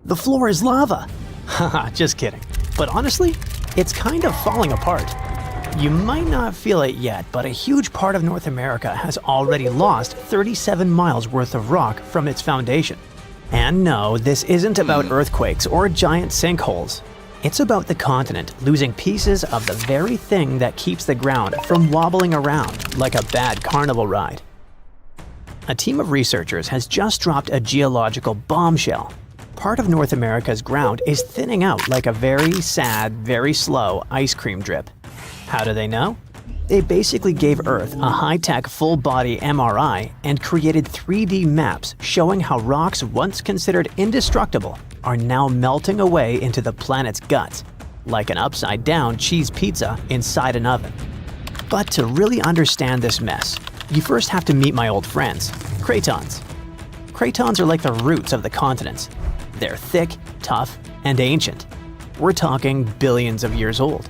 The floor is lava! Haha, just kidding. But honestly, it's kind of falling apart. You might not feel it yet, but a huge part of North America has already lost 37 miles worth of rock from its foundation. And no, this isn't about earthquakes or giant sinkholes. It's about the continent losing pieces of the very thing that keeps the ground from wobbling around like a bad carnival ride. A team of researchers has just dropped a geological bombshell. Part of North America's ground is thinning out like a very sad, very slow ice cream drip. How do they know? They basically gave Earth a high-tech full-body MRI and created 3D maps showing how rocks once considered indestructible are now melting away into the planet's guts, like an upside-down cheese pizza inside an oven. But to really understand this mess, you first have to meet my old friends, cratons. Cratons are like the roots of the continents. They're thick, tough, and ancient. We're talking billions of years old.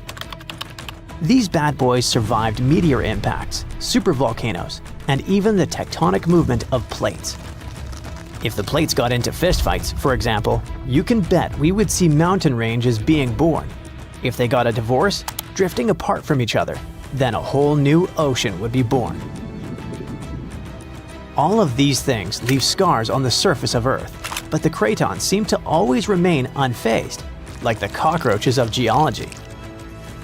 These bad boys survived meteor impacts, supervolcanoes, and even the tectonic movement of plates. If the plates got into fistfights, for example, you can bet we would see mountain ranges being born. If they got a divorce, drifting apart from each other, then a whole new ocean would be born. All of these things leave scars on the surface of Earth, but the cratons seem to always remain unfazed, like the cockroaches of geology.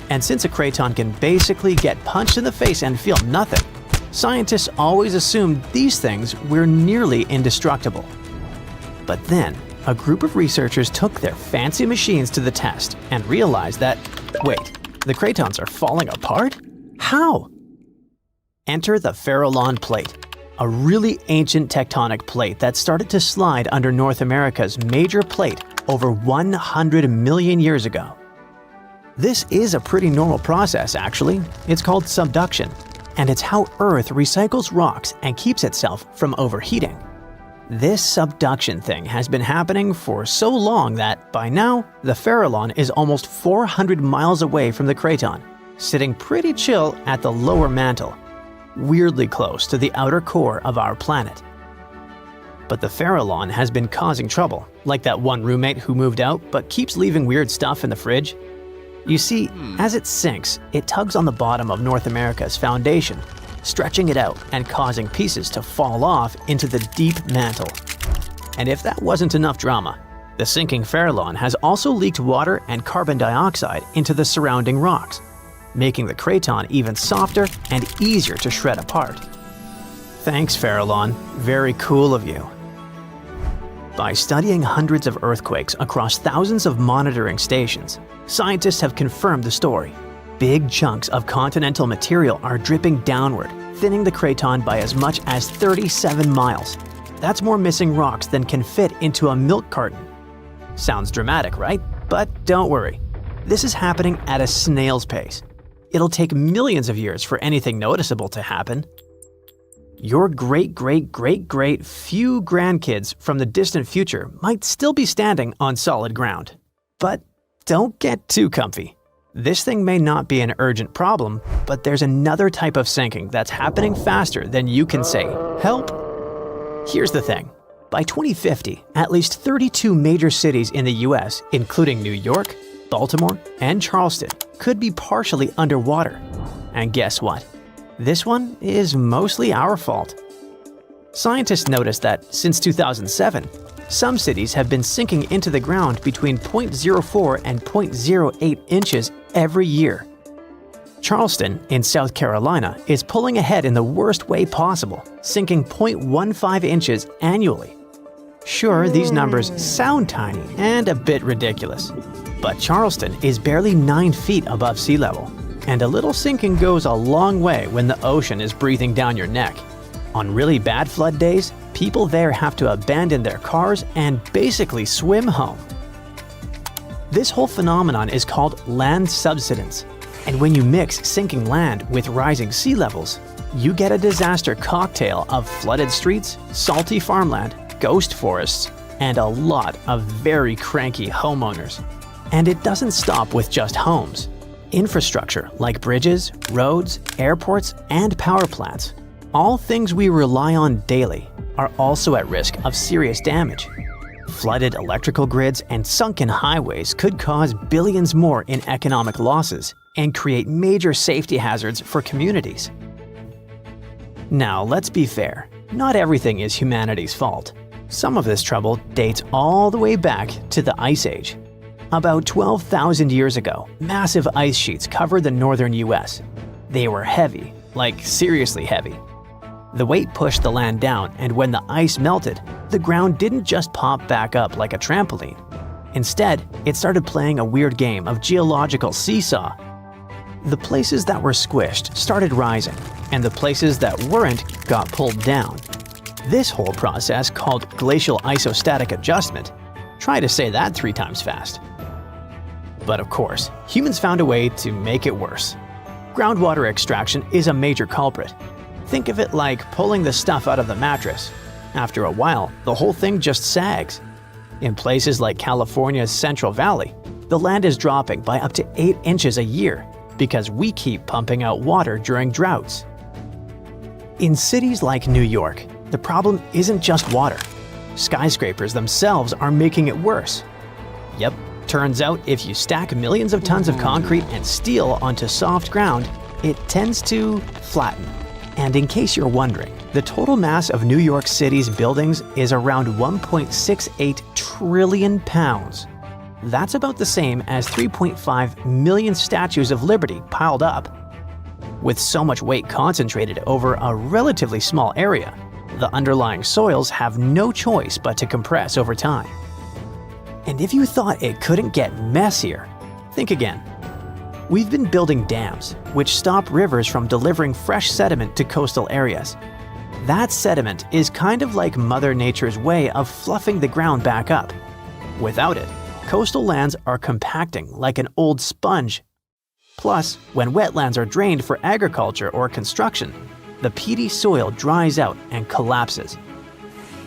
And since a craton can basically get punched in the face and feel nothing, scientists always assumed these things were nearly indestructible. But then, a group of researchers took their fancy machines to the test and realized that, wait, the cratons are falling apart? How? Enter the Farallon plate, a really ancient tectonic plate that started to slide under North America's major plate over 100 million years ago. This is a pretty normal process, actually. It's called subduction, and it's how Earth recycles rocks and keeps itself from overheating. This subduction thing has been happening for so long that, by now, the Farallon is almost 400 miles away from the craton, sitting pretty chill at the lower mantle, weirdly close to the outer core of our planet. But the Farallon has been causing trouble, like that one roommate who moved out but keeps leaving weird stuff in the fridge. You see, as it sinks, it tugs on the bottom of North America's foundation, stretching it out and causing pieces to fall off into the deep mantle. And if that wasn't enough drama, the sinking Farallon has also leaked water and carbon dioxide into the surrounding rocks, making the craton even softer and easier to shred apart. Thanks, Farallon. Very cool of you. By studying hundreds of earthquakes across thousands of monitoring stations, scientists have confirmed the story. Big chunks of continental material are dripping downward, thinning the craton by as much as 37 miles. That's more missing rocks than can fit into a milk carton. Sounds dramatic, right? But don't worry. This is happening at a snail's pace. It'll take millions of years for anything noticeable to happen. Your great-great-great-great few grandkids from the distant future might still be standing on solid ground. But don't get too comfy. This thing may not be an urgent problem, but there's another type of sinking that's happening faster than you can say, "Help!" Here's the thing. By 2050, at least 32 major cities in the US, including New York, Baltimore, and Charleston, could be partially underwater. And guess what? This one is mostly our fault. Scientists noticed that since 2007, some cities have been sinking into the ground between 0.04 and 0.08 inches every year. Charleston, in South Carolina, is pulling ahead in the worst way possible, sinking 0.15 inches annually. Sure, these numbers sound tiny and a bit ridiculous, but Charleston is barely 9 feet above sea level. And a little sinking goes a long way when the ocean is breathing down your neck. On really bad flood days, people there have to abandon their cars and basically swim home. This whole phenomenon is called land subsidence. And when you mix sinking land with rising sea levels, you get a disaster cocktail of flooded streets, salty farmland, ghost forests, and a lot of very cranky homeowners. And it doesn't stop with just homes. Infrastructure like bridges, roads, airports, and power plants, all things we rely on daily, are also at risk of serious damage. Flooded electrical grids and sunken highways could cause billions more in economic losses and create major safety hazards for communities. Now, let's be fair. Not everything is humanity's fault. Some of this trouble dates all the way back to the Ice Age. About 12,000 years ago, massive ice sheets covered the northern US. They were heavy, like seriously heavy. The weight pushed the land down, and when the ice melted, the ground didn't just pop back up like a trampoline. Instead, it started playing a weird game of geological seesaw. The places that were squished started rising, and the places that weren't got pulled down. This whole process, called glacial isostatic adjustment, try to say that 3 times fast. But of course, humans found a way to make it worse. Groundwater extraction is a major culprit. Think of it like pulling the stuff out of the mattress. After a while, the whole thing just sags. In places like California's Central Valley, the land is dropping by up to 8 inches a year because we keep pumping out water during droughts. In cities like New York, the problem isn't just water. Skyscrapers themselves are making it worse. Yep, turns out if you stack millions of tons of concrete and steel onto soft ground, it tends to flatten. And in case you're wondering, the total mass of New York City's buildings is around 1.68 trillion pounds. That's about the same as 3.5 million statues of liberty piled up. With so much weight concentrated over a relatively small area, the underlying soils have no choice but to compress over time. And if you thought it couldn't get messier, think again. We've been building dams, which stop rivers from delivering fresh sediment to coastal areas. That sediment is kind of like Mother Nature's way of fluffing the ground back up. Without it, coastal lands are compacting like an old sponge. Plus, when wetlands are drained for agriculture or construction, the peaty soil dries out and collapses.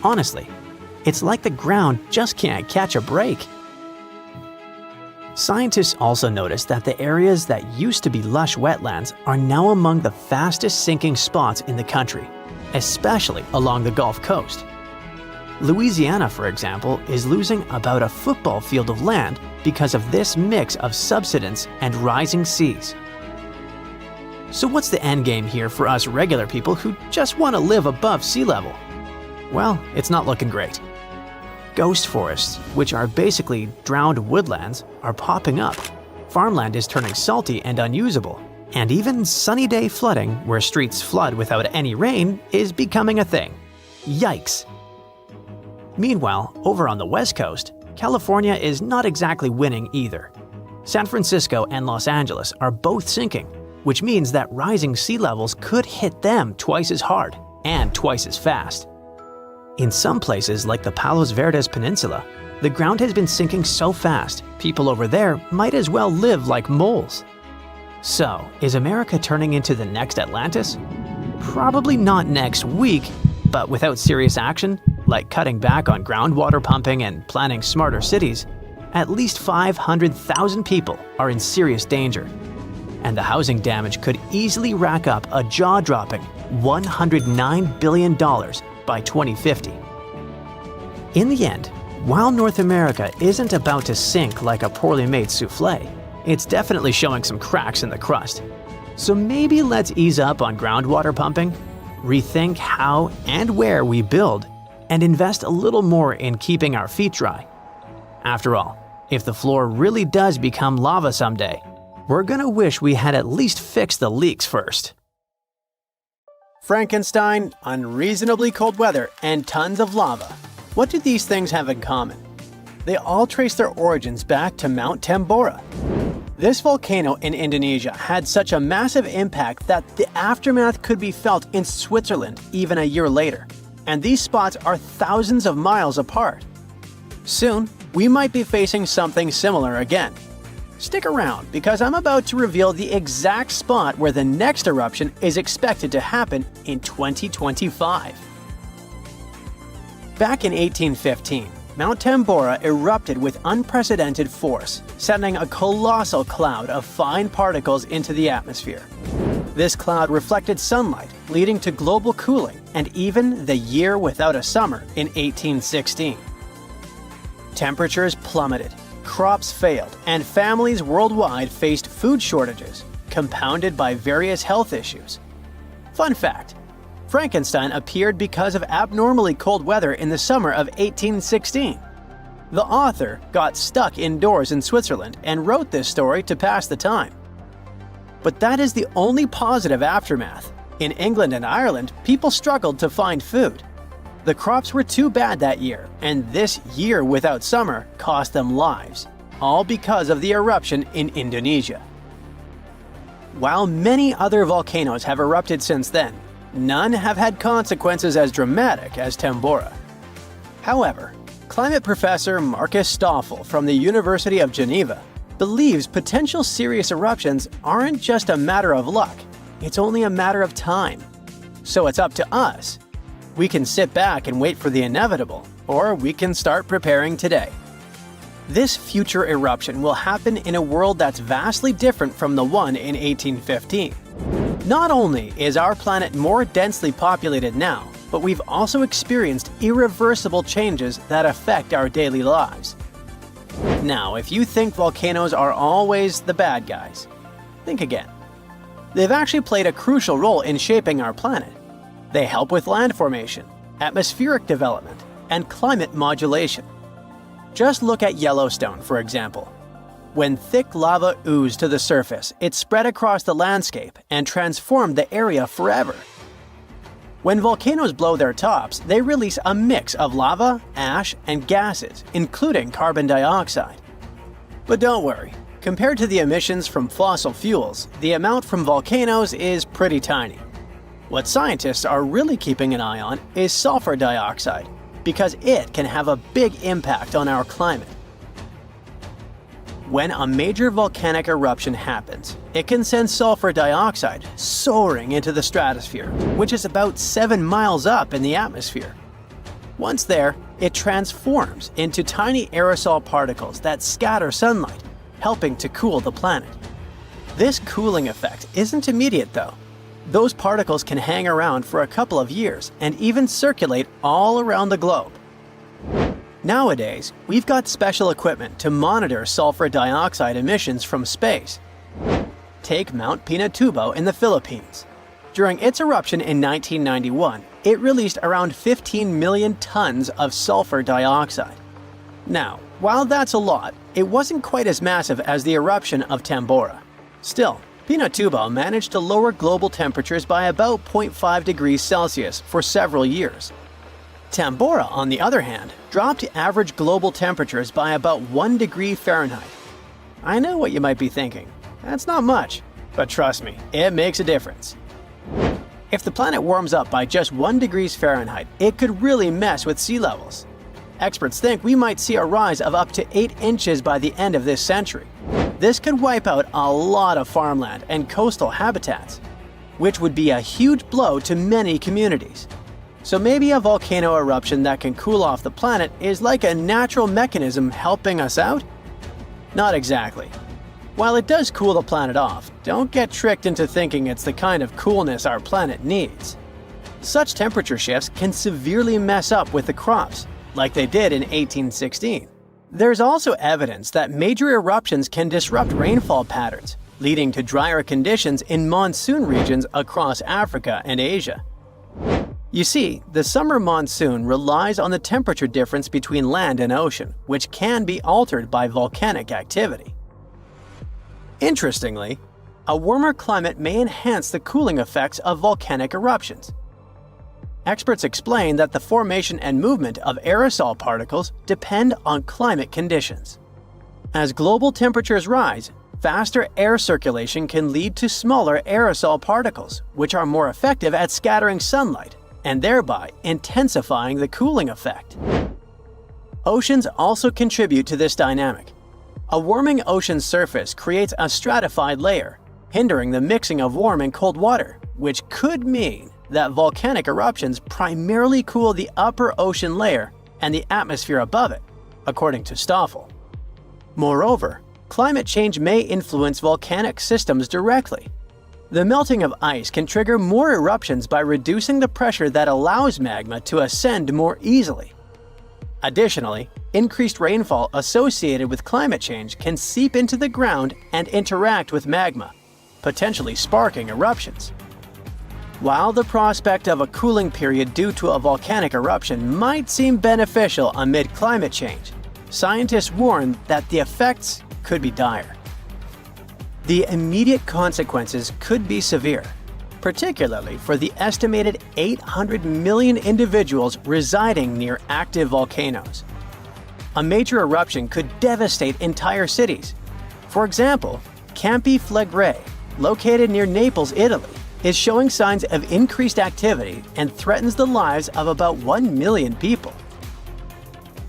Honestly, it's like the ground just can't catch a break. Scientists also noticed that the areas that used to be lush wetlands are now among the fastest sinking spots in the country, especially along the Gulf Coast. Louisiana, for example, is losing about a football field of land because of this mix of subsidence and rising seas. So what's the endgame here for us regular people who just want to live above sea level? Well, it's not looking great. Ghost forests, which are basically drowned woodlands, are popping up. Farmland is turning salty and unusable. And even sunny day flooding, where streets flood without any rain, is becoming a thing. Yikes! Meanwhile, over on the West Coast, California is not exactly winning either. San Francisco and Los Angeles are both sinking, which means that rising sea levels could hit them twice as hard and twice as fast. In some places, like the Palos Verdes Peninsula, the ground has been sinking so fast, people over there might as well live like moles. So, is America turning into the next Atlantis? Probably not next week, but without serious action, like cutting back on groundwater pumping and planning smarter cities, at least 500,000 people are in serious danger. And the housing damage could easily rack up a jaw-dropping $109 billion by 2050. In the end, while North America isn't about to sink like a poorly made souffle, it's definitely showing some cracks in the crust. So maybe let's ease up on groundwater pumping, rethink how and where we build, and invest a little more in keeping our feet dry. After all, if the floor really does become lava someday, we're gonna wish we had at least fixed the leaks first. Frankenstein, unreasonably cold weather, and tons of lava. What do these things have in common? They all trace their origins back to Mount Tambora. This volcano in Indonesia had such a massive impact that the aftermath could be felt in Switzerland even a year later. And these spots are thousands of miles apart. Soon, we might be facing something similar again. Stick around, because I'm about to reveal the exact spot where the next eruption is expected to happen in 2025. Back in 1815, Mount Tambora erupted with unprecedented force, sending a colossal cloud of fine particles into the atmosphere. This cloud reflected sunlight, leading to global cooling and even the year without a summer in 1816. Temperatures plummeted, crops failed, and families worldwide faced food shortages, compounded by various health issues. Fun fact: Frankenstein appeared because of abnormally cold weather in the summer of 1816. The author got stuck indoors in Switzerland and wrote this story to pass the time. But that is the only positive aftermath. In England and Ireland, people struggled to find food. The crops were too bad that year, and this year without summer cost them lives, all because of the eruption in Indonesia. While many other volcanoes have erupted since then, none have had consequences as dramatic as Tambora. However, climate professor Marcus Stoffel from the University of Geneva believes potential serious eruptions aren't just a matter of luck, it's only a matter of time. So it's up to us. We can sit back and wait for the inevitable, or we can start preparing today. This future eruption will happen in a world that's vastly different from the one in 1815. Not only is our planet more densely populated now, but we've also experienced irreversible changes that affect our daily lives. Now, if you think volcanoes are always the bad guys, think again. They've actually played a crucial role in shaping our planet. They help with land formation, atmospheric development, and climate modulation. Just look at Yellowstone, for example. When thick lava oozed to the surface, it spread across the landscape and transformed the area forever. When volcanoes blow their tops, they release a mix of lava, ash, and gases, including carbon dioxide. But don't worry, compared to the emissions from fossil fuels, the amount from volcanoes is pretty tiny. What scientists are really keeping an eye on is sulfur dioxide, because it can have a big impact on our climate. When a major volcanic eruption happens, it can send sulfur dioxide soaring into the stratosphere, which is about 7 miles up in the atmosphere. Once there, it transforms into tiny aerosol particles that scatter sunlight, helping to cool the planet. This cooling effect isn't immediate though. Those particles can hang around for a couple of years and even circulate all around the globe. Nowadays, we've got special equipment to monitor sulfur dioxide emissions from space. Take Mount Pinatubo in the Philippines. During its eruption in 1991, it released around 15 million tons of sulfur dioxide. Now, while that's a lot, it wasn't quite as massive as the eruption of Tambora. Still, Pinatubo managed to lower global temperatures by about 0.5 degrees Celsius for several years. Tambora, on the other hand, dropped average global temperatures by about 1 degree Fahrenheit. I know what you might be thinking. That's not much, but trust me, it makes a difference. If the planet warms up by just 1 degree Fahrenheit, it could really mess with sea levels. Experts think we might see a rise of up to 8 inches by the end of this century. This could wipe out a lot of farmland and coastal habitats, which would be a huge blow to many communities. So maybe a volcano eruption that can cool off the planet is like a natural mechanism helping us out? Not exactly. While it does cool the planet off, don't get tricked into thinking it's the kind of coolness our planet needs. Such temperature shifts can severely mess up with the crops, like they did in 1816. There's also evidence that major eruptions can disrupt rainfall patterns, leading to drier conditions in monsoon regions across Africa and Asia. You see, the summer monsoon relies on the temperature difference between land and ocean, which can be altered by volcanic activity. Interestingly, a warmer climate may enhance the cooling effects of volcanic eruptions. Experts explain that the formation and movement of aerosol particles depend on climate conditions. As global temperatures rise, faster air circulation can lead to smaller aerosol particles, which are more effective at scattering sunlight and thereby intensifying the cooling effect. Oceans also contribute to this dynamic. A warming ocean surface creates a stratified layer, hindering the mixing of warm and cold water, which could mean that volcanic eruptions primarily cool the upper ocean layer and the atmosphere above it, according to Stoffel. Moreover, climate change may influence volcanic systems directly. The melting of ice can trigger more eruptions by reducing the pressure that allows magma to ascend more easily. Additionally, increased rainfall associated with climate change can seep into the ground and interact with magma, potentially sparking eruptions. While the prospect of a cooling period due to a volcanic eruption might seem beneficial amid climate change, scientists warn that the effects could be dire. The immediate consequences could be severe, particularly for the estimated 800 million individuals residing near active volcanoes. A major eruption could devastate entire cities. For example, Campi Flegrei, located near Naples, Italy, is showing signs of increased activity and threatens the lives of about 1 million people.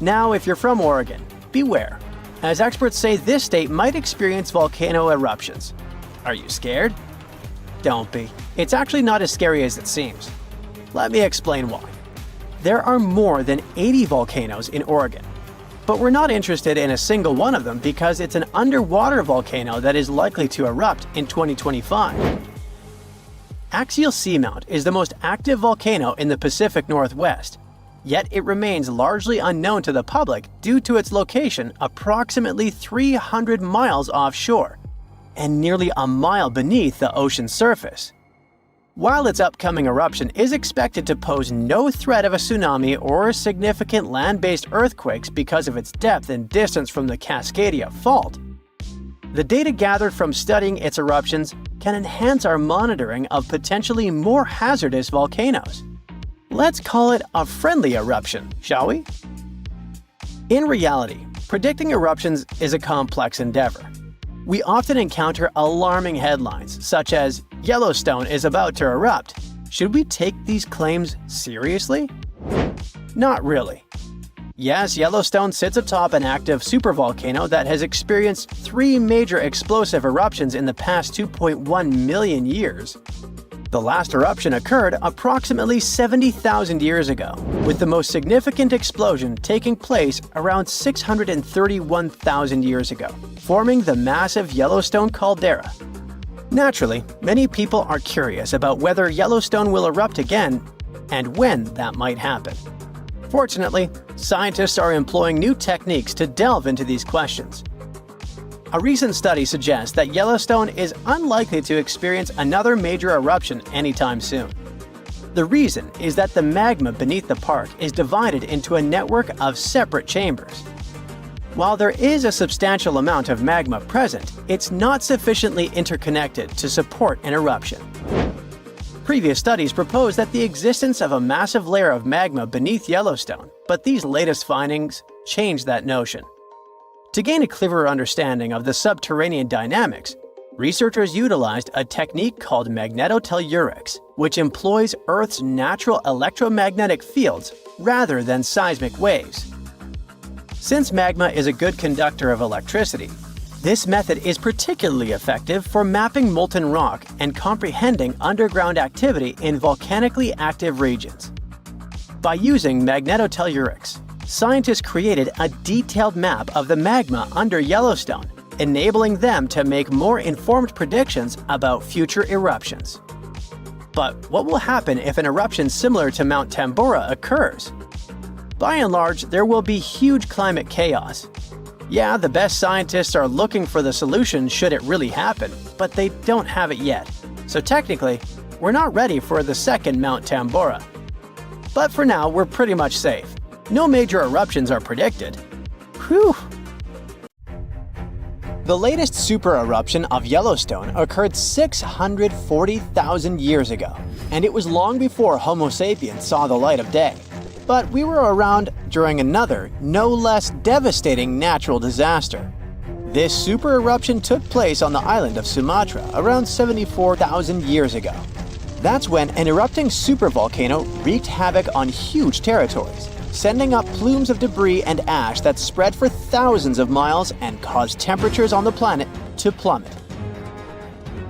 Now, if you're from Oregon, beware, as experts say this state might experience volcano eruptions. Are you scared? Don't be. It's actually not as scary as it seems. Let me explain why. There are more than 80 volcanoes in Oregon, but we're not interested in a single one of them because it's an underwater volcano that is likely to erupt in 2025. Axial Seamount is the most active volcano in the Pacific Northwest, yet it remains largely unknown to the public due to its location approximately 300 miles offshore and nearly a mile beneath the ocean surface. While its upcoming eruption is expected to pose no threat of a tsunami or significant land-based earthquakes because of its depth and distance from the Cascadia Fault, the data gathered from studying its eruptions can enhance our monitoring of potentially more hazardous volcanoes. Let's call it a friendly eruption, shall we? In reality, predicting eruptions is a complex endeavor. We often encounter alarming headlines, such as, "Yellowstone is about to erupt." Should we take these claims seriously? Not really. Yes, Yellowstone sits atop an active supervolcano that has experienced 3 major explosive eruptions in the past 2.1 million years. The last eruption occurred approximately 70,000 years ago, with the most significant explosion taking place around 631,000 years ago, forming the massive Yellowstone caldera. Naturally, many people are curious about whether Yellowstone will erupt again and when that might happen. Fortunately, scientists are employing new techniques to delve into these questions. A recent study suggests that Yellowstone is unlikely to experience another major eruption anytime soon. The reason is that the magma beneath the park is divided into a network of separate chambers. While there is a substantial amount of magma present, it's not sufficiently interconnected to support an eruption. Previous studies proposed that the existence of a massive layer of magma beneath Yellowstone, but these latest findings change that notion. To gain a clearer understanding of the subterranean dynamics, researchers utilized a technique called magnetotellurics, which employs Earth's natural electromagnetic fields rather than seismic waves. Since magma is a good conductor of electricity, this method is particularly effective for mapping molten rock and comprehending underground activity in volcanically active regions. By using magnetotellurics, scientists created a detailed map of the magma under Yellowstone, enabling them to make more informed predictions about future eruptions. But what will happen if an eruption similar to Mount Tambora occurs? By and large, there will be huge climate chaos. Yeah, the best scientists are looking for the solution should it really happen, but they don't have it yet. So technically, we're not ready for the second Mount Tambora. But for now, we're pretty much safe. No major eruptions are predicted. Whew! The latest super eruption of Yellowstone occurred 640,000 years ago, and it was long before Homo sapiens saw the light of day. But we were around during another, no less devastating natural disaster. This super eruption took place on the island of Sumatra around 74,000 years ago. That's when an erupting supervolcano wreaked havoc on huge territories, sending up plumes of debris and ash that spread for thousands of miles and caused temperatures on the planet to plummet.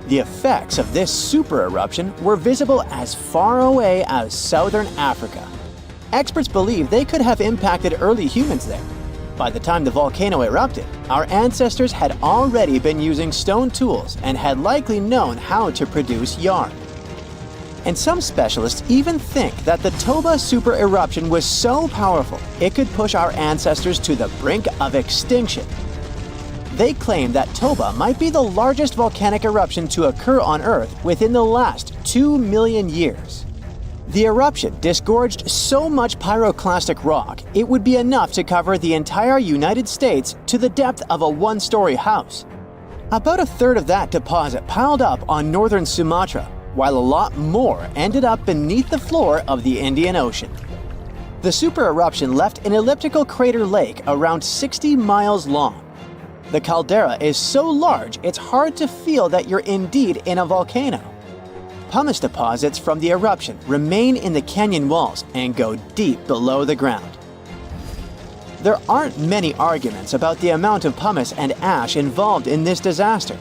The effects of this super eruption were visible as far away as southern Africa. Experts believe they could have impacted early humans there. By the time the volcano erupted, our ancestors had already been using stone tools and had likely known how to produce yarn. And some specialists even think that the Toba super eruption was so powerful it could push our ancestors to the brink of extinction. They claim that Toba might be the largest volcanic eruption to occur on Earth within the last 2 million years. The eruption disgorged so much pyroclastic rock it would be enough to cover the entire United States to the depth of a one-story house. About a third of that deposit piled up on northern Sumatra, while a lot more ended up beneath the floor of the Indian Ocean. The super eruption left an elliptical crater lake around 60 miles long. The caldera is so large it's hard to feel that you're indeed in a volcano. Pumice deposits from the eruption remain in the canyon walls and go deep below the ground. There aren't many arguments about the amount of pumice and ash involved in this disaster.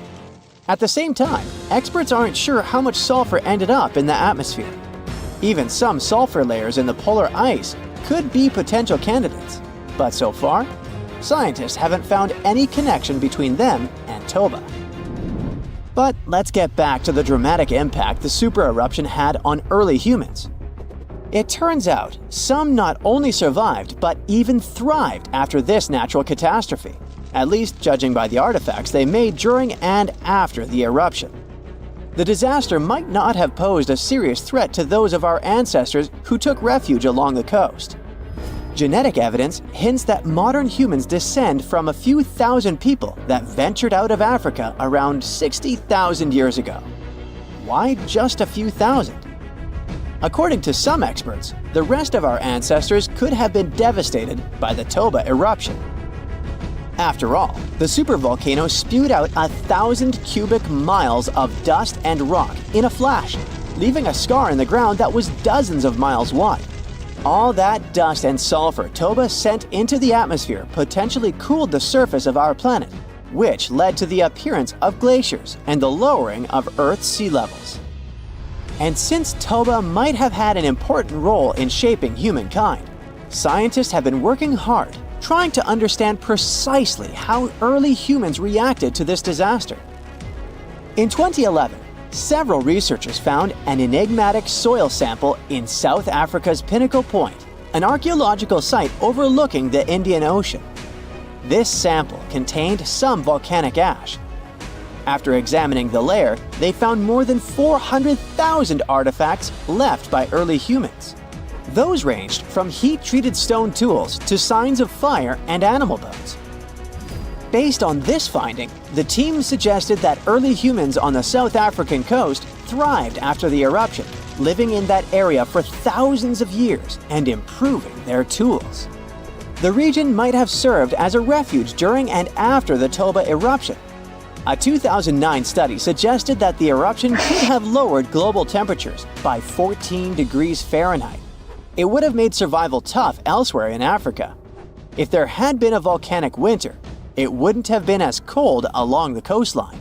At the same time, experts aren't sure how much sulfur ended up in the atmosphere. Even some sulfur layers in the polar ice could be potential candidates, but so far, scientists haven't found any connection between them and Toba. But let's get back to the dramatic impact the super eruption had on early humans. It turns out some not only survived but even thrived after this natural catastrophe, at least judging by the artifacts they made during and after the eruption. The disaster might not have posed a serious threat to those of our ancestors who took refuge along the coast. Genetic evidence hints that modern humans descend from a few thousand people that ventured out of Africa around 60,000 years ago. Why just a few thousand? According to some experts, the rest of our ancestors could have been devastated by the Toba eruption. After all, the supervolcano spewed out 1,000 cubic miles of dust and rock in a flash, leaving a scar in the ground that was dozens of miles wide. All that dust and sulfur Toba sent into the atmosphere potentially cooled the surface of our planet, which led to the appearance of glaciers and the lowering of Earth's sea levels. And since Toba might have had an important role in shaping humankind, scientists have been working hard trying to understand precisely how early humans reacted to this disaster. In 2011, several researchers found an enigmatic soil sample in South Africa's Pinnacle Point, an archaeological site overlooking the Indian Ocean. This sample contained some volcanic ash. After examining the layer, they found more than 400,000 artifacts left by early humans. Those ranged from heat-treated stone tools to signs of fire and animal bones. Based on this finding, the team suggested that early humans on the South African coast thrived after the eruption, living in that area for thousands of years and improving their tools. The region might have served as a refuge during and after the Toba eruption. A 2009 study suggested that the eruption could have lowered global temperatures by 14 degrees Fahrenheit. It would have made survival tough elsewhere in Africa. If there had been a volcanic winter, it wouldn't have been as cold along the coastline.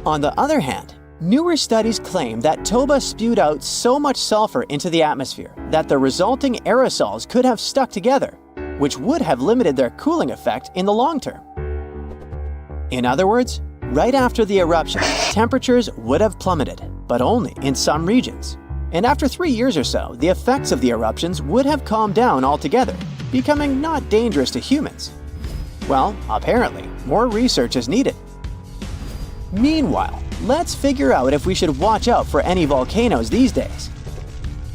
On the other hand, newer studies claim that Toba spewed out so much sulfur into the atmosphere that the resulting aerosols could have stuck together, which would have limited their cooling effect in the long term. In other words, right after the eruption, temperatures would have plummeted, but only in some regions. And after 3 years or so, the effects of the eruptions would have calmed down altogether, becoming not dangerous to humans. Well, apparently, more research is needed. Meanwhile, let's figure out if we should watch out for any volcanoes these days.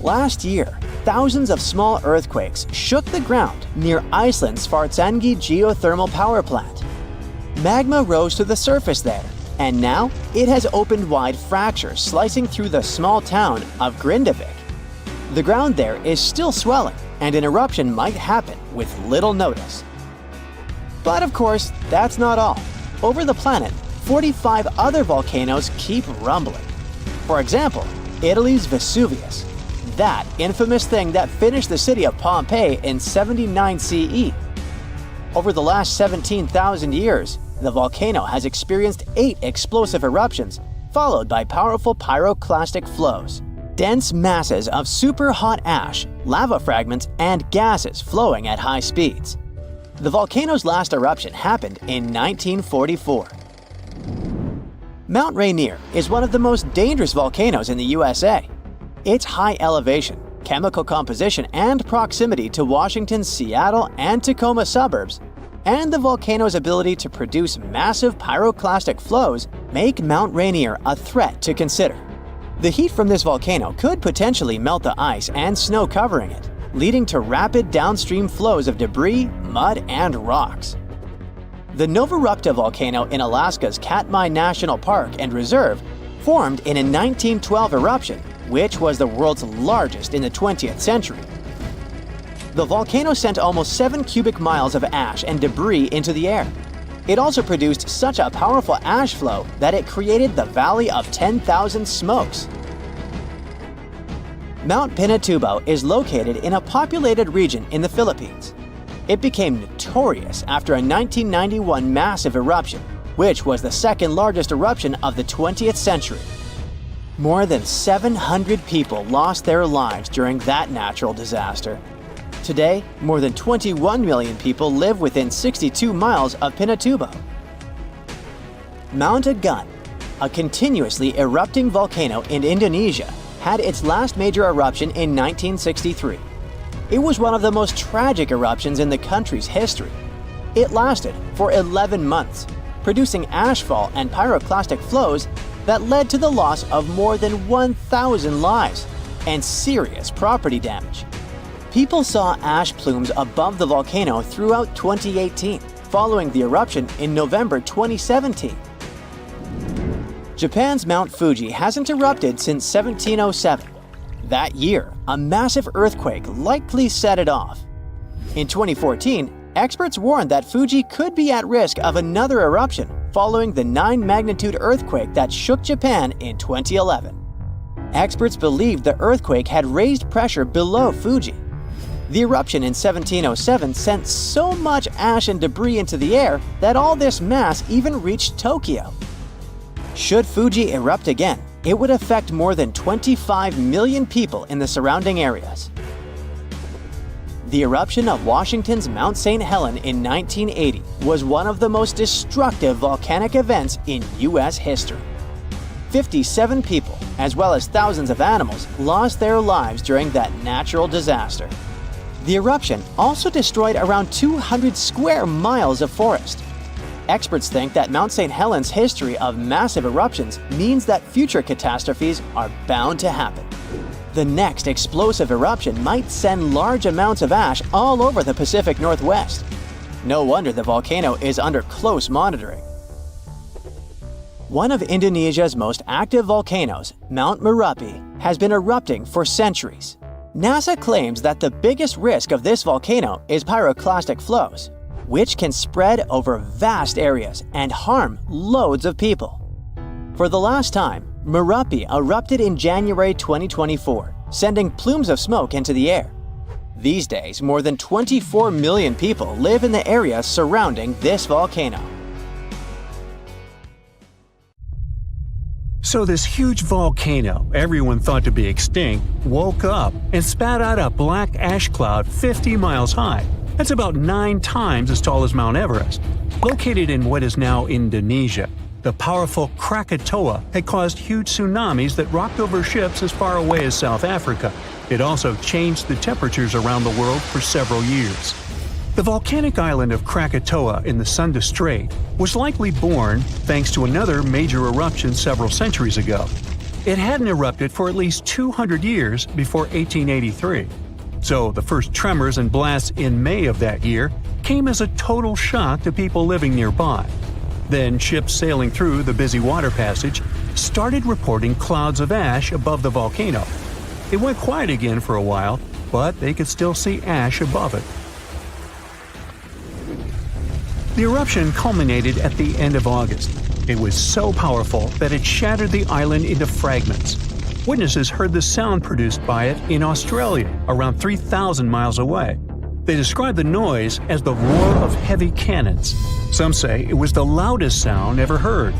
Last year, thousands of small earthquakes shook the ground near Iceland's Svartsengi geothermal power plant. Magma rose to the surface there, and now it has opened wide fractures slicing through the small town of Grindavik. The ground there is still swelling, and an eruption might happen with little notice. But of course, that's not all. Over the planet, 45 other volcanoes keep rumbling. For example, Italy's Vesuvius, that infamous thing that finished the city of Pompeii in 79 CE. Over the last 17,000 years, the volcano has experienced 8 explosive eruptions, followed by powerful pyroclastic flows, dense masses of super hot ash, lava fragments, and gases flowing at high speeds. The volcano's last eruption happened in 1944. Mount Rainier is one of the most dangerous volcanoes in the USA. Its high elevation, chemical composition, and proximity to Washington's Seattle and Tacoma suburbs, and the volcano's ability to produce massive pyroclastic flows make Mount Rainier a threat to consider. The heat from this volcano could potentially melt the ice and snow covering it, leading to rapid downstream flows of debris, mud, and rocks. The Novarupta volcano in Alaska's Katmai National Park and Reserve formed in a 1912 eruption, which was the world's largest in the 20th century. The volcano sent almost 7 cubic miles of ash and debris into the air. It also produced such a powerful ash flow that it created the Valley of 10,000 Smokes. Mount Pinatubo is located in a populated region in the Philippines. It became notorious after a 1991 massive eruption, which was the second largest eruption of the 20th century. More than 700 people lost their lives during that natural disaster. Today, more than 21 million people live within 62 miles of Pinatubo. Mount Agun, a continuously erupting volcano in Indonesia, had its last major eruption in 1963. It was one of the most tragic eruptions in the country's history. It lasted for 11 months, producing ashfall and pyroclastic flows that led to the loss of more than 1,000 lives and serious property damage. People saw ash plumes above the volcano throughout 2018, following the eruption in November 2017. Japan's Mount Fuji hasn't erupted since 1707. That year, a massive earthquake likely set it off. In 2014, experts warned that Fuji could be at risk of another eruption following the 9-magnitude earthquake that shook Japan in 2011. Experts believed the earthquake had raised pressure below Fuji. The eruption in 1707 sent so much ash and debris into the air that all this mass even reached Tokyo. Should Fuji erupt again, it would affect more than 25 million people in the surrounding areas. The eruption of Washington's Mount St. Helens in 1980 was one of the most destructive volcanic events in U.S. history. 57 people, as well as thousands of animals, lost their lives during that natural disaster. The eruption also destroyed around 200 square miles of forest. Experts think that Mount St. Helens' history of massive eruptions means that future catastrophes are bound to happen. The next explosive eruption might send large amounts of ash all over the Pacific Northwest. No wonder the volcano is under close monitoring. One of Indonesia's most active volcanoes, Mount Merapi, has been erupting for centuries. NASA claims that the biggest risk of this volcano is pyroclastic flows, which can spread over vast areas and harm loads of people. For the last time, Merapi erupted in January 2024, sending plumes of smoke into the air. These days, more than 24 million people live in the area surrounding this volcano. So this huge volcano, everyone thought to be extinct, woke up and spat out a black ash cloud 50 miles high. That's about 9 times as tall as Mount Everest. Located in what is now Indonesia, the powerful Krakatoa had caused huge tsunamis that rocked over ships as far away as South Africa. It also changed the temperatures around the world for several years. The volcanic island of Krakatoa in the Sunda Strait was likely born thanks to another major eruption several centuries ago. It hadn't erupted for at least 200 years before 1883. So the first tremors and blasts in May of that year came as a total shock to people living nearby. Then ships sailing through the busy water passage started reporting clouds of ash above the volcano. It went quiet again for a while, but they could still see ash above it. The eruption culminated at the end of August. It was so powerful that it shattered the island into fragments. Witnesses heard the sound produced by it in Australia, around 3,000 miles away. They described the noise as the roar of heavy cannons. Some say it was the loudest sound ever heard.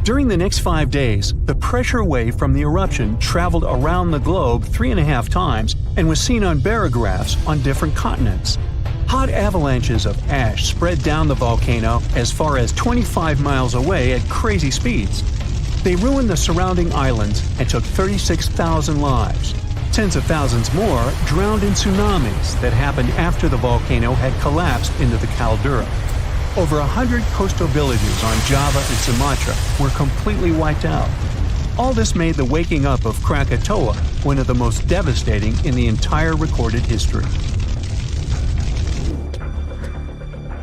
During the next 5 days, the pressure wave from the eruption traveled around the globe 3.5 times and was seen on barographs on different continents. Hot avalanches of ash spread down the volcano as far as 25 miles away at crazy speeds. They ruined the surrounding islands and took 36,000 lives. Tens of thousands more drowned in tsunamis that happened after the volcano had collapsed into the caldera. Over 100 coastal villages on Java and Sumatra were completely wiped out. All this made the waking up of Krakatoa one of the most devastating in the entire recorded history.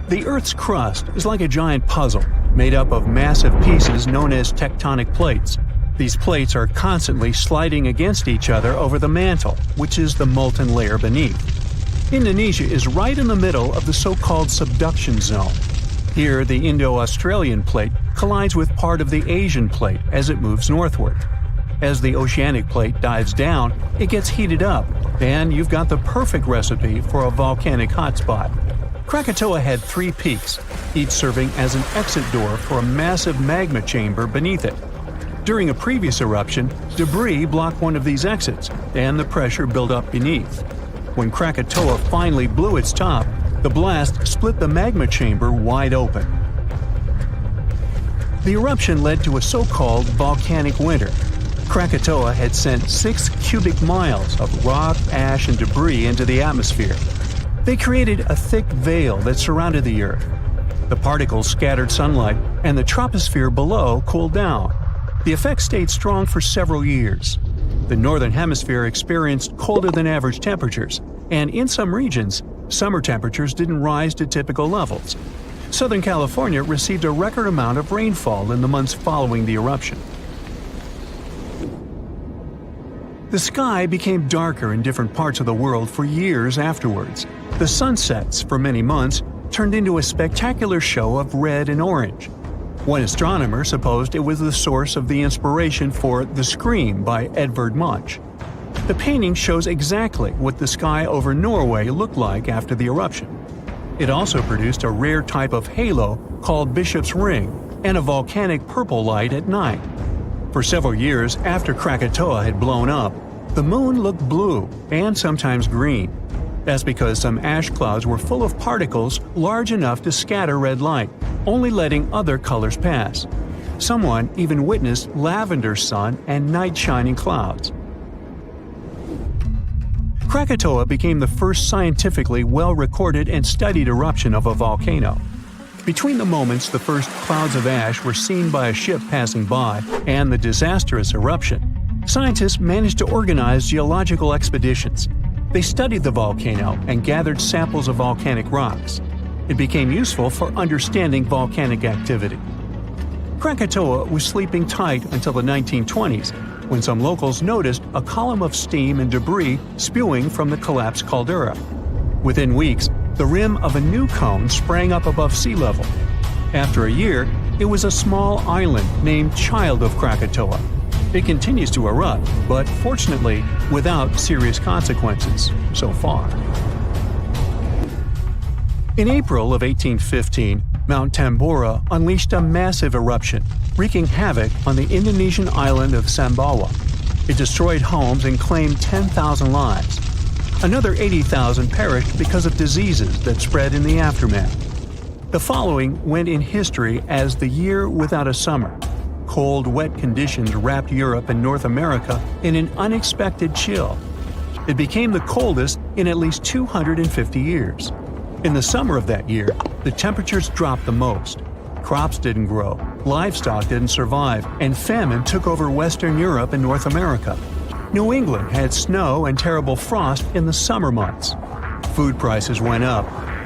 The Earth's crust is like a giant puzzle, made up of massive pieces known as tectonic plates. These plates are constantly sliding against each other over the mantle, which is the molten layer beneath. Indonesia is right in the middle of the so-called subduction zone. Here, the Indo-Australian plate collides with part of the Asian plate as it moves northward. As the oceanic plate dives down, it gets heated up, and you've got the perfect recipe for a volcanic hotspot. Krakatoa had 3 peaks, each serving as an exit door for a massive magma chamber beneath it. During a previous eruption, debris blocked one of these exits, and the pressure built up beneath. When Krakatoa finally blew its top, the blast split the magma chamber wide open. The eruption led to a so-called volcanic winter. Krakatoa had sent 6 cubic miles of rock, ash, and debris into the atmosphere. They created a thick veil that surrounded the Earth. The particles scattered sunlight, and the troposphere below cooled down. The effect stayed strong for several years. The Northern Hemisphere experienced colder-than-average temperatures, and in some regions, summer temperatures didn't rise to typical levels. Southern California received a record amount of rainfall in the months following the eruption. The sky became darker in different parts of the world for years afterwards. The sunsets, for many months, turned into a spectacular show of red and orange. One astronomer supposed it was the source of the inspiration for The Scream by Edvard Munch. The painting shows exactly what the sky over Norway looked like after the eruption. It also produced a rare type of halo called Bishop's Ring and a volcanic purple light at night. For several years after Krakatoa had blown up, the moon looked blue and sometimes green. That's because some ash clouds were full of particles large enough to scatter red light, only letting other colors pass. Someone even witnessed lavender sun and night-shining clouds. Krakatoa became the first scientifically well-recorded and studied eruption of a volcano. Between the moments the first clouds of ash were seen by a ship passing by and the disastrous eruption, scientists managed to organize geological expeditions. They studied the volcano and gathered samples of volcanic rocks. It became useful for understanding volcanic activity. Krakatoa was sleeping tight until the 1920s, when some locals noticed a column of steam and debris spewing from the collapsed caldera. Within weeks, the rim of a new cone sprang up above sea level. After a year, it was a small island named Child of Krakatoa. It continues to erupt, but fortunately without serious consequences so far. In April of 1815, Mount Tambora unleashed a massive eruption, wreaking havoc on the Indonesian island of Sumbawa. It destroyed homes and claimed 10,000 lives. Another 80,000 perished because of diseases that spread in the aftermath. The following went in history as the year without a summer. Cold, wet conditions wrapped Europe and North America in an unexpected chill. It became the coldest in at least 250 years. In the summer of that year, the temperatures dropped the most. Crops didn't grow, livestock didn't survive, and famine took over Western Europe and North America. New England had snow and terrible frost in the summer months. Food prices went up.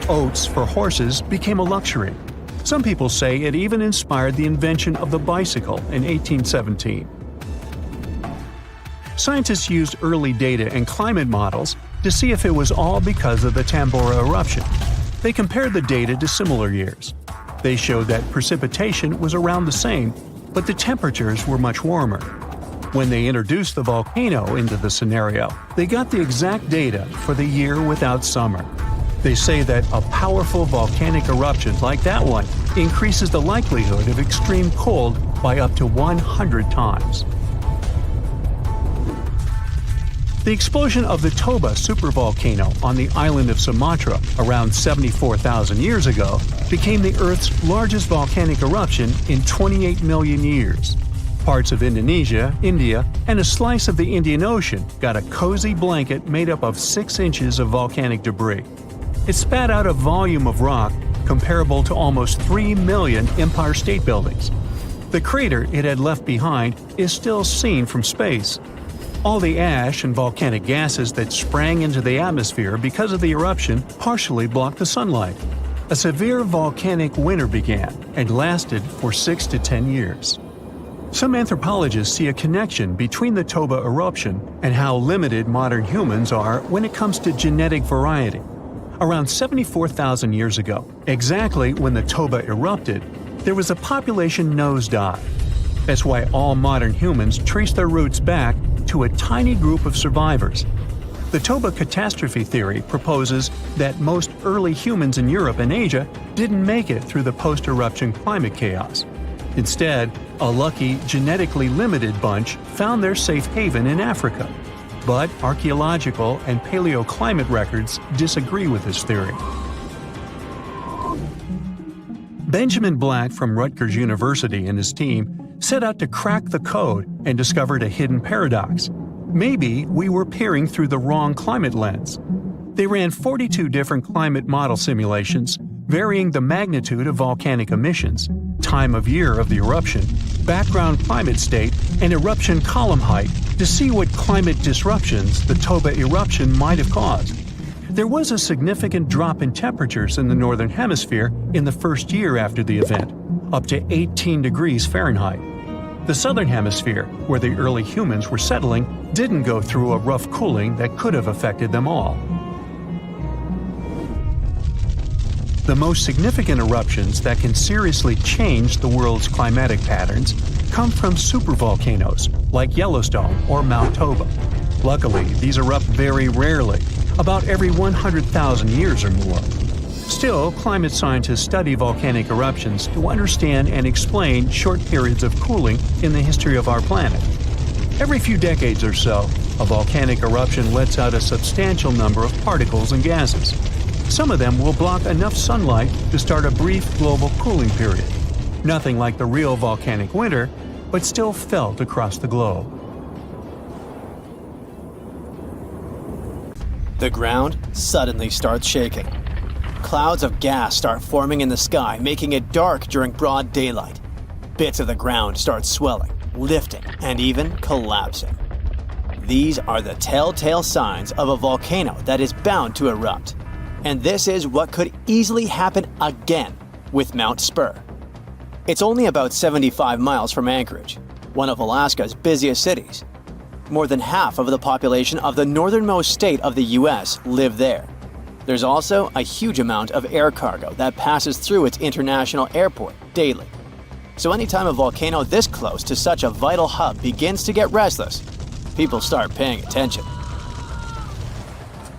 Oats for horses became a luxury. Some people say it even inspired the invention of the bicycle in 1817. Scientists used early data and climate models to see if it was all because of the Tambora eruption. They compared the data to similar years. They showed that precipitation was around the same, but the temperatures were much warmer. When they introduced the volcano into the scenario, they got the exact data for the year without summer. They say that a powerful volcanic eruption like that one increases the likelihood of extreme cold by up to 100 times. The explosion of the Toba supervolcano on the island of Sumatra around 74,000 years ago became the Earth's largest volcanic eruption in 28 million years. Parts of Indonesia, India, and a slice of the Indian Ocean got a cozy blanket made up of 6 inches of volcanic debris. It spat out a volume of rock comparable to almost 3 million Empire State Buildings. The crater it had left behind is still seen from space. All the ash and volcanic gases that sprang into the atmosphere because of the eruption partially blocked the sunlight. A severe volcanic winter began and lasted for 6 to 10 years. Some anthropologists see a connection between the Toba eruption and how limited modern humans are when it comes to genetic variety. Around 74,000 years ago, exactly when the Toba erupted, there was a population nosedive. That's why all modern humans trace their roots back to a tiny group of survivors. The Toba catastrophe theory proposes that most early humans in Europe and Asia didn't make it through the post-eruption climate chaos. Instead, a lucky, genetically limited bunch found their safe haven in Africa. But archaeological and paleoclimate records disagree with this theory. Benjamin Black from Rutgers University and his team set out to crack the code and discovered a hidden paradox. Maybe we were peering through the wrong climate lens. They ran 42 different climate model simulations, varying the magnitude of volcanic emissions, time of year of the eruption, background climate state, and eruption column height to see what climate disruptions the Toba eruption might have caused. There was a significant drop in temperatures in the northern hemisphere in the first year after the event, up to 18 degrees Fahrenheit. The southern hemisphere, where the early humans were settling, didn't go through a rough cooling that could have affected them all. The most significant eruptions that can seriously change the world's climatic patterns come from supervolcanoes like Yellowstone or Mount Toba. Luckily, these erupt very rarely, about every 100,000 years or more. Still, climate scientists study volcanic eruptions to understand and explain short periods of cooling in the history of our planet. Every few decades or so, a volcanic eruption lets out a substantial number of particles and gases. Some of them will block enough sunlight to start a brief global cooling period. Nothing like the real volcanic winter, but still felt across the globe. The ground suddenly starts shaking. Clouds of gas start forming in the sky, making it dark during broad daylight. Bits of the ground start swelling, lifting, and even collapsing. These are the telltale signs of a volcano that is bound to erupt. And this is what could easily happen again with Mount Spur. It's only about 75 miles from Anchorage, one of Alaska's busiest cities. More than half of the population of the northernmost state of the US live there. There's also a huge amount of air cargo that passes through its international airport daily. So anytime a volcano this close to such a vital hub begins to get restless, people start paying attention.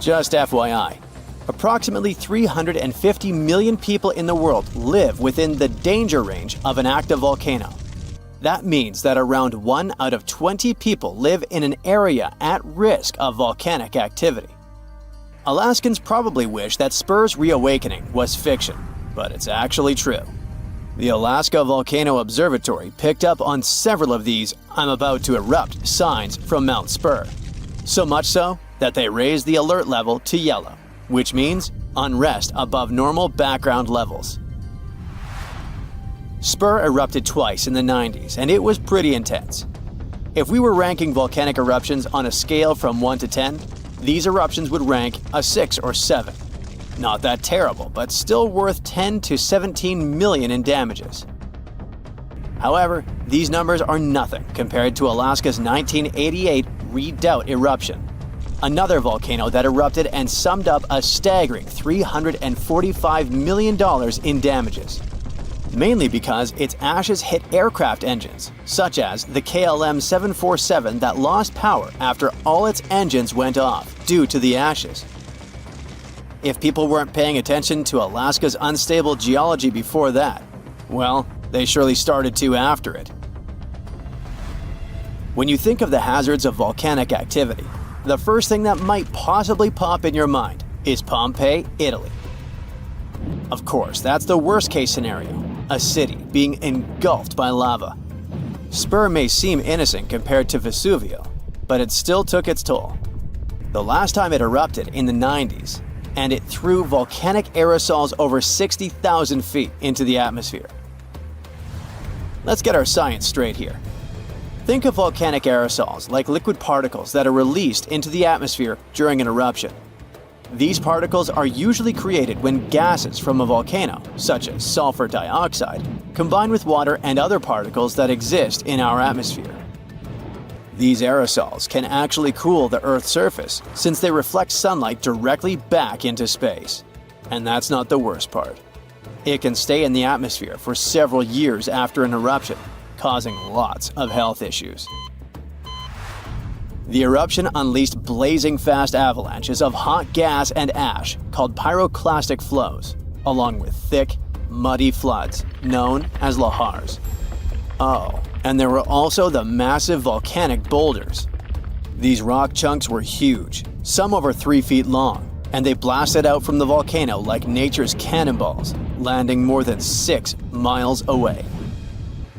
Just FYI, approximately 350 million people in the world live within the danger range of an active volcano. That means that around 1 out of 20 people live in an area at risk of volcanic activity. Alaskans probably wish that Spur's reawakening was fiction, but it's actually true. The Alaska Volcano Observatory picked up on several of these "I'm about to erupt" signs from Mount Spur. So much so that they raised the alert level to yellow, which means unrest above normal background levels. Spur erupted twice in the 90s, and it was pretty intense. If we were ranking volcanic eruptions on a scale from 1 to 10, these eruptions would rank a 6 or 7. Not that terrible, but still worth 10 to 17 million in damages. However, these numbers are nothing compared to Alaska's 1988 Redoubt eruption, another volcano that erupted and summed up a staggering $345 million in damages. Mainly because its ashes hit aircraft engines, such as the KLM 747 that lost power after all its engines went off due to the ashes. If people weren't paying attention to Alaska's unstable geology before that, well, they surely started to after it. When you think of the hazards of volcanic activity, the first thing that might possibly pop in your mind is Pompeii, Italy. Of course, that's the worst-case scenario, a city being engulfed by lava. Spur may seem innocent compared to Vesuvio, but it still took its toll. The last time it erupted in the 90s, and it threw volcanic aerosols over 60,000 feet into the atmosphere. Let's get our science straight here. Think of volcanic aerosols like liquid particles that are released into the atmosphere during an eruption. These particles are usually created when gases from a volcano, such as sulfur dioxide, combine with water and other particles that exist in our atmosphere. These aerosols can actually cool the Earth's surface since they reflect sunlight directly back into space. And that's not the worst part. It can stay in the atmosphere for several years after an eruption, causing lots of health issues. The eruption unleashed blazing fast avalanches of hot gas and ash called pyroclastic flows, along with thick, muddy floods known as lahars. Oh, and there were also the massive volcanic boulders. These rock chunks were huge, some over 3 feet long, and they blasted out from the volcano like nature's cannonballs, landing more than 6 miles away.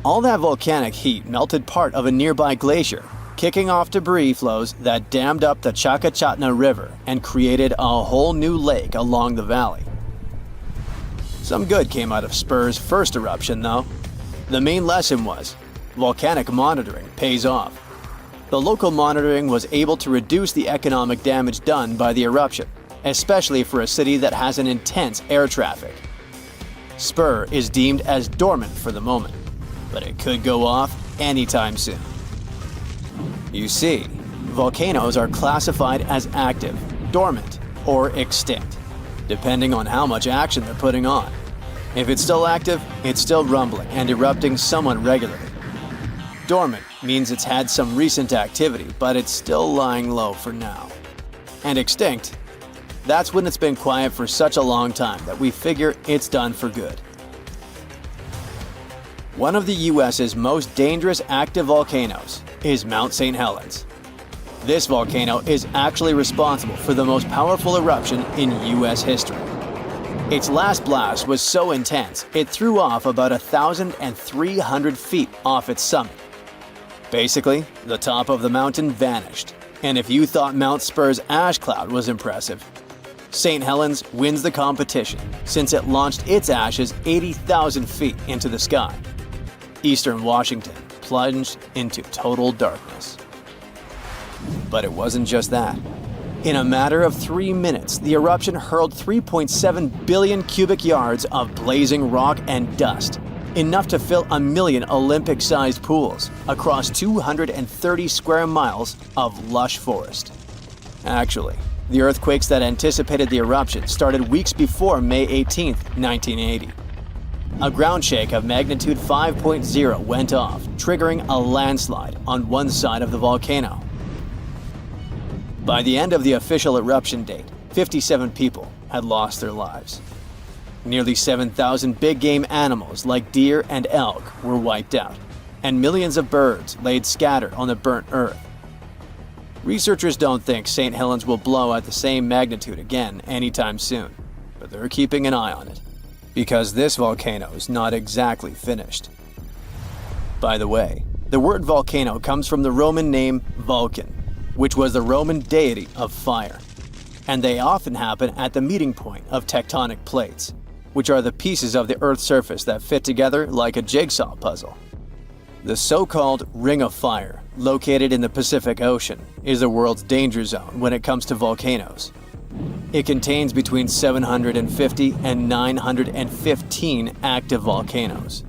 All that volcanic heat melted part of a nearby glacier, kicking off debris flows that dammed up the Chakachatna River and created a whole new lake along the valley. Some good came out of Spur's first eruption, though. The main lesson was, volcanic monitoring pays off. The local monitoring was able to reduce the economic damage done by the eruption, especially for a city that has an intense air traffic. Spur is deemed as dormant for the moment, but it could go off anytime soon. You see, volcanoes are classified as active, dormant, or extinct, depending on how much action they're putting on. If it's still active, it's still rumbling and erupting somewhat regularly. Dormant means it's had some recent activity, but it's still lying low for now. And extinct, that's when it's been quiet for such a long time that we figure it's done for good. One of the US's most dangerous active volcanoes is Mount St. Helens. This volcano is actually responsible for the most powerful eruption in US history. Its last blast was so intense, it threw off about 1,300 feet off its summit. Basically, the top of the mountain vanished, and if you thought Mount Spur's ash cloud was impressive, St. Helens wins the competition since it launched its ashes 80,000 feet into the sky. Eastern Washington plunged into total darkness. But it wasn't just that. In a matter of 3 minutes, the eruption hurled 3.7 billion cubic yards of blazing rock and dust, enough to fill 1 million Olympic-sized pools across 230 square miles of lush forest. Actually, the earthquakes that anticipated the eruption started weeks before May 18, 1980. A ground shake of magnitude 5.0 went off, triggering a landslide on one side of the volcano. By the end of the official eruption date, 57 people had lost their lives. Nearly 7,000 big game animals like deer and elk were wiped out, and millions of birds laid scattered on the burnt earth. Researchers don't think St. Helens will blow at the same magnitude again anytime soon, but they're keeping an eye on it, because this volcano is not exactly finished. By the way, the word volcano comes from the Roman name Vulcan, which was the Roman deity of fire, and they often happen at the meeting point of tectonic plates, which are the pieces of the Earth's surface that fit together like a jigsaw puzzle. The so-called Ring of Fire, located in the Pacific Ocean, is the world's danger zone when it comes to volcanoes. It contains between 750 and 915 active volcanoes.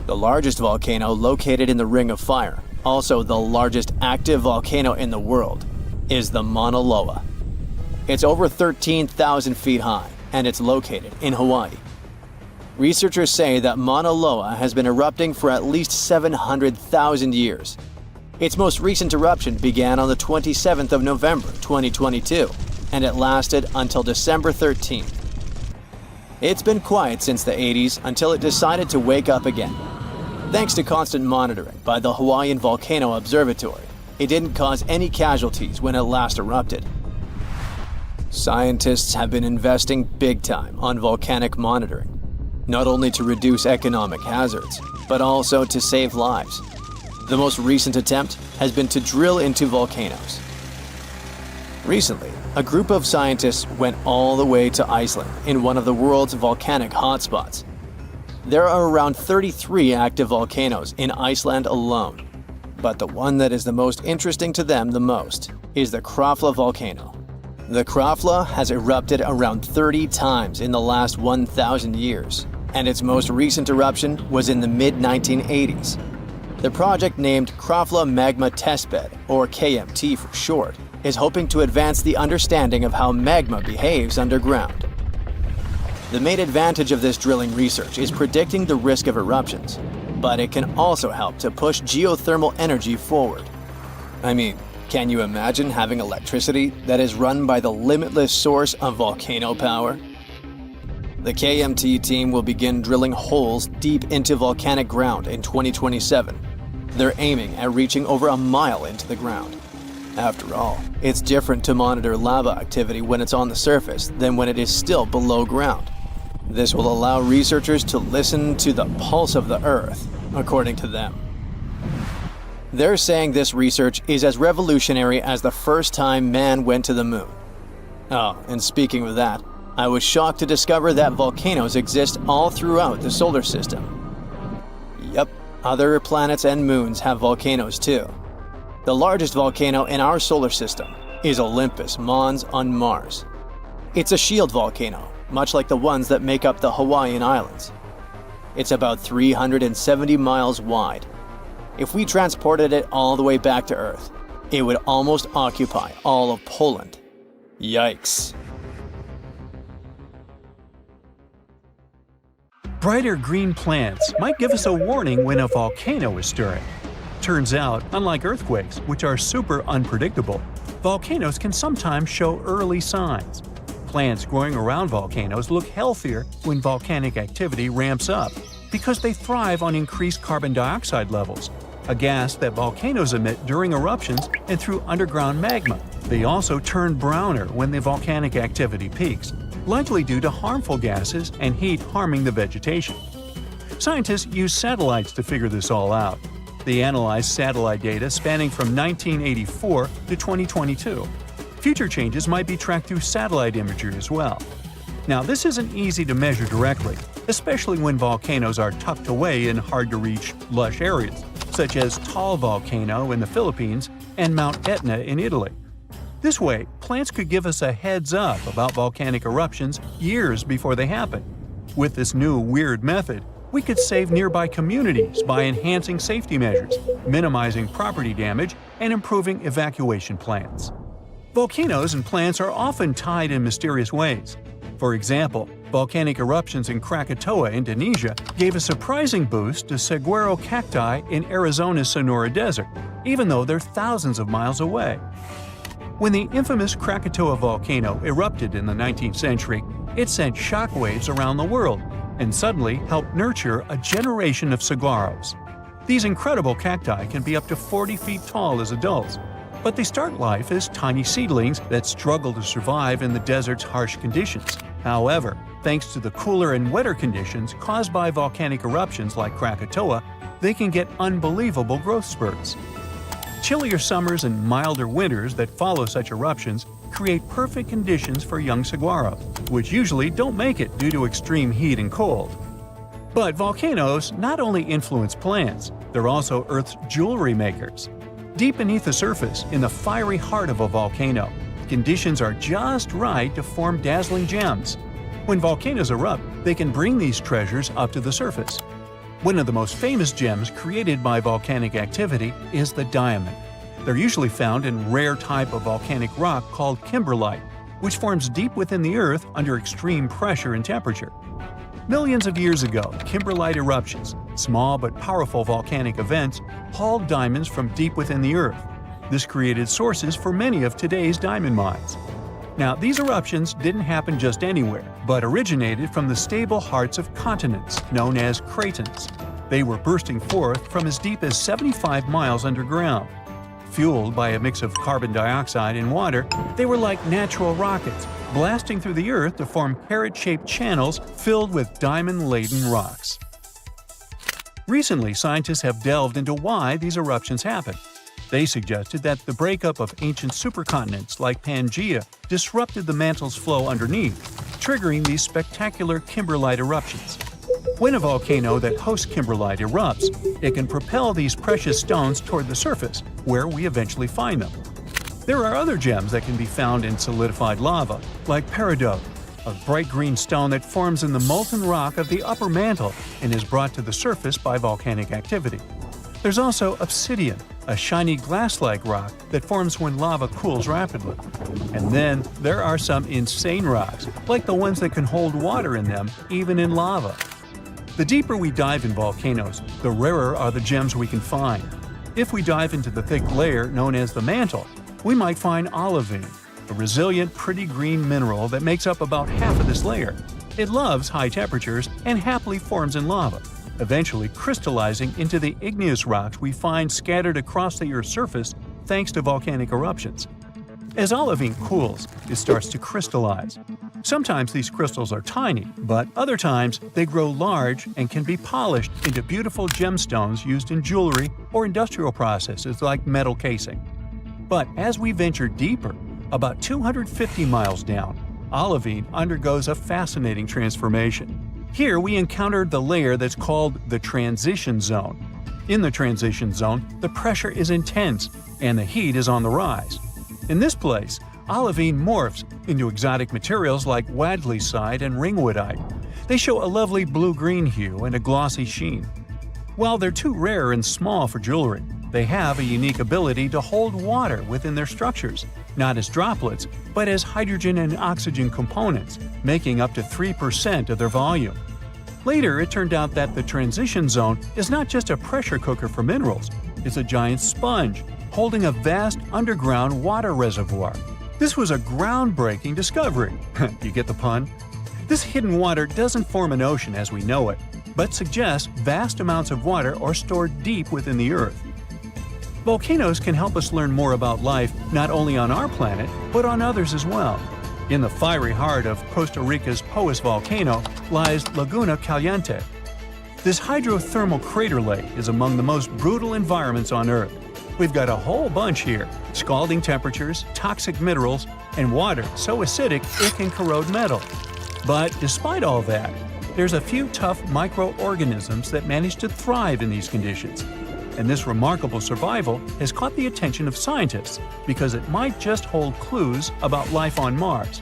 The largest volcano located in the Ring of Fire, also the largest active volcano in the world, is the Mauna Loa. It's over 13,000 feet high, and it's located in Hawaii. Researchers say that Mauna Loa has been erupting for at least 700,000 years. Its most recent eruption began on the 27th of November 2022, and it lasted until December 13th. It's been quiet since the 80s until it decided to wake up again. Thanks to constant monitoring by the Hawaiian Volcano Observatory, it didn't cause any casualties when it last erupted. Scientists have been investing big time on volcanic monitoring. not only to reduce economic hazards, but also to save lives. The most recent attempt has been to drill into volcanoes. Recently, a group of scientists went all the way to Iceland in one of the world's volcanic hotspots. There are around 33 active volcanoes in Iceland alone, but the one that is the most interesting to them the most is the Krafla volcano. The Krafla has erupted around 30 times in the last 1,000 years, and its most recent eruption was in the mid-1980s. The project, named Krafla Magma Testbed, or KMT for short, is hoping to advance the understanding of how magma behaves underground. The main advantage of this drilling research is predicting the risk of eruptions, but it can also help to push geothermal energy forward. I mean, can you imagine having electricity that is run by the limitless source of volcano power? The KMT team will begin drilling holes deep into volcanic ground in 2027. They're aiming at reaching over a mile into the ground. After all, it's different to monitor lava activity when it's on the surface than when it is still below ground. This will allow researchers to listen to the pulse of the Earth, according to them. They're saying this research is as revolutionary as the first time man went to the moon. Oh, and speaking of that, I was shocked to discover that volcanoes exist all throughout the solar system. Yep, other planets and moons have volcanoes too. The largest volcano in our solar system is Olympus Mons on Mars. It's a shield volcano, much like the ones that make up the Hawaiian Islands. It's about 370 miles wide. If we transported it all the way back to Earth, it would almost occupy all of Poland. Yikes. Brighter green plants might give us a warning when a volcano is stirring. Turns out, unlike earthquakes, which are super unpredictable, volcanoes can sometimes show early signs. Plants growing around volcanoes look healthier when volcanic activity ramps up because they thrive on increased carbon dioxide levels, a gas that volcanoes emit during eruptions and through underground magma. They also turn browner when the volcanic activity peaks, likely due to harmful gases and heat harming the vegetation. Scientists use satellites to figure this all out. They analyzed satellite data spanning from 1984 to 2022. Future changes might be tracked through satellite imagery as well. Now, this isn't easy to measure directly, especially when volcanoes are tucked away in hard-to-reach, lush areas, such as Taal Volcano in the Philippines and Mount Etna in Italy. This way, plants could give us a heads up about volcanic eruptions years before they happen. With this new weird method, we could save nearby communities by enhancing safety measures, minimizing property damage, and improving evacuation plans. Volcanoes and plants are often tied in mysterious ways. For example, volcanic eruptions in Krakatoa, Indonesia, gave a surprising boost to saguaro cacti in Arizona's Sonora Desert, even though they're thousands of miles away. When the infamous Krakatoa volcano erupted in the 19th century, it sent shockwaves around the world and suddenly helped nurture a generation of saguaros. These incredible cacti can be up to 40 feet tall as adults, but they start life as tiny seedlings that struggle to survive in the desert's harsh conditions. However, thanks to the cooler and wetter conditions caused by volcanic eruptions like Krakatoa, they can get unbelievable growth spurts. Chillier summers and milder winters that follow such eruptions create perfect conditions for young saguaro, which usually don't make it due to extreme heat and cold. But volcanoes not only influence plants, they're also Earth's jewelry makers. Deep beneath the surface, in the fiery heart of a volcano, conditions are just right to form dazzling gems. When volcanoes erupt, they can bring these treasures up to the surface. One of the most famous gems created by volcanic activity is the diamond. They're usually found in a rare type of volcanic rock called kimberlite, which forms deep within the Earth under extreme pressure and temperature. Millions of years ago, kimberlite eruptions, small but powerful volcanic events, hauled diamonds from deep within the Earth. This created sources for many of today's diamond mines. Now, these eruptions didn't happen just anywhere, but originated from the stable hearts of continents, known as cratons. They were bursting forth from as deep as 75 miles underground. Fueled by a mix of carbon dioxide and water, they were like natural rockets, blasting through the Earth to form carrot-shaped channels filled with diamond-laden rocks. Recently, scientists have delved into why these eruptions happen. They suggested that the breakup of ancient supercontinents like Pangaea disrupted the mantle's flow underneath, triggering these spectacular kimberlite eruptions. When a volcano that hosts kimberlite erupts, it can propel these precious stones toward the surface, where we eventually find them. There are other gems that can be found in solidified lava, like peridot, a bright green stone that forms in the molten rock of the upper mantle and is brought to the surface by volcanic activity. There's also obsidian, a shiny glass-like rock that forms when lava cools rapidly. And then there are some insane rocks, like the ones that can hold water in them, even in lava. The deeper we dive in volcanoes, the rarer are the gems we can find. If we dive into the thick layer known as the mantle, we might find olivine, a resilient, pretty green mineral that makes up about half of this layer. It loves high temperatures and happily forms in lava, eventually crystallizing into the igneous rocks we find scattered across the Earth's surface thanks to volcanic eruptions. As olivine cools, it starts to crystallize. Sometimes these crystals are tiny, but other times they grow large and can be polished into beautiful gemstones used in jewelry or industrial processes like metal casing. But as we venture deeper, about 250 miles down, olivine undergoes a fascinating transformation. Here we encountered the layer that's called the transition zone. In the transition zone, the pressure is intense and the heat is on the rise. In this place, olivine morphs into exotic materials like wadleysite and ringwoodite. They show a lovely blue-green hue and a glossy sheen. While they're too rare and small for jewelry, they have a unique ability to hold water within their structures, not as droplets, but as hydrogen and oxygen components, making up to 3% of their volume. Later, it turned out that the transition zone is not just a pressure cooker for minerals, it's a giant sponge, holding a vast underground water reservoir. This was a groundbreaking discovery. You get the pun? This hidden water doesn't form an ocean as we know it, but suggests vast amounts of water are stored deep within the Earth. Volcanoes can help us learn more about life not only on our planet, but on others as well. In the fiery heart of Costa Rica's Poas volcano lies Laguna Caliente. This hydrothermal crater lake is among the most brutal environments on Earth. We've got a whole bunch here: scalding temperatures, toxic minerals, and water so acidic it can corrode metal. But despite all that, there's a few tough microorganisms that manage to thrive in these conditions. And this remarkable survival has caught the attention of scientists because it might just hold clues about life on Mars.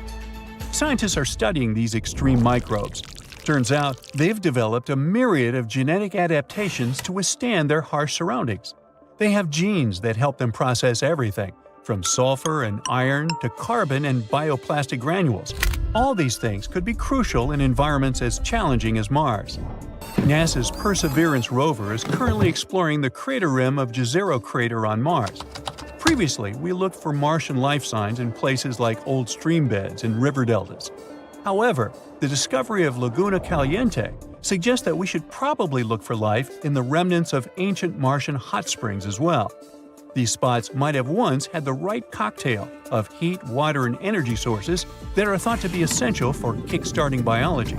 Scientists are studying these extreme microbes. Turns out they've developed a myriad of genetic adaptations to withstand their harsh surroundings. They have genes that help them process everything, from sulfur and iron to carbon and bioplastic granules. All these things could be crucial in environments as challenging as Mars. NASA's Perseverance rover is currently exploring the crater rim of Jezero crater on Mars. Previously, we looked for Martian life signs in places like old stream beds and river deltas. However, the discovery of Laguna Caliente suggests that we should probably look for life in the remnants of ancient Martian hot springs as well. These spots might have once had the right cocktail of heat, water, and energy sources that are thought to be essential for kickstarting biology.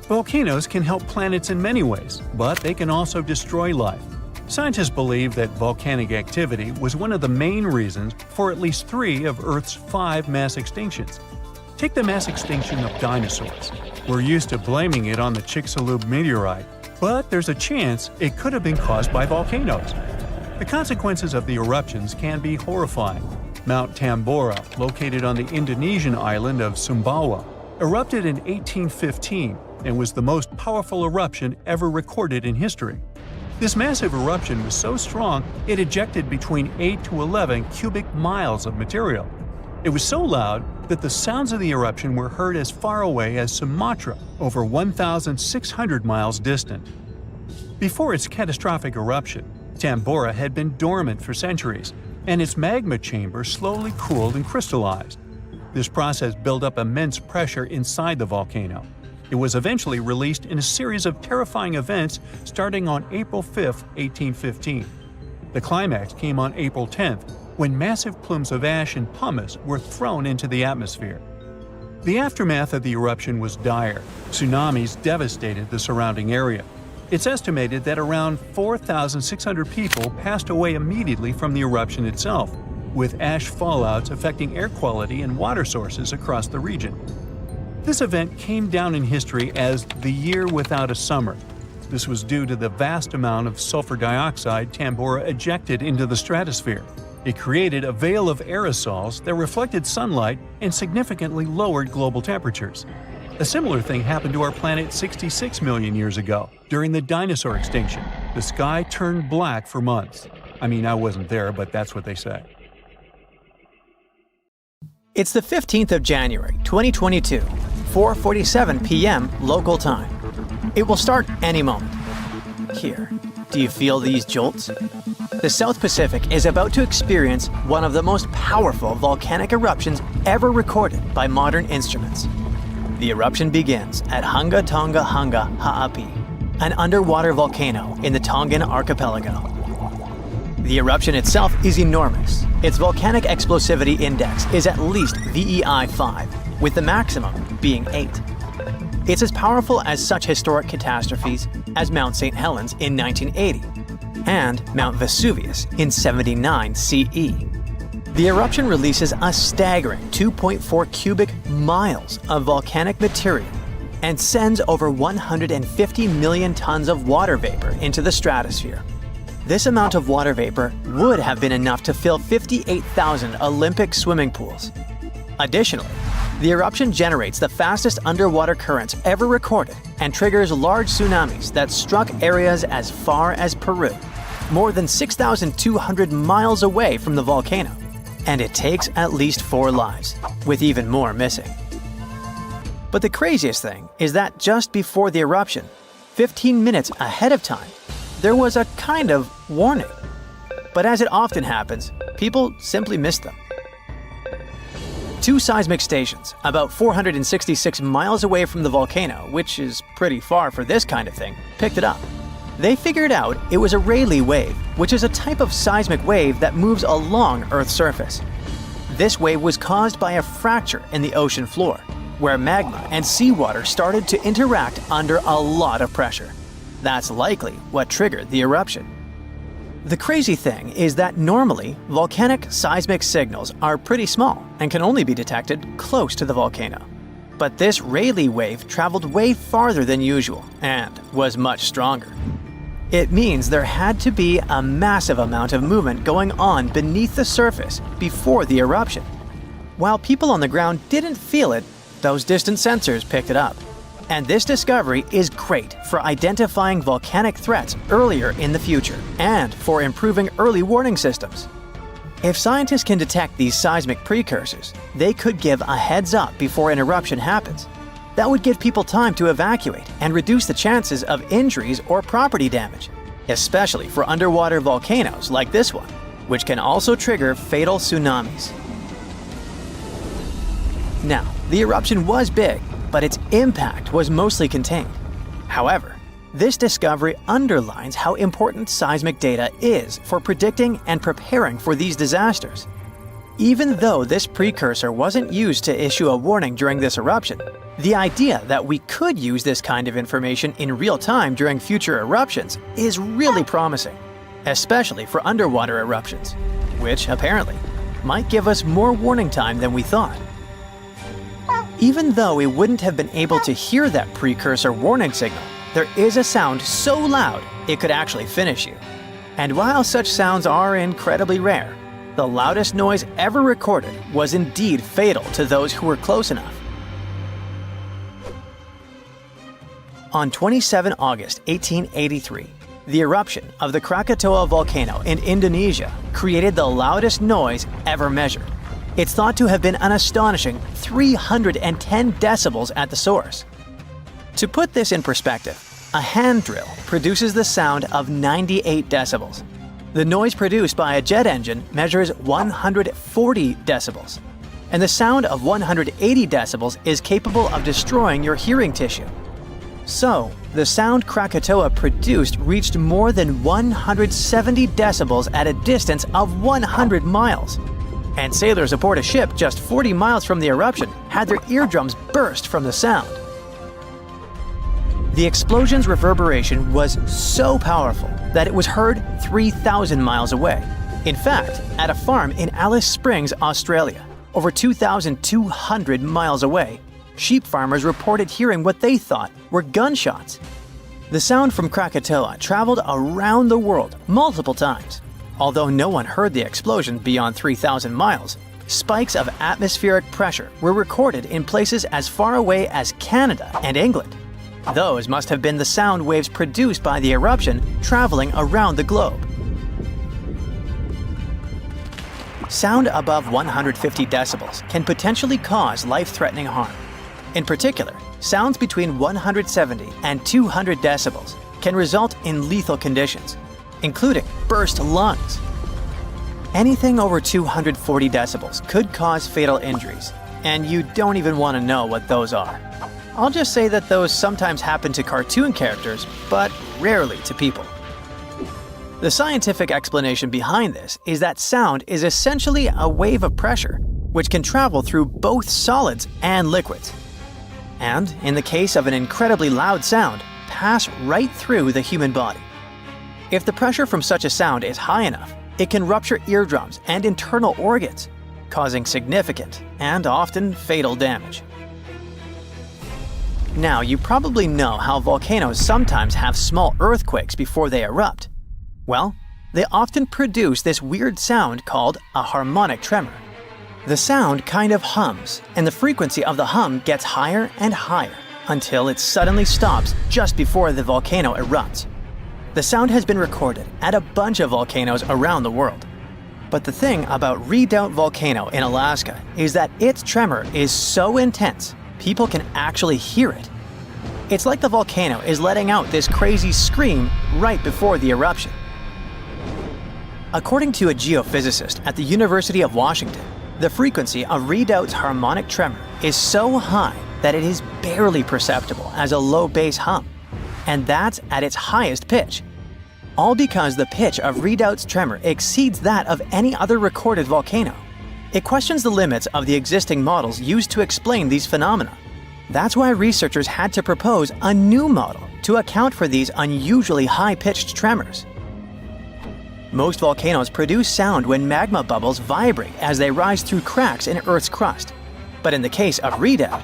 Volcanoes can help planets in many ways, but they can also destroy life. Scientists believe that volcanic activity was one of the main reasons for at least 3 of Earth's 5 mass extinctions. Take the mass extinction of dinosaurs. We're used to blaming it on the Chicxulub meteorite, but there's a chance it could have been caused by volcanoes. The consequences of the eruptions can be horrifying. Mount Tambora, located on the Indonesian island of Sumbawa, erupted in 1815 and was the most powerful eruption ever recorded in history. This massive eruption was so strong it ejected between 8 to 11 cubic miles of material. It was so loud that the sounds of the eruption were heard as far away as Sumatra, over 1,600 miles distant. Before its catastrophic eruption, Tambora had been dormant for centuries, and its magma chamber slowly cooled and crystallized. This process built up immense pressure inside the volcano. It was eventually released in a series of terrifying events starting on April 5, 1815. The climax came on April 10th, when massive plumes of ash and pumice were thrown into the atmosphere. The aftermath of the eruption was dire. Tsunamis devastated the surrounding area. It's estimated that around 4,600 people passed away immediately from the eruption itself, with ash fallouts affecting air quality and water sources across the region. This event came down in history as the year without a summer. This was due to the vast amount of sulfur dioxide Tambora ejected into the stratosphere. It created a veil of aerosols that reflected sunlight and significantly lowered global temperatures. A similar thing happened to our planet 66 million years ago, during the dinosaur extinction. The sky turned black for months. I mean, I wasn't there, but that's what they say. It's the 15th of January, 2022, 4:47 p.m. local time. It will start any moment. Here, do you feel these jolts? The South Pacific is about to experience one of the most powerful volcanic eruptions ever recorded by modern instruments. The eruption begins at Hunga Tonga Hunga Ha'api, an underwater volcano in the Tongan archipelago. The eruption itself is enormous. Its volcanic explosivity index is at least VEI 5, with the maximum being 8. It's as powerful as such historic catastrophes as Mount St. Helens in 1980 and Mount Vesuvius in 79 CE. The eruption releases a staggering 2.4 cubic miles of volcanic material and sends over 150 million tons of water vapor into the stratosphere. This amount of water vapor would have been enough to fill 58,000 Olympic swimming pools. Additionally, the eruption generates the fastest underwater currents ever recorded and triggers large tsunamis that struck areas as far as Peru, more than 6,200 miles away from the volcano. And it takes at least 4 lives, with even more missing. But the craziest thing is that just before the eruption, 15 minutes ahead of time, there was a kind of warning. But as it often happens, people simply missed them. 2 seismic stations, about 466 miles away from the volcano, which is pretty far for this kind of thing, picked it up. They figured out it was a Rayleigh wave, which is a type of seismic wave that moves along Earth's surface. This wave was caused by a fracture in the ocean floor, where magma and seawater started to interact under a lot of pressure. That's likely what triggered the eruption. The crazy thing is that normally, volcanic seismic signals are pretty small and can only be detected close to the volcano. But this Rayleigh wave traveled way farther than usual and was much stronger. It means there had to be a massive amount of movement going on beneath the surface before the eruption. While people on the ground didn't feel it, those distant sensors picked it up. And this discovery is great for identifying volcanic threats earlier in the future and for improving early warning systems. If scientists can detect these seismic precursors, they could give a heads up before an eruption happens. That would give people time to evacuate and reduce the chances of injuries or property damage, especially for underwater volcanoes like this one, which can also trigger fatal tsunamis. Now, the eruption was big, but its impact was mostly contained. However, this discovery underlines how important seismic data is for predicting and preparing for these disasters. Even though this precursor wasn't used to issue a warning during this eruption, the idea that we could use this kind of information in real time during future eruptions is really promising, especially for underwater eruptions, which apparently might give us more warning time than we thought. Even though we wouldn't have been able to hear that precursor warning signal, there is a sound so loud it could actually finish you. And while such sounds are incredibly rare, the loudest noise ever recorded was indeed fatal to those who were close enough. On 27 August 1883, the eruption of the Krakatoa volcano in Indonesia created the loudest noise ever measured. It's thought to have been an astonishing 310 decibels at the source. To put this in perspective, a hand drill produces the sound of 98 decibels. The noise produced by a jet engine measures 140 decibels. And the sound of 180 decibels is capable of destroying your hearing tissue. So, the sound Krakatoa produced reached more than 170 decibels at a distance of 100 miles. and sailors aboard a ship just 40 miles from the eruption had their eardrums burst from the sound. The explosion's reverberation was so powerful that it was heard 3,000 miles away. In fact, at a farm in Alice Springs, Australia, over 2,200 miles away, sheep farmers reported hearing what they thought were gunshots. The sound from Krakatoa traveled around the world multiple times. Although no one heard the explosion beyond 3,000 miles, spikes of atmospheric pressure were recorded in places as far away as Canada and England. Those must have been the sound waves produced by the eruption traveling around the globe. Sound above 150 decibels can potentially cause life-threatening harm. In particular, sounds between 170 and 200 decibels can result in lethal conditions, including burst lungs. Anything over 240 decibels could cause fatal injuries, and you don't even want to know what those are. I'll just say that those sometimes happen to cartoon characters, but rarely to people. The scientific explanation behind this is that sound is essentially a wave of pressure, which can travel through both solids and liquids. And, in the case of an incredibly loud sound, pass right through the human body. If the pressure from such a sound is high enough, it can rupture eardrums and internal organs, causing significant and often fatal damage. Now, you probably know how volcanoes sometimes have small earthquakes before they erupt. Well, they often produce this weird sound called a harmonic tremor. The sound kind of hums, and the frequency of the hum gets higher and higher until it suddenly stops just before the volcano erupts. The sound has been recorded at a bunch of volcanoes around the world. But the thing about Redoubt Volcano in Alaska is that its tremor is so intense, people can actually hear it. It's like the volcano is letting out this crazy scream right before the eruption. According to a geophysicist at the University of Washington, the frequency of Redoubt's harmonic tremor is so high that it is barely perceptible as a low bass hum, and that's at its highest pitch. All because the pitch of Redoubt's tremor exceeds that of any other recorded volcano. It questions the limits of the existing models used to explain these phenomena. That's why researchers had to propose a new model to account for these unusually high-pitched tremors. Most volcanoes produce sound when magma bubbles vibrate as they rise through cracks in Earth's crust. But in the case of Redoubt,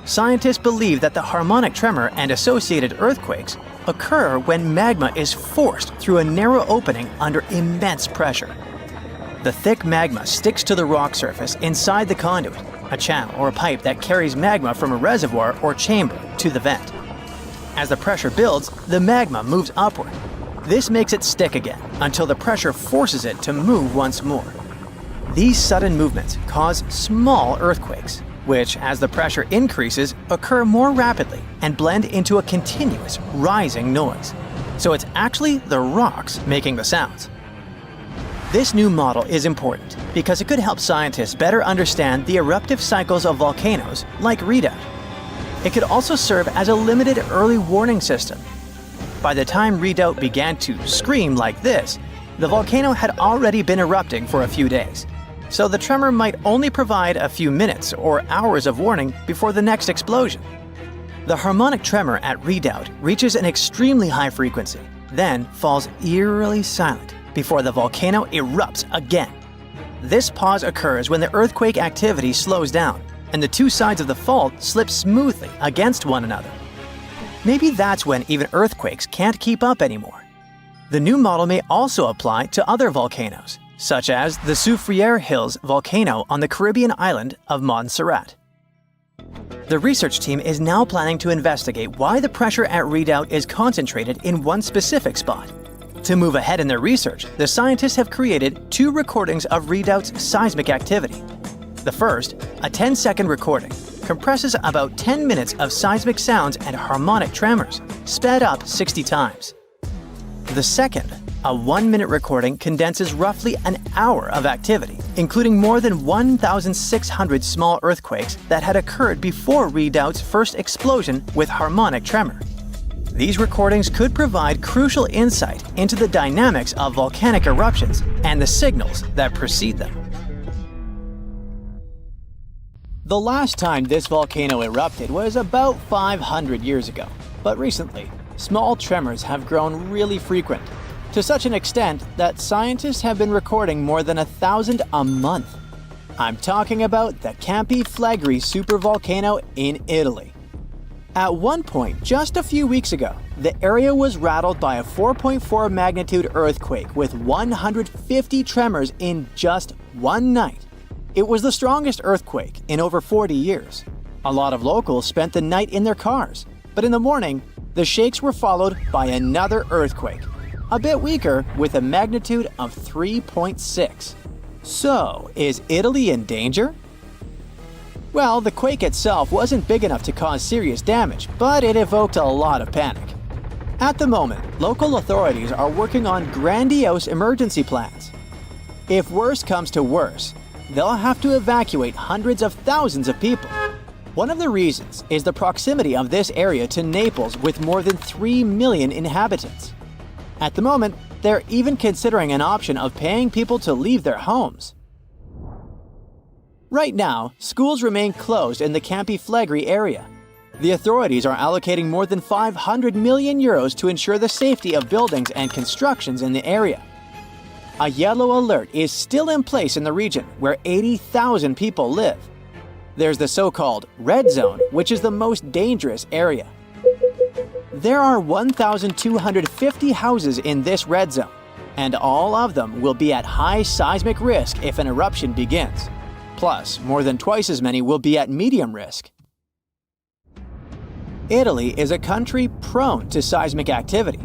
scientists believe that the harmonic tremor and associated earthquakes occur when magma is forced through a narrow opening under immense pressure. The thick magma sticks to the rock surface inside the conduit, a channel or a pipe that carries magma from a reservoir or chamber to the vent. As the pressure builds, the magma moves upward. This makes it stick again until the pressure forces it to move once more. These sudden movements cause small earthquakes, which, as the pressure increases, occur more rapidly and blend into a continuous rising noise. So it's actually the rocks making the sounds. This new model is important because it could help scientists better understand the eruptive cycles of volcanoes like Redoubt. It could also serve as a limited early warning system. By the time Redoubt began to scream like this, the volcano had already been erupting for a few days. So the tremor might only provide a few minutes or hours of warning before the next explosion. The harmonic tremor at Redoubt reaches an extremely high frequency, then falls eerily silent before the volcano erupts again. This pause occurs when the earthquake activity slows down and the two sides of the fault slip smoothly against one another. Maybe that's when even earthquakes can't keep up anymore. The new model may also apply to other volcanoes, such as the Soufriere Hills volcano on the Caribbean island of Montserrat. The research team is now planning to investigate why the pressure at Redoubt is concentrated in one specific spot. To move ahead in their research, the scientists have created 2 recordings of Redoubt's seismic activity. The first, a 10-second recording, compresses about 10 minutes of seismic sounds and harmonic tremors, sped up 60 times. The second, a 1-minute recording, condenses roughly an hour of activity, including more than 1,600 small earthquakes that had occurred before Redoubt's first explosion with harmonic tremor. These recordings could provide crucial insight into the dynamics of volcanic eruptions and the signals that precede them. The last time this volcano erupted was about 500 years ago, but recently, small tremors have grown really frequent, to such an extent that scientists have been recording more than 1,000 a month. I'm talking about the Campi Flegrei supervolcano in Italy. At one point, just a few weeks ago, the area was rattled by a 4.4 magnitude earthquake with 150 tremors in just one night. It was the strongest earthquake in over 40 years. A lot of locals spent the night in their cars, but in the morning, the shakes were followed by another earthquake, a bit weaker with a magnitude of 3.6. So, is Italy in danger? Well, the quake itself wasn't big enough to cause serious damage, but it evoked a lot of panic. At the moment, local authorities are working on grandiose emergency plans. If worse comes to worse, they'll have to evacuate hundreds of thousands of people. One of the reasons is the proximity of this area to Naples with more than 3 million inhabitants. At the moment, they're even considering an option of paying people to leave their homes. Right now, schools remain closed in the Campi Flegrei area. The authorities are allocating more than 500 million euros to ensure the safety of buildings and constructions in the area. A yellow alert is still in place in the region where 80,000 people live. There's the so-called red zone, which is the most dangerous area. There are 1,250 houses in this red zone, and all of them will be at high seismic risk if an eruption begins. Plus, more than twice as many will be at medium risk. Italy is a country prone to seismic activity,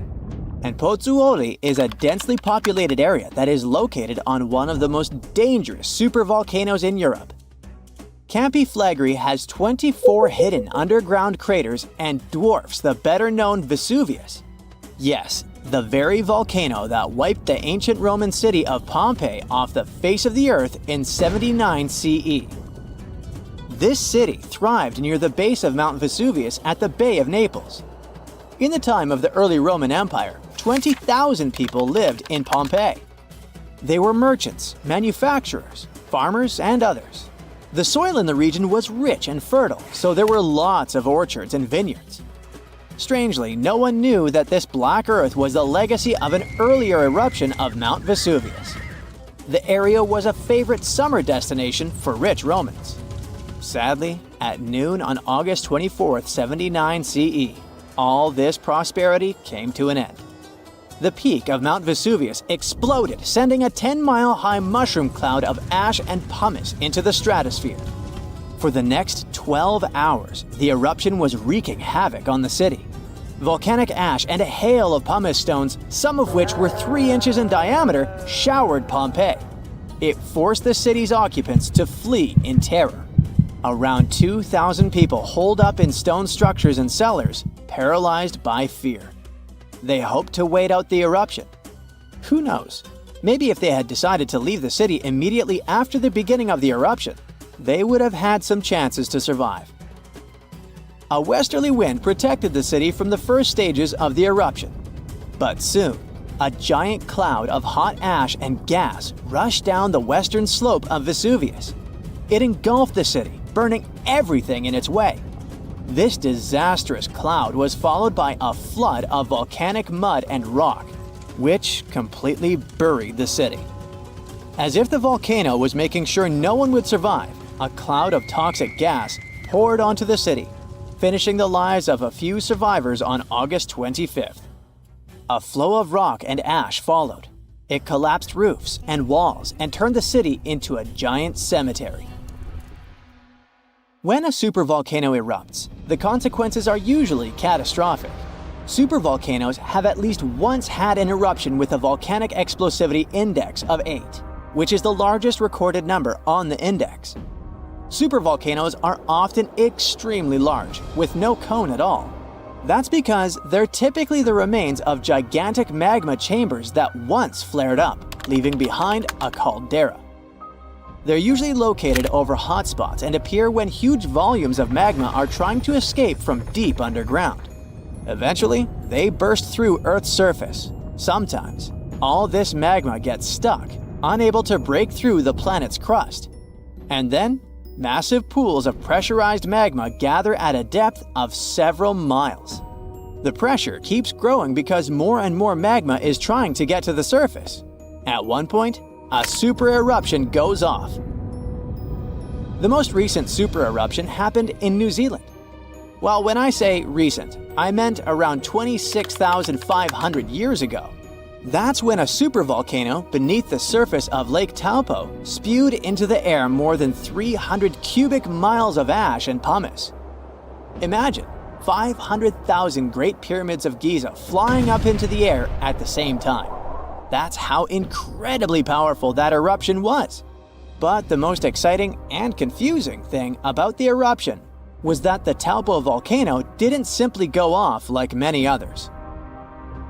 and Pozzuoli is a densely populated area that is located on one of the most dangerous supervolcanoes in Europe. Campi Flegrei has 24 hidden underground craters and dwarfs the better-known Vesuvius. Yes, the very volcano that wiped the ancient Roman city of Pompeii off the face of the earth in 79 CE. This city thrived near the base of Mount Vesuvius at the Bay of Naples. In the time of the early Roman Empire, 20,000 people lived in Pompeii. They were merchants, manufacturers, farmers, and others. The soil in the region was rich and fertile, so there were lots of orchards and vineyards. Strangely, no one knew that this black earth was the legacy of an earlier eruption of Mount Vesuvius. The area was a favorite summer destination for rich Romans. Sadly, at noon on August 24, 79 CE, all this prosperity came to an end. The peak of Mount Vesuvius exploded, sending a 10-mile-high mushroom cloud of ash and pumice into the stratosphere. For the next 12 hours, the eruption was wreaking havoc on the city. Volcanic ash and a hail of pumice stones, some of which were 3 inches in diameter, showered Pompeii. It forced the city's occupants to flee in terror. Around 2,000 people holed up in stone structures and cellars, paralyzed by fear. They hoped to wait out the eruption. Who knows? Maybe if they had decided to leave the city immediately after the beginning of the eruption, they would have had some chances to survive. A westerly wind protected the city from the first stages of the eruption. But soon, a giant cloud of hot ash and gas rushed down the western slope of Vesuvius. It engulfed the city, burning everything in its way. This disastrous cloud was followed by a flood of volcanic mud and rock, which completely buried the city. As if the volcano was making sure no one would survive, a cloud of toxic gas poured onto the city, finishing the lives of a few survivors on August 25th. A flow of rock and ash followed. It collapsed roofs and walls and turned the city into a giant cemetery. When a supervolcano erupts, the consequences are usually catastrophic. Supervolcanoes have at least once had an eruption with a volcanic explosivity index of 8, which is the largest recorded number on the index. Supervolcanoes are often extremely large, with no cone at all. That's because they're typically the remains of gigantic magma chambers that once flared up, leaving behind a caldera. They're usually located over hotspots and appear when huge volumes of magma are trying to escape from deep underground. Eventually, they burst through Earth's surface. Sometimes, all this magma gets stuck, unable to break through the planet's crust. And then, Massive pools of pressurized magma gather at a depth of several miles. The pressure keeps growing because more and more magma is trying to get to the surface. At one point, a super eruption goes off. The most recent super eruption happened in New Zealand. Well, when I say recent, I meant around 26,500 years ago. That's when a supervolcano beneath the surface of Lake Taupo spewed into the air more than 300 cubic miles of ash and pumice. Imagine 500,000 Great Pyramids of Giza flying up into the air at the same time. That's how incredibly powerful that eruption was. But the most exciting and confusing thing about the eruption was that the Taupo volcano didn't simply go off like many others.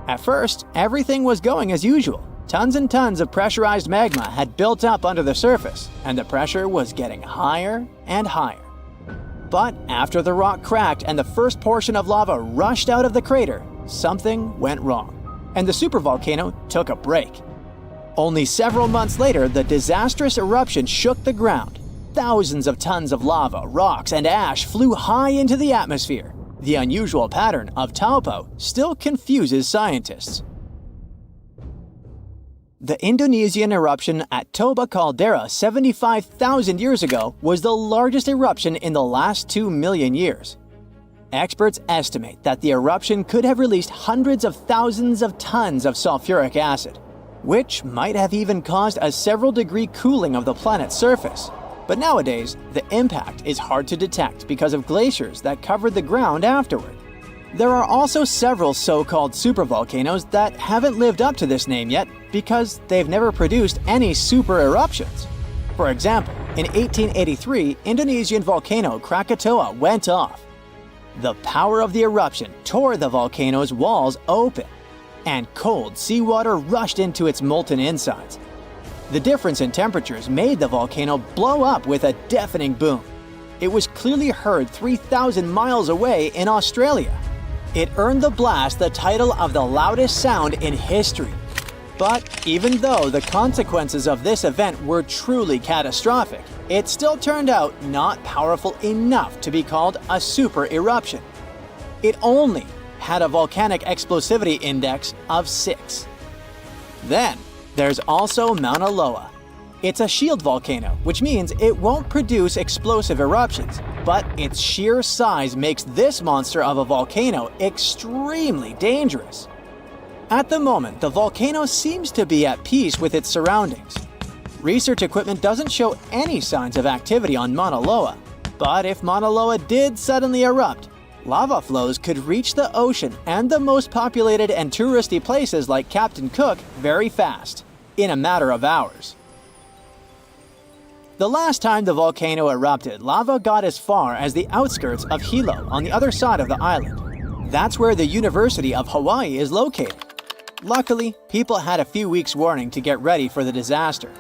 At first, everything was going as usual. Tons and tons of pressurized magma had built up under the surface, and the pressure was getting higher and higher. But after the rock cracked and the first portion of lava rushed out of the crater, something went wrong, and the supervolcano took a break. Only several months later, the disastrous eruption shook the ground. Thousands of tons of lava, rocks, and ash flew high into the atmosphere. The unusual pattern of Taupo still confuses scientists. The Indonesian eruption at Toba caldera 75,000 years ago was the largest eruption in the last 2 million years. Experts estimate that the eruption could have released hundreds of thousands of tons of sulfuric acid, which might have even caused a several-degree cooling of the planet's surface. But nowadays, the impact is hard to detect because of glaciers that covered the ground afterward. There are also several so-called supervolcanoes that haven't lived up to this name yet because they've never produced any super eruptions. For example, in 1883, Indonesian volcano Krakatoa went off. The power of the eruption tore the volcano's walls open, and cold seawater rushed into its molten insides. The difference in temperatures made the volcano blow up with a deafening boom. It was clearly heard 3,000 miles away in Australia. It earned the blast the title of the loudest sound in history. But even though the consequences of this event were truly catastrophic, it still turned out not powerful enough to be called a super eruption. It only had a volcanic explosivity index of 6. Then, there's also Mauna Loa. It's a shield volcano, which means it won't produce explosive eruptions, but its sheer size makes this monster of a volcano extremely dangerous. At the moment, the volcano seems to be at peace with its surroundings. Research equipment doesn't show any signs of activity on Mauna Loa, but if Mauna Loa did suddenly erupt, lava flows could reach the ocean and the most populated and touristy places like Captain Cook very fast, in a matter of hours. The last time the volcano erupted, lava got as far as the outskirts of Hilo on the other side of the island. That's where the University of Hawaii is located. Luckily, people had a few weeks' warning to get ready for the disaster.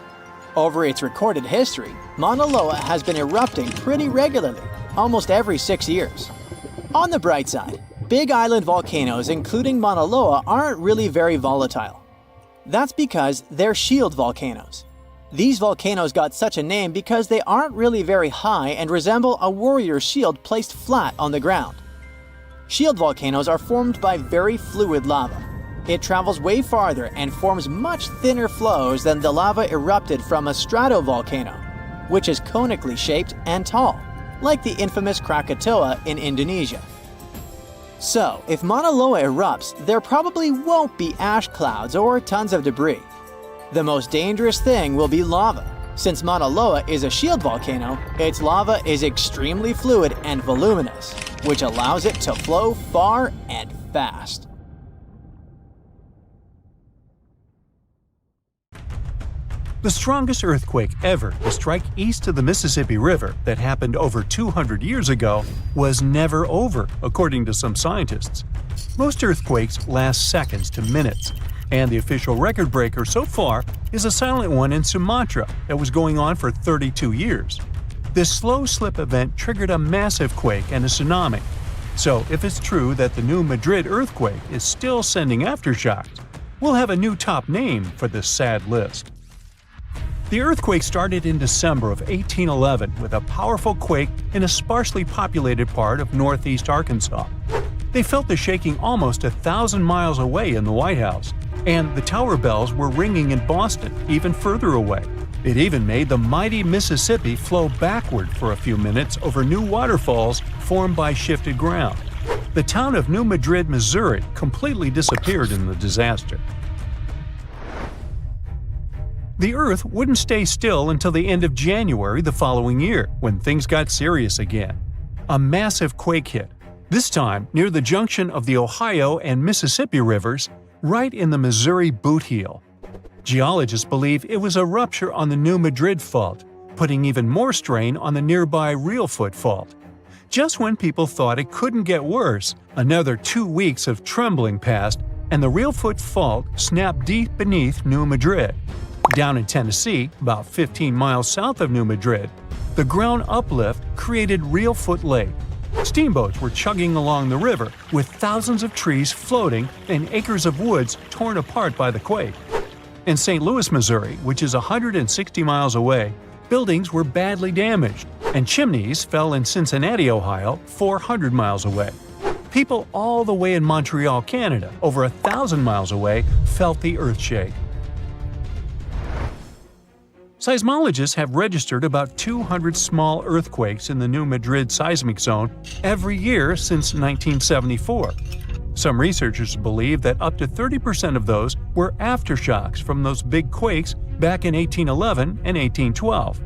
Over its recorded history, Mauna Loa has been erupting pretty regularly, almost every 6 years. On the bright side, big island volcanoes including Mauna Loa aren't really very volatile. That's because they're shield volcanoes. These volcanoes got such a name because they aren't really very high and resemble a warrior shield placed flat on the ground. Shield volcanoes are formed by very fluid lava. It travels way farther and forms much thinner flows than the lava erupted from a stratovolcano, which is conically shaped and tall, like the infamous Krakatoa in Indonesia. So, if Mauna Loa erupts, there probably won't be ash clouds or tons of debris. The most dangerous thing will be lava. Since Mauna Loa is a shield volcano, its lava is extremely fluid and voluminous, which allows it to flow far and fast. The strongest earthquake ever to strike east of the Mississippi River that happened over 200 years ago was never over, according to some scientists. Most earthquakes last seconds to minutes, and the official record breaker so far is a silent one in Sumatra that was going on for 32 years. This slow slip event triggered a massive quake and a tsunami. So if it's true that the new Madrid earthquake is still sending aftershocks, we'll have a new top name for this sad list. The earthquake started in December of 1811 with a powerful quake in a sparsely populated part of northeast Arkansas. They felt the shaking almost 1,000 miles away in the White House, and the tower bells were ringing in Boston, even further away. It even made the mighty Mississippi flow backward for a few minutes over new waterfalls formed by shifted ground. The town of New Madrid, Missouri, completely disappeared in the disaster. The Earth wouldn't stay still until the end of January the following year, when things got serious again. A massive quake hit, this time near the junction of the Ohio and Mississippi rivers, right in the Missouri boot heel. Geologists believe it was a rupture on the New Madrid Fault, putting even more strain on the nearby Reelfoot Fault. Just when people thought it couldn't get worse, another 2 weeks of trembling passed, and the Reelfoot Fault snapped deep beneath New Madrid. Down in Tennessee, about 15 miles south of New Madrid, the ground uplift created Reelfoot Lake. Steamboats were chugging along the river, with thousands of trees floating and acres of woods torn apart by the quake. In St. Louis, Missouri, which is 160 miles away, buildings were badly damaged, and chimneys fell in Cincinnati, Ohio, 400 miles away. People all the way in Montreal, Canada, over 1,000 miles away, felt the earthshake. Seismologists have registered about 200 small earthquakes in the New Madrid seismic zone every year since 1974. Some researchers believe that up to 30% of those were aftershocks from those big quakes back in 1811 and 1812.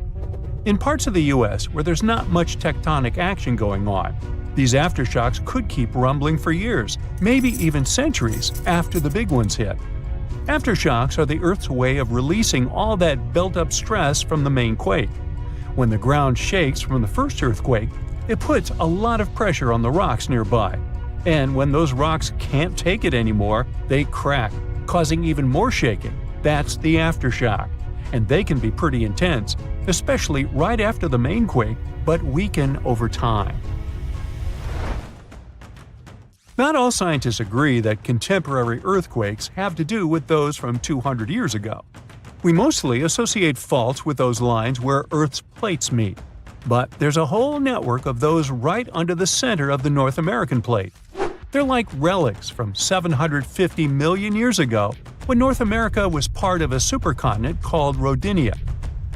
In parts of the U.S. where there's not much tectonic action going on, these aftershocks could keep rumbling for years, maybe even centuries, after the big ones hit. Aftershocks are the Earth's way of releasing all that built-up stress from the main quake. When the ground shakes from the first earthquake, it puts a lot of pressure on the rocks nearby. And when those rocks can't take it anymore, they crack, causing even more shaking. That's the aftershock. And they can be pretty intense, especially right after the main quake, but weaken over time. Not all scientists agree that contemporary earthquakes have to do with those from 200 years ago. We mostly associate faults with those lines where Earth's plates meet. But there's a whole network of those right under the center of the North American plate. They're like relics from 750 million years ago, when North America was part of a supercontinent called Rodinia.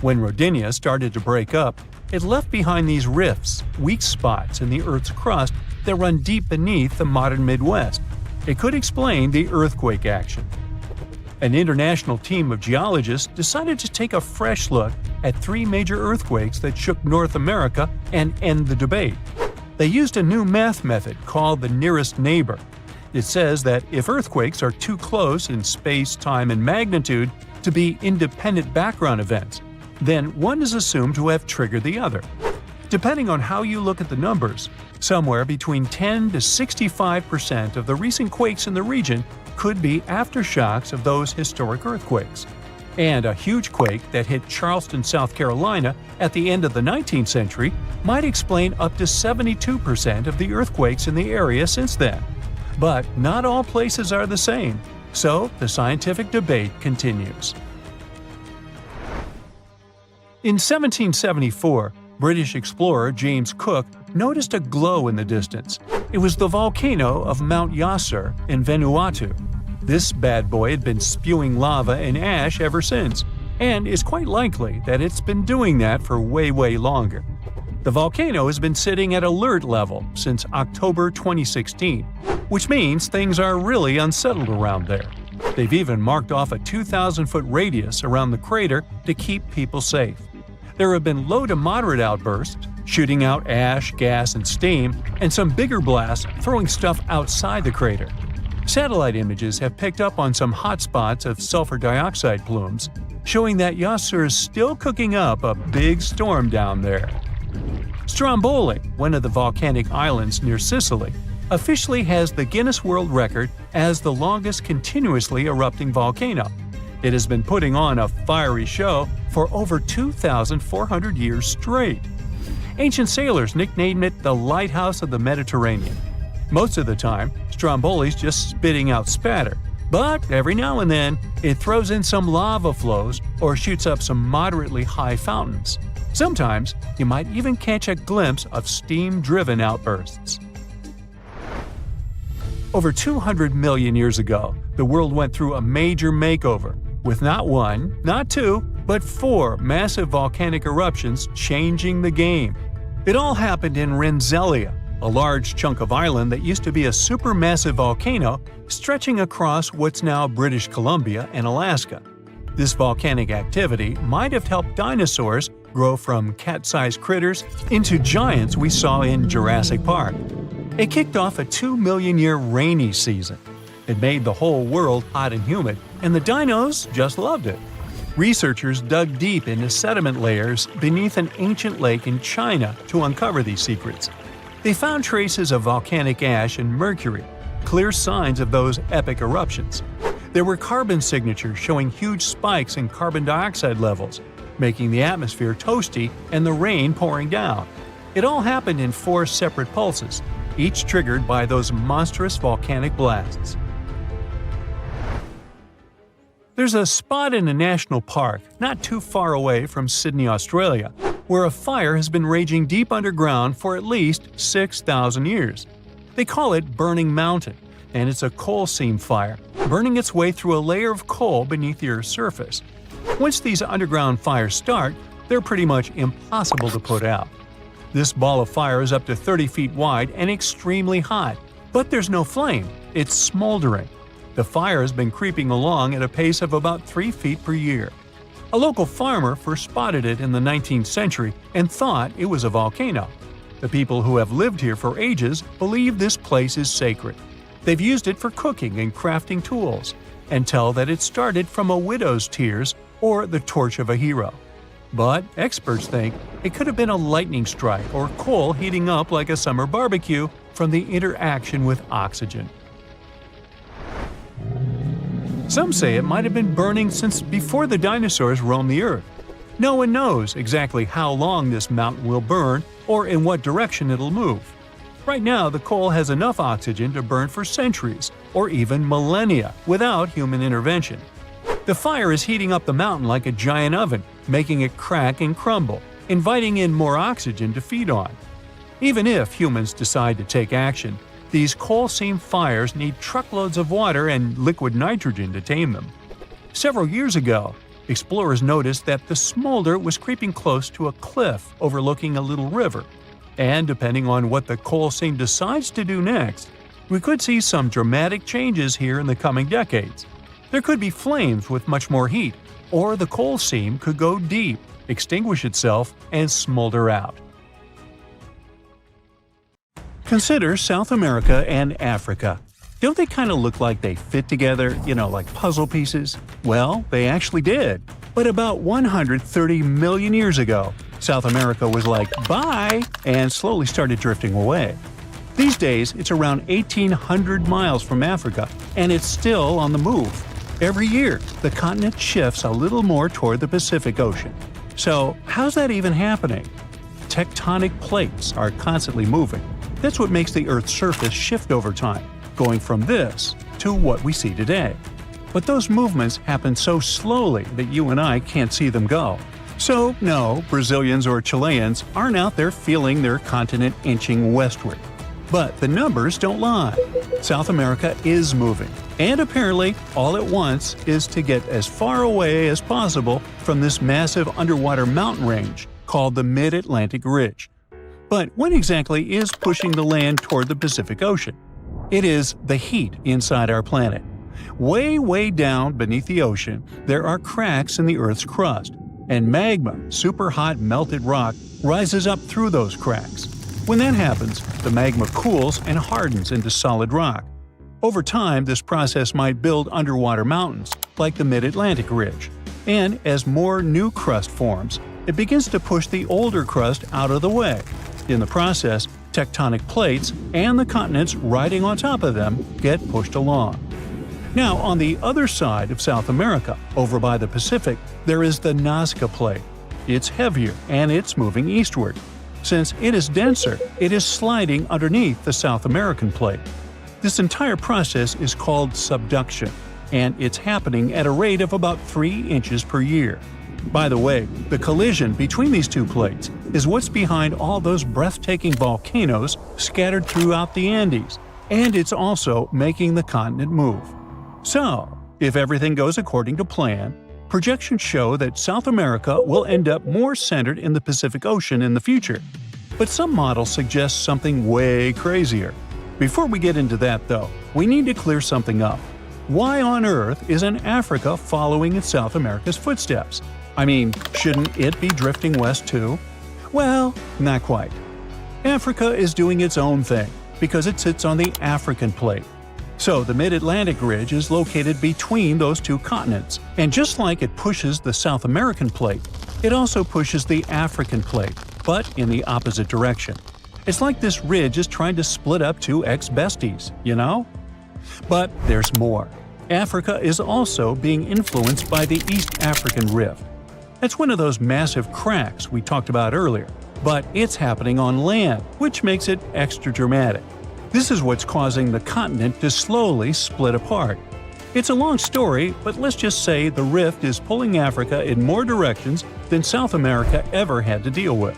When Rodinia started to break up, it left behind these rifts, weak spots in the Earth's crust that run deep beneath the modern Midwest. It could explain the earthquake action. An international team of geologists decided to take a fresh look at 3 major earthquakes that shook North America and end the debate. They used a new math method called the nearest neighbor. It says that if earthquakes are too close in space, time, and magnitude to be independent background events, then one is assumed to have triggered the other. Depending on how you look at the numbers, somewhere between 10 to 65% of the recent quakes in the region could be aftershocks of those historic earthquakes. And a huge quake that hit Charleston, South Carolina at the end of the 19th century might explain up to 72% of the earthquakes in the area since then. But not all places are the same, so the scientific debate continues. In 1774, British explorer James Cook noticed a glow in the distance. It was the volcano of Mount Yasur in Vanuatu. This bad boy had been spewing lava and ash ever since, and it's quite likely that it's been doing that for way longer. The volcano has been sitting at alert level since October 2016, which means things are really unsettled around there. They've even marked off a 2,000-foot radius around the crater to keep people safe. There have been low to moderate outbursts, shooting out ash, gas, and steam, and some bigger blasts throwing stuff outside the crater. Satellite images have picked up on some hot spots of sulfur dioxide plumes, showing that Yasur is still cooking up a big storm down there. Stromboli, one of the volcanic islands near Sicily, officially has the Guinness World Record as the longest continuously erupting volcano. It has been putting on a fiery show for over 2,400 years straight. Ancient sailors nicknamed it the Lighthouse of the Mediterranean. Most of the time, Stromboli's just spitting out spatter, But every now and then, it throws in some lava flows or shoots up some moderately high fountains. Sometimes, you might even catch a glimpse of steam-driven outbursts. Over 200 million years ago, the world went through a major makeover, with not one, not two, but 4 massive volcanic eruptions changing the game. It all happened in Rensselaer, a large chunk of island that used to be a supermassive volcano stretching across what's now British Columbia and Alaska. This volcanic activity might have helped dinosaurs grow from cat-sized critters into giants we saw in Jurassic Park. It kicked off a 2-million-year rainy season. It made the whole world hot and humid, and the dinos just loved it. Researchers dug deep into sediment layers beneath an ancient lake in China to uncover these secrets. They found traces of volcanic ash and mercury, clear signs of those epic eruptions. There were carbon signatures showing huge spikes in carbon dioxide levels, making the atmosphere toasty and the rain pouring down. It all happened in 4 separate pulses, each triggered by those monstrous volcanic blasts. There's a spot in a national park not too far away from Sydney, Australia, where a fire has been raging deep underground for at least 6,000 years. They call it Burning Mountain, and it's a coal seam fire, burning its way through a layer of coal beneath the Earth's surface. Once these underground fires start, they're pretty much impossible to put out. This ball of fire is up to 30 feet wide and extremely hot, but there's no flame, it's smoldering. The fire has been creeping along at a pace of about 3 feet per year. A local farmer first spotted it in the 19th century and thought it was a volcano. The people who have lived here for ages believe this place is sacred. They've used it for cooking and crafting tools, and tell that it started from a widow's tears or the torch of a hero. But experts think it could have been a lightning strike or coal heating up like a summer barbecue from the interaction with oxygen. Some say it might have been burning since before the dinosaurs roamed the Earth. No one knows exactly how long this mountain will burn or in what direction it'll move. Right now, the coal has enough oxygen to burn for centuries or even millennia without human intervention. The fire is heating up the mountain like a giant oven, making it crack and crumble, inviting in more oxygen to feed on. Even if humans decide to take action, these coal seam fires need truckloads of water and liquid nitrogen to tame them. Several years ago, explorers noticed that the smolder was creeping close to a cliff overlooking a little river, and depending on what the coal seam decides to do next, we could see some dramatic changes here in the coming decades. There could be flames with much more heat, or the coal seam could go deep, extinguish itself, and smolder out. Consider South America and Africa. Don't they kind of look like they fit together, like puzzle pieces? Well, they actually did. But about 130 million years ago, South America was like, bye, and slowly started drifting away. These days, it's around 1,800 miles from Africa, and it's still on the move. Every year, the continent shifts a little more toward the Pacific Ocean. So, how's that even happening? Tectonic plates are constantly moving. That's what makes the Earth's surface shift over time, going from this to what we see today. But those movements happen so slowly that you and I can't see them go. So, no, Brazilians or Chileans aren't out there feeling their continent inching westward. But the numbers don't lie. South America is moving, and apparently all it wants is to get as far away as possible from this massive underwater mountain range called the Mid-Atlantic Ridge. But what exactly is pushing the land toward the Pacific Ocean? It is the heat inside our planet. Way down beneath the ocean, there are cracks in the Earth's crust, and magma, super hot melted rock, rises up through those cracks. When that happens, the magma cools and hardens into solid rock. Over time, this process might build underwater mountains, like the Mid-Atlantic Ridge. And as more new crust forms, it begins to push the older crust out of the way. In the process, tectonic plates and the continents riding on top of them get pushed along. Now, on the other side of South America, over by the Pacific, there is the Nazca Plate. It's heavier and it's moving eastward. Since it is denser, it is sliding underneath the South American plate. This entire process is called subduction. and it's happening at a rate of about 3 inches per year. By the way, the collision between these two plates is what's behind all those breathtaking volcanoes scattered throughout the Andes, and it's also making the continent move. So, if everything goes according to plan, projections show that South America will end up more centered in the Pacific Ocean in the future. But some models suggest something way crazier. Before we get into that, though, we need to clear something up. Why on earth isn't Africa following in South America's footsteps? I mean, shouldn't it be drifting west too? Well, not quite. Africa is doing its own thing because it sits on the African plate. So the Mid-Atlantic Ridge is located between those two continents, and just like it pushes the South American plate, it also pushes the African plate, but in the opposite direction. It's like this ridge is trying to split up two ex-besties, you know? But there's more. Africa is also being influenced by the East African Rift. That's one of those massive cracks we talked about earlier, but it's happening on land, which makes it extra dramatic. This is what's causing the continent to slowly split apart. It's a long story, but let's just say the rift is pulling Africa in more directions than South America ever had to deal with.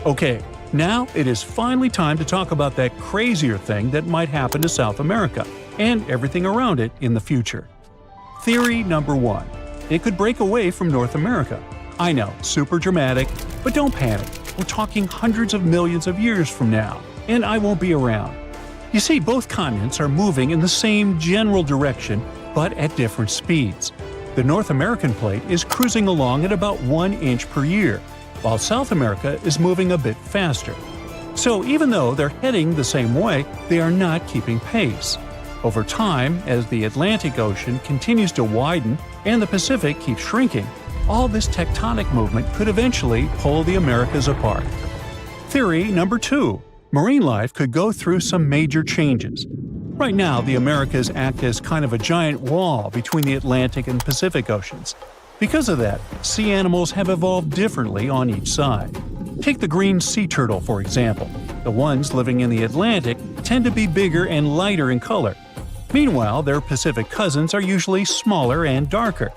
Okay, now it is finally time to talk about that crazier thing that might happen to South America and everything around it in the future. Theory number 1. It could break away from North America. I know, super dramatic, but don't panic. We're talking hundreds of millions of years from now, and I won't be around. You see, both continents are moving in the same general direction, but at different speeds. The North American plate is cruising along at about 1 inch per year, while South America is moving a bit faster. So even though they're heading the same way, they are not keeping pace. Over time, as the Atlantic Ocean continues to widen and the Pacific keeps shrinking, all this tectonic movement could eventually pull the Americas apart. Theory number 2. Marine life could go through some major changes. Right now, the Americas act as kind of a giant wall between the Atlantic and Pacific Oceans. Because of that, sea animals have evolved differently on each side. Take the green sea turtle, for example. The ones living in the Atlantic tend to be bigger and lighter in color. Meanwhile, their Pacific cousins are usually smaller and darker.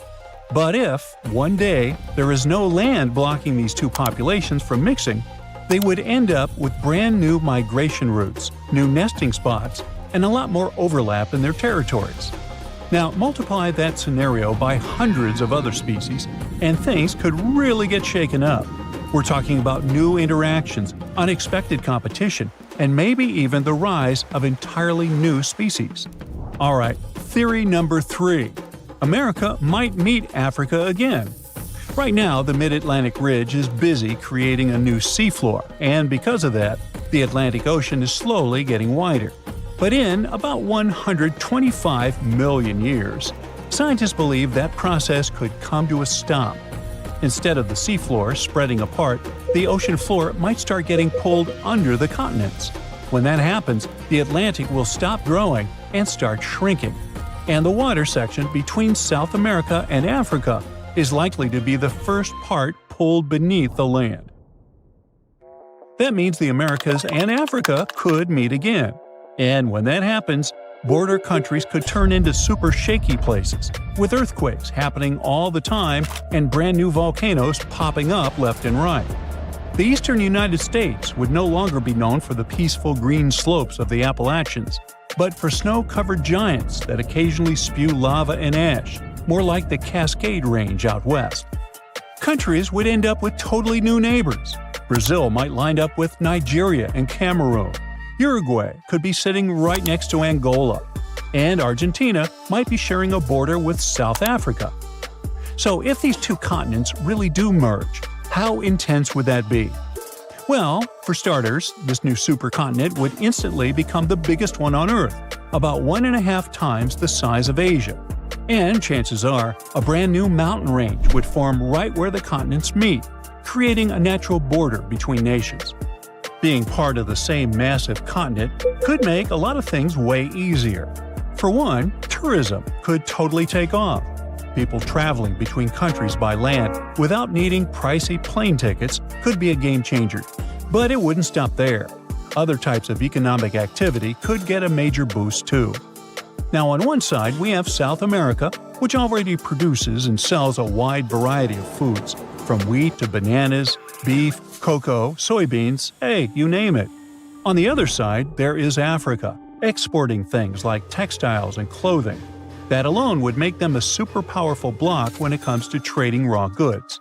But if, one day, there is no land blocking these two populations from mixing, they would end up with brand new migration routes, new nesting spots, and a lot more overlap in their territories. Now, multiply that scenario by hundreds of other species, and things could really get shaken up. We're talking about new interactions, unexpected competition, and maybe even the rise of entirely new species. Alright, theory number 3. America might meet Africa again. Right now, the Mid-Atlantic Ridge is busy creating a new seafloor, and because of that, the Atlantic Ocean is slowly getting wider. But in about 125 million years, scientists believe that process could come to a stop. Instead of the seafloor spreading apart, the ocean floor might start getting pulled under the continents. When that happens, the Atlantic will stop growing and start shrinking, and the water section between South America and Africa is likely to be the first part pulled beneath the land. That means the Americas and Africa could meet again. And when that happens, border countries could turn into super shaky places, with earthquakes happening all the time and brand new volcanoes popping up left and right. The eastern United States would no longer be known for the peaceful green slopes of the Appalachians, but for snow-covered giants that occasionally spew lava and ash, more like the Cascade Range out west. Countries would end up with totally new neighbors. Brazil might line up with Nigeria and Cameroon. Uruguay could be sitting right next to Angola. And Argentina might be sharing a border with South Africa. So if these two continents really do merge, how intense would that be? Well, for starters, this new supercontinent would instantly become the biggest one on Earth, about 1.5 times the size of Asia. And chances are, a brand new mountain range would form right where the continents meet, creating a natural border between nations. Being part of the same massive continent could make a lot of things way easier. For one, tourism could totally take off. People traveling between countries by land without needing pricey plane tickets could be a game changer. But it wouldn't stop there. Other types of economic activity could get a major boost too. Now on one side we have South America, which already produces and sells a wide variety of foods, from wheat to bananas, beef, cocoa, soybeans, hey, you name it. On the other side, there is Africa, exporting things like textiles and clothing. That alone would make them a super powerful bloc when it comes to trading raw goods.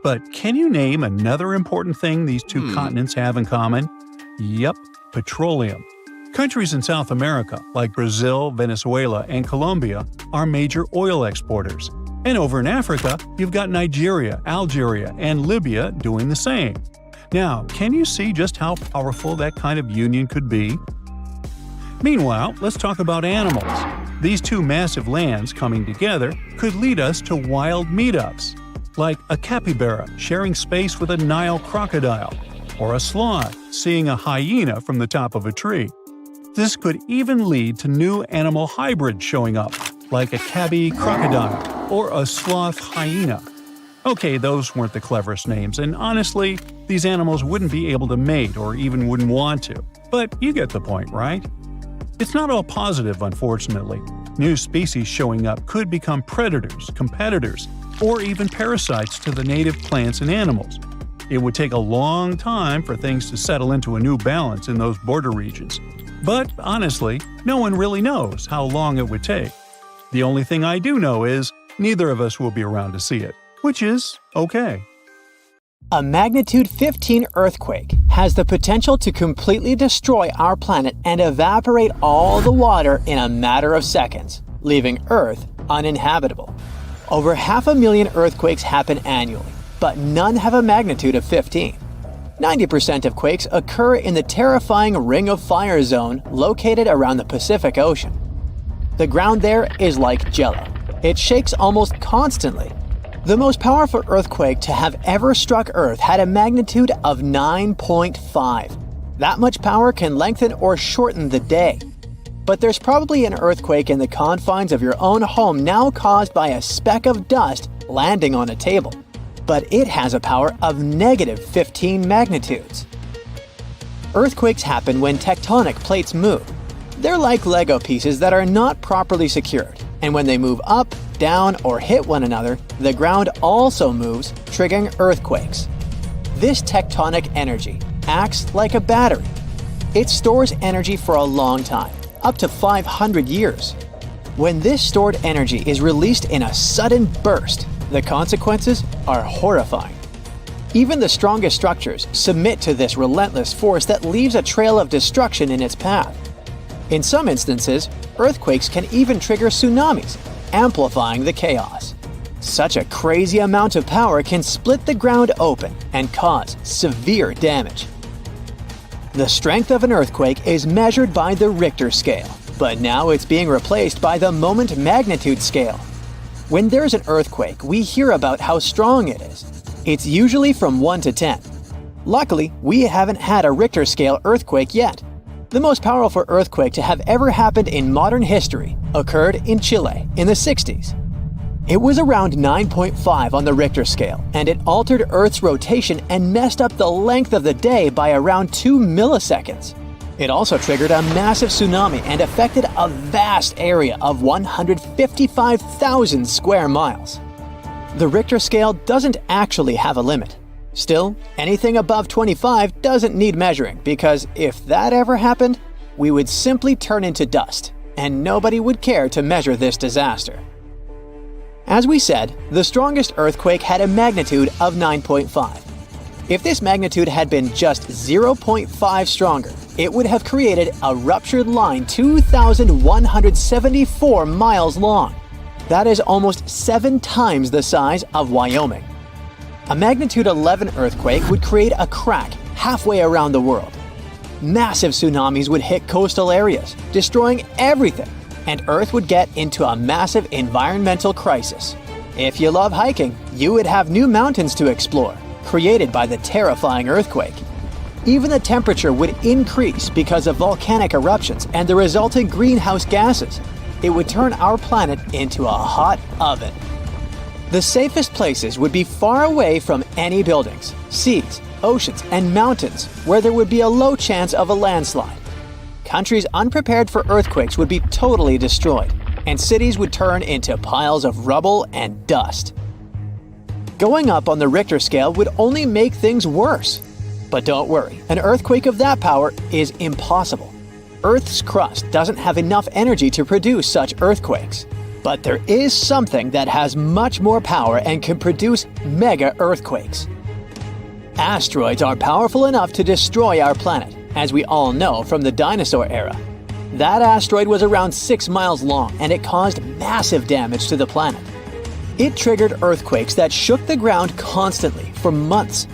But can you name another important thing these two continents have in common? Yep, petroleum. Countries in South America, like Brazil, Venezuela, and Colombia, are major oil exporters. And over in Africa, you've got Nigeria, Algeria, and Libya doing the same. Now, can you see just how powerful that kind of union could be? Meanwhile, let's talk about animals. These two massive lands coming together could lead us to wild meetups, like a capybara sharing space with a Nile crocodile, or a sloth seeing a hyena from the top of a tree. This could even lead to new animal hybrids showing up, like a tabby crocodile or a sloth hyena. Okay, those weren't the cleverest names, and honestly, these animals wouldn't be able to mate or even wouldn't want to. But you get the point, right? It's not all positive, unfortunately. New species showing up could become predators, competitors, or even parasites to the native plants and animals. It would take a long time for things to settle into a new balance in those border regions. But honestly, no one really knows how long it would take. The only thing I do know is neither of us will be around to see it, which is okay. A magnitude 15 earthquake has the potential to completely destroy our planet and evaporate all the water in a matter of seconds, leaving Earth uninhabitable. Over 500,000 earthquakes happen annually, but none have a magnitude of 15. 90% of quakes occur in the terrifying Ring of Fire zone located around the Pacific Ocean. The ground there is like jello. It shakes almost constantly. The most powerful earthquake to have ever struck Earth had a magnitude of 9.5. That much power can lengthen or shorten the day. But there's probably an earthquake in the confines of your own home now caused by a speck of dust landing on a table. But it has a power of negative 15 magnitudes. Earthquakes happen when tectonic plates move. They're like Lego pieces that are not properly secured, and when they move up, down, or hit one another, the ground also moves, triggering earthquakes. This tectonic energy acts like a battery. It stores energy for a long time, up to 500 years. When this stored energy is released in a sudden burst, the consequences are horrifying. Even the strongest structures submit to this relentless force that leaves a trail of destruction in its path. In some instances, earthquakes can even trigger tsunamis, amplifying the chaos. Such a crazy amount of power can split the ground open and cause severe damage. The strength of an earthquake is measured by the Richter scale, but now it's being replaced by the moment magnitude scale. When there's an earthquake, we hear about how strong it is. It's usually from 1 to 10. Luckily, we haven't had a Richter scale earthquake yet. The most powerful earthquake to have ever happened in modern history occurred in Chile in the 60s. It was around 9.5 on the Richter scale, and it altered Earth's rotation and messed up the length of the day by around 2 milliseconds. It also triggered a massive tsunami and affected a vast area of 155,000 square miles. The Richter scale doesn't actually have a limit. Still, anything above 25 doesn't need measuring, because if that ever happened, we would simply turn into dust, and nobody would care to measure this disaster. As we said, the strongest earthquake had a magnitude of 9.5. If this magnitude had been just 0.5 stronger, it would have created a ruptured line 2,174 miles long. That is almost 7 times the size of Wyoming. A magnitude 11 earthquake would create a crack halfway around the world. Massive tsunamis would hit coastal areas, destroying everything, and Earth would get into a massive environmental crisis. If you love hiking, you would have new mountains to explore, created by the terrifying earthquake. Even the temperature would increase because of volcanic eruptions and the resulting greenhouse gases. It would turn our planet into a hot oven. The safest places would be far away from any buildings, seas, oceans, and mountains where there would be a low chance of a landslide. countries unprepared for earthquakes would be totally destroyed, and cities would turn into piles of rubble and dust. Going up on the Richter scale would only make things worse. But don't worry, an earthquake of that power is impossible. Earth's crust doesn't have enough energy to produce such earthquakes. But there is something that has much more power and can produce mega earthquakes. Asteroids are powerful enough to destroy our planet, as we all know from the dinosaur era. That asteroid was around 6 miles long and it caused massive damage to the planet. It triggered earthquakes that shook the ground constantly for months.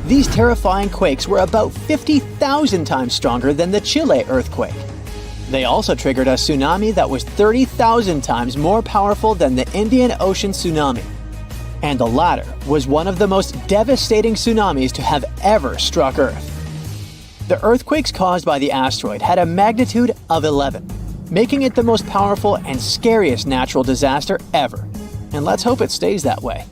These terrifying quakes were about 50,000 times stronger than the Chile earthquake. They also triggered a tsunami that was 30,000 times more powerful than the Indian Ocean tsunami. And the latter was one of the most devastating tsunamis to have ever struck Earth. The earthquakes caused by the asteroid had a magnitude of 11, making it the most powerful and scariest natural disaster ever. And let's hope it stays that way.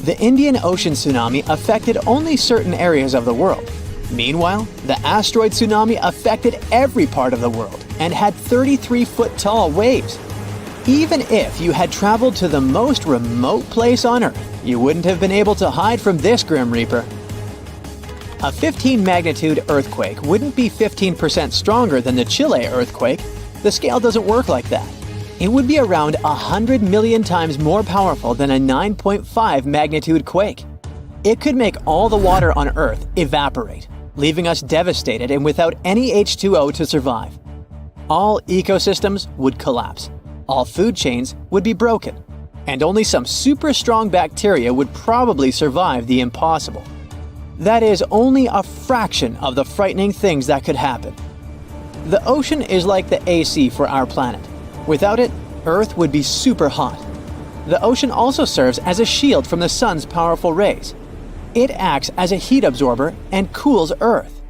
The Indian Ocean tsunami affected only certain areas of the world. Meanwhile, the asteroid tsunami affected every part of the world and had 33-foot-tall waves. Even if you had traveled to the most remote place on Earth, you wouldn't have been able to hide from this Grim Reaper. A 15-magnitude earthquake wouldn't be 15% stronger than the Chile earthquake. The scale doesn't work like that. It would be around 100 million times more powerful than a 9.5 magnitude quake. It could make all the water on Earth evaporate, leaving us devastated and without any H2O to survive. All ecosystems would collapse, all food chains would be broken, and only some super strong bacteria would probably survive the impossible. That is only a fraction of the frightening things that could happen. The ocean is like the AC for our planet. Without it, Earth would be super hot. The ocean also serves as a shield from the sun's powerful rays. It acts as a heat absorber and cools Earth.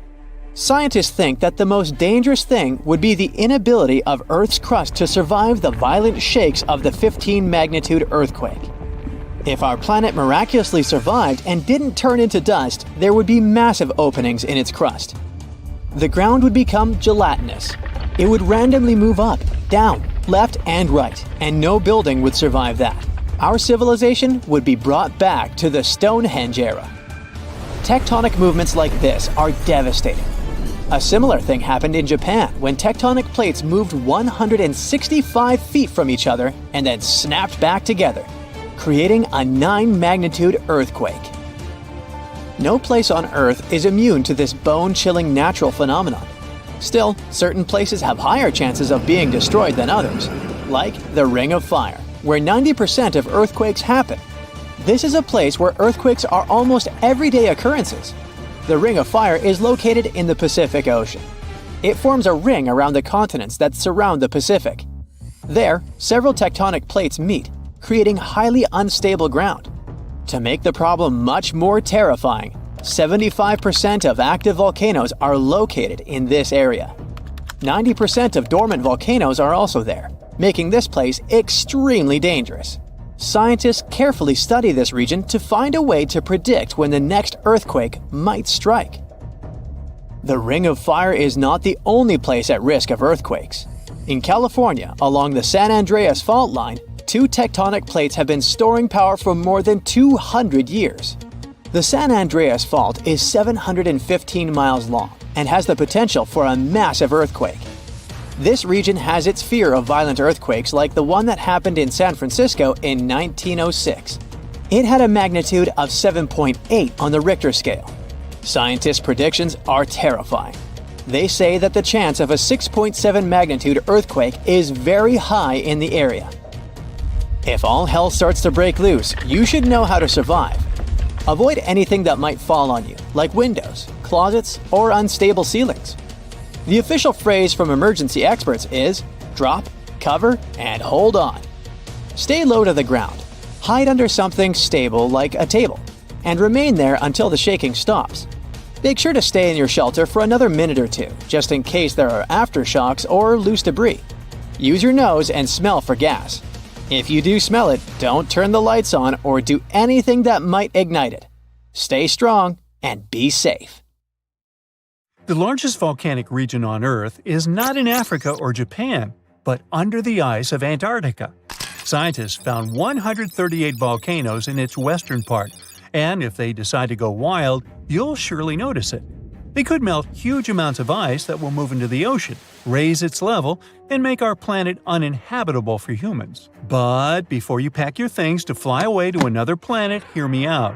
Scientists think that the most dangerous thing would be the inability of Earth's crust to survive the violent shakes of the 15-magnitude earthquake. If our planet miraculously survived and didn't turn into dust, there would be massive openings in its crust. The ground would become gelatinous. It would randomly move up, down, left, and right, and no building would survive that. Our civilization would be brought back to the Stonehenge era. Tectonic movements like this are devastating. A similar thing happened in Japan when tectonic plates moved 165 feet from each other and then snapped back together, creating a 9-magnitude earthquake. No place on Earth is immune to this bone-chilling natural phenomenon. Still, certain places have higher chances of being destroyed than others, like the Ring of Fire, where 90% of earthquakes happen. This is a place where earthquakes are almost everyday occurrences. The Ring of Fire is located in the Pacific Ocean. It forms a ring around the continents that surround the Pacific. There, several tectonic plates meet, creating highly unstable ground. To make the problem much more terrifying, 75% of active volcanoes are located in this area. 90% of dormant volcanoes are also there, making this place extremely dangerous. Scientists carefully study this region to find a way to predict when the next earthquake might strike. The Ring of Fire is not the only place at risk of earthquakes. In California, along the San Andreas fault line, 2 tectonic plates have been storing power for more than 200 years. The San Andreas Fault is 715 miles long and has the potential for a massive earthquake. This region has its fear of violent earthquakes like the one that happened in San Francisco in 1906. It had a magnitude of 7.8 on the Richter scale. Scientists' predictions are terrifying. They say that the chance of a 6.7 magnitude earthquake is very high in the area. If all hell starts to break loose, you should know how to survive. Avoid anything that might fall on you, like windows, closets, or unstable ceilings. The official phrase from emergency experts is drop, cover, and hold on. Stay low to the ground. Hide under something stable like a table, and remain there until the shaking stops. Make sure to stay in your shelter for another minute or two, just in case there are aftershocks or loose debris. Use your nose and smell for gas. If you do smell it, don't turn the lights on or do anything that might ignite it. Stay strong and be safe. The largest volcanic region on Earth is not in Africa or Japan, but under the ice of Antarctica. Scientists found 138 volcanoes in its western part, and if they decide to go wild, you'll surely notice it. They could melt huge amounts of ice that will move into the ocean, raise its level, and make our planet uninhabitable for humans. But before you pack your things to fly away to another planet, hear me out.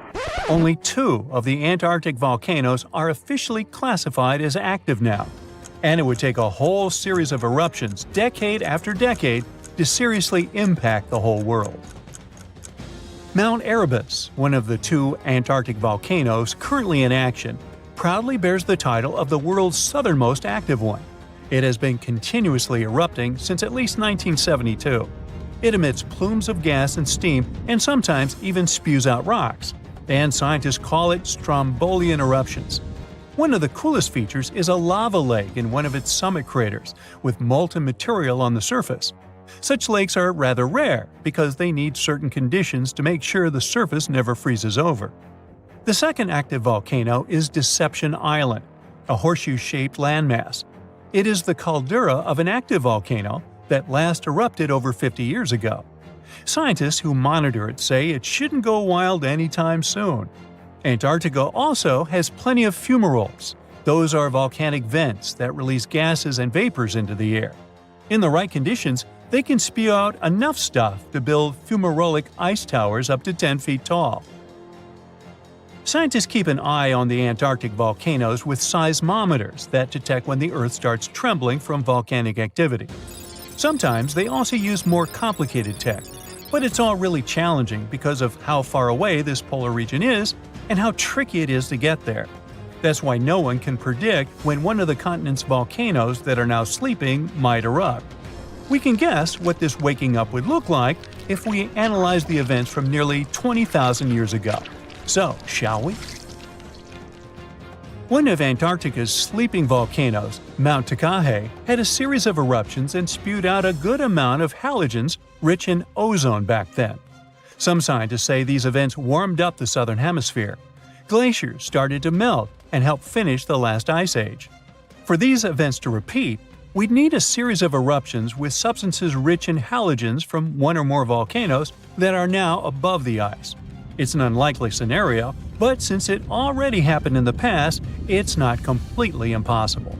Only 2 of the Antarctic volcanoes are officially classified as active now, and it would take a whole series of eruptions, decade after decade, to seriously impact the whole world. Mount Erebus, one of the 2 Antarctic volcanoes currently in action, proudly bears the title of the world's southernmost active one. It has been continuously erupting since at least 1972. It emits plumes of gas and steam and sometimes even spews out rocks, and scientists call it Strombolian eruptions. One of the coolest features is a lava lake in one of its summit craters, with molten material on the surface. Such lakes are rather rare because they need certain conditions to make sure the surface never freezes over. The second active volcano is Deception Island, a horseshoe-shaped landmass. It is the caldera of an active volcano that last erupted over 50 years ago. Scientists who monitor it say it shouldn't go wild anytime soon. Antarctica also has plenty of fumaroles. Those are volcanic vents that release gases and vapors into the air. In the right conditions, they can spew out enough stuff to build fumarolic ice towers up to 10 feet tall. Scientists keep an eye on the Antarctic volcanoes with seismometers that detect when the Earth starts trembling from volcanic activity. Sometimes they also use more complicated tech, but it's all really challenging because of how far away this polar region is and how tricky it is to get there. That's why no one can predict when one of the continent's volcanoes that are now sleeping might erupt. We can guess what this waking up would look like if we analyze the events from nearly 20,000 years ago. So, shall we? One of Antarctica's sleeping volcanoes, Mount Tecate, had a series of eruptions and spewed out a good amount of halogens rich in ozone back then. Some scientists say these events warmed up the southern hemisphere. Glaciers started to melt and help finish the last ice age. For these events to repeat, we'd need a series of eruptions with substances rich in halogens from one or more volcanoes that are now above the ice. It's an unlikely scenario, but since it already happened in the past, it's not completely impossible.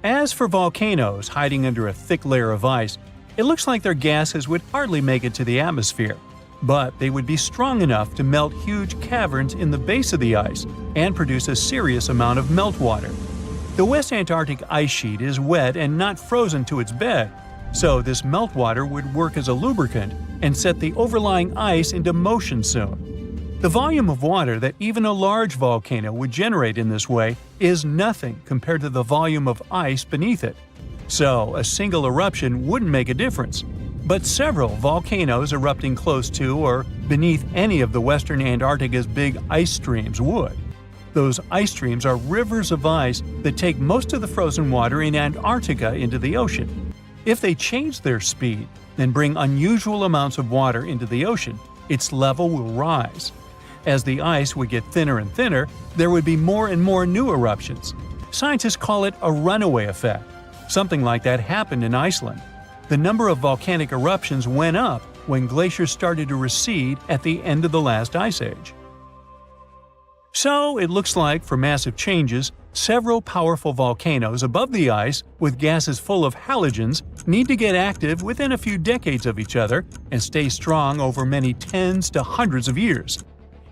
As for volcanoes hiding under a thick layer of ice, it looks like their gases would hardly make it to the atmosphere, but they would be strong enough to melt huge caverns in the base of the ice and produce a serious amount of meltwater. The West Antarctic ice sheet is wet and not frozen to its bed, so this meltwater would work as a lubricant and set the overlying ice into motion soon. The volume of water that even a large volcano would generate in this way is nothing compared to the volume of ice beneath it. So, a single eruption wouldn't make a difference. But several volcanoes erupting close to or beneath any of the western Antarctica's big ice streams would. Those ice streams are rivers of ice that take most of the frozen water in Antarctica into the ocean. If they change their speed and bring unusual amounts of water into the ocean, its level will rise. As the ice would get thinner and thinner, there would be more and more new eruptions. Scientists call it a runaway effect. Something like that happened in Iceland. The number of volcanic eruptions went up when glaciers started to recede at the end of the last ice age. So, it looks like, for massive changes, several powerful volcanoes above the ice with gases full of halogens need to get active within a few decades of each other and stay strong over many tens to hundreds of years.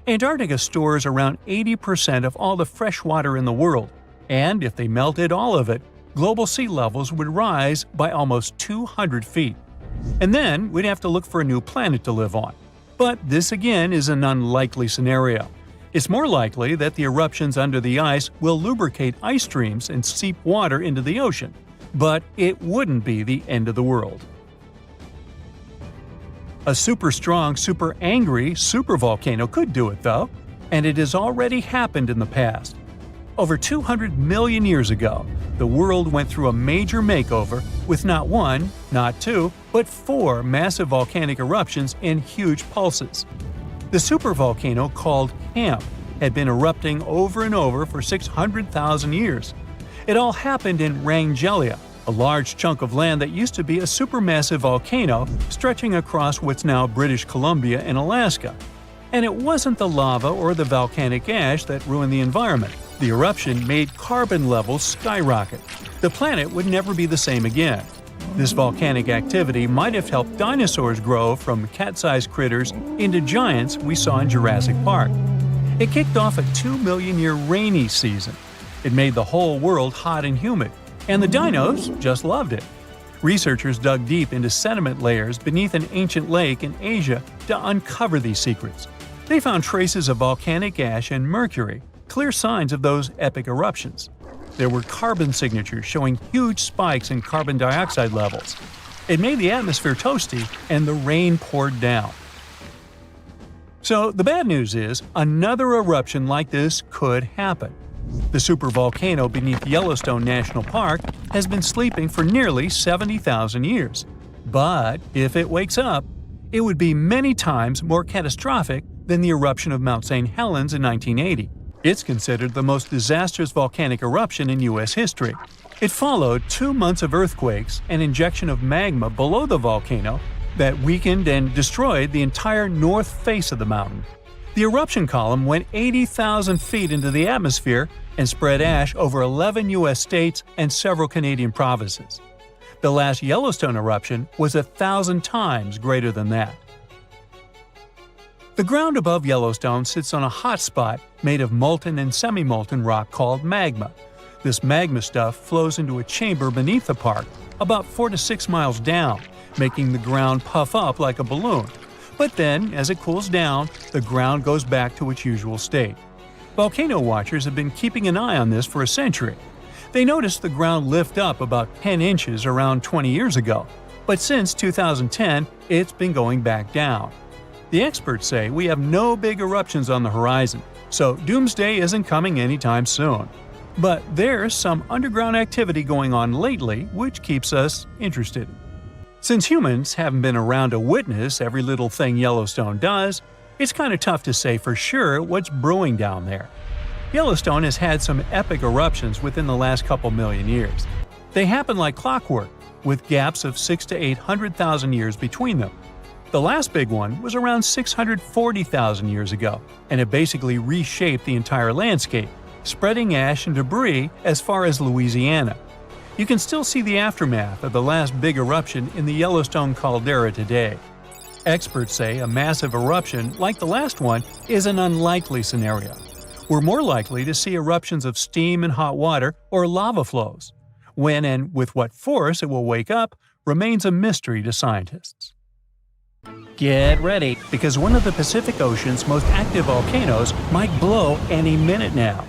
Antarctica stores around 80% of all the fresh water in the world, and if they melted all of it, global sea levels would rise by almost 200 feet. And then we'd have to look for a new planet to live on. But this again is an unlikely scenario. It's more likely that the eruptions under the ice will lubricate ice streams and seep water into the ocean, but it wouldn't be the end of the world. A super strong, super angry supervolcano could do it though, and it has already happened in the past. Over 200 million years ago, the world went through a major makeover with not one, not two, but 4 massive volcanic eruptions in huge pulses. The supervolcano called Camp had been erupting over and over for 600,000 years, It all happened in Rangelia, a large chunk of land that used to be a supermassive volcano stretching across what's now British Columbia and Alaska. And it wasn't the lava or the volcanic ash that ruined the environment. The eruption made carbon levels skyrocket. The planet would never be the same again. This volcanic activity might have helped dinosaurs grow from cat-sized critters into giants we saw in Jurassic Park. It kicked off a 2-million-year rainy season. It made the whole world hot and humid, and the dinos just loved it. Researchers dug deep into sediment layers beneath an ancient lake in Asia to uncover these secrets. They found traces of volcanic ash and mercury, clear signs of those epic eruptions. There were carbon signatures showing huge spikes in carbon dioxide levels. It made the atmosphere toasty, and the rain poured down. So the bad news is, another eruption like this could happen. The supervolcano beneath Yellowstone National Park has been sleeping for nearly 70,000 years. But if it wakes up, it would be many times more catastrophic than the eruption of Mount St. Helens in 1980. It's considered the most disastrous volcanic eruption in U.S. history. It followed 2 months of earthquakes and injection of magma below the volcano that weakened and destroyed the entire north face of the mountain. The eruption column went 80,000 feet into the atmosphere and spread ash over 11 U.S. states and several Canadian provinces. The last Yellowstone eruption was 1,000 times greater than that. The ground above Yellowstone sits on a hot spot made of molten and semi-molten rock called magma. This magma stuff flows into a chamber beneath the park, about 4 to 6 miles down, making the ground puff up like a balloon. But then, as it cools down, the ground goes back to its usual state. Volcano watchers have been keeping an eye on this for a century. They noticed the ground lift up about 10 inches around 20 years ago, but since 2010, it's been going back down. The experts say we have no big eruptions on the horizon, so doomsday isn't coming anytime soon. But there's some underground activity going on lately which keeps us interested. Since humans haven't been around to witness every little thing Yellowstone does, it's kind of tough to say for sure what's brewing down there. Yellowstone has had some epic eruptions within the last couple million years. They happen like clockwork, with gaps of 600,000 to 800,000 years between them. The last big one was around 640,000 years ago, and it basically reshaped the entire landscape, spreading ash and debris as far as Louisiana. You can still see the aftermath of the last big eruption in the Yellowstone caldera today. Experts say a massive eruption like the last one is an unlikely scenario. We're more likely to see eruptions of steam and hot water or lava flows. When and with what force it will wake up remains a mystery to scientists. Get ready, because one of the Pacific Ocean's most active volcanoes might blow any minute now.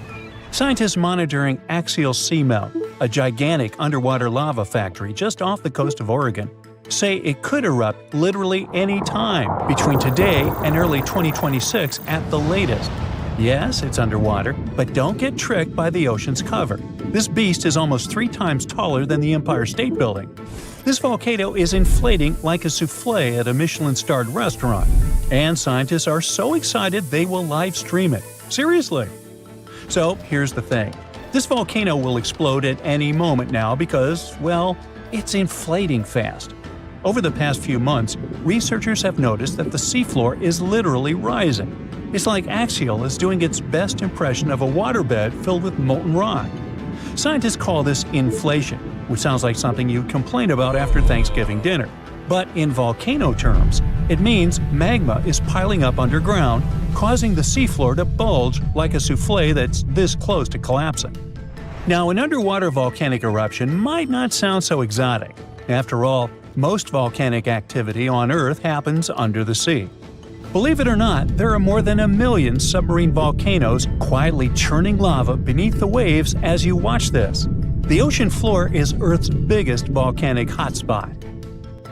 Scientists monitoring Axial Seamount, a gigantic underwater lava factory just off the coast of Oregon, say it could erupt literally any time between today and early 2026 at the latest. Yes, it's underwater, but don't get tricked by the ocean's cover. This beast is almost 3 times taller than the Empire State Building. This volcano is inflating like a souffle at a Michelin-starred restaurant, and scientists are so excited they will live stream it. Seriously! So here's the thing. This volcano will explode at any moment now because, well, it's inflating fast. Over the past few months, researchers have noticed that the seafloor is literally rising. It's like Axial is doing its best impression of a waterbed filled with molten rock. Scientists call this inflation, which sounds like something you'd complain about after Thanksgiving dinner. But in volcano terms, it means magma is piling up underground, causing the seafloor to bulge like a souffle that's this close to collapsing. Now, an underwater volcanic eruption might not sound so exotic. After all, most volcanic activity on Earth happens under the sea. Believe it or not, there are more than 1 million submarine volcanoes quietly churning lava beneath the waves as you watch this. The ocean floor is Earth's biggest volcanic hotspot.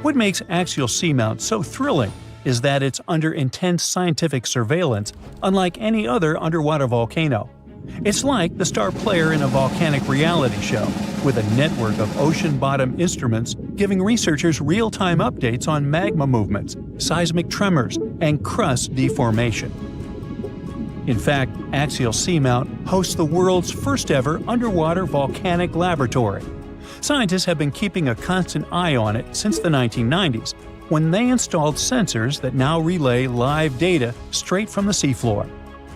What makes Axial Seamount so thrilling is that it's under intense scientific surveillance, unlike any other underwater volcano. It's like the star player in a volcanic reality show, with a network of ocean-bottom instruments giving researchers real-time updates on magma movements, seismic tremors, and crust deformation. In fact, Axial Seamount hosts the world's first ever underwater volcanic laboratory. Scientists have been keeping a constant eye on it since the 1990s, when they installed sensors that now relay live data straight from the seafloor.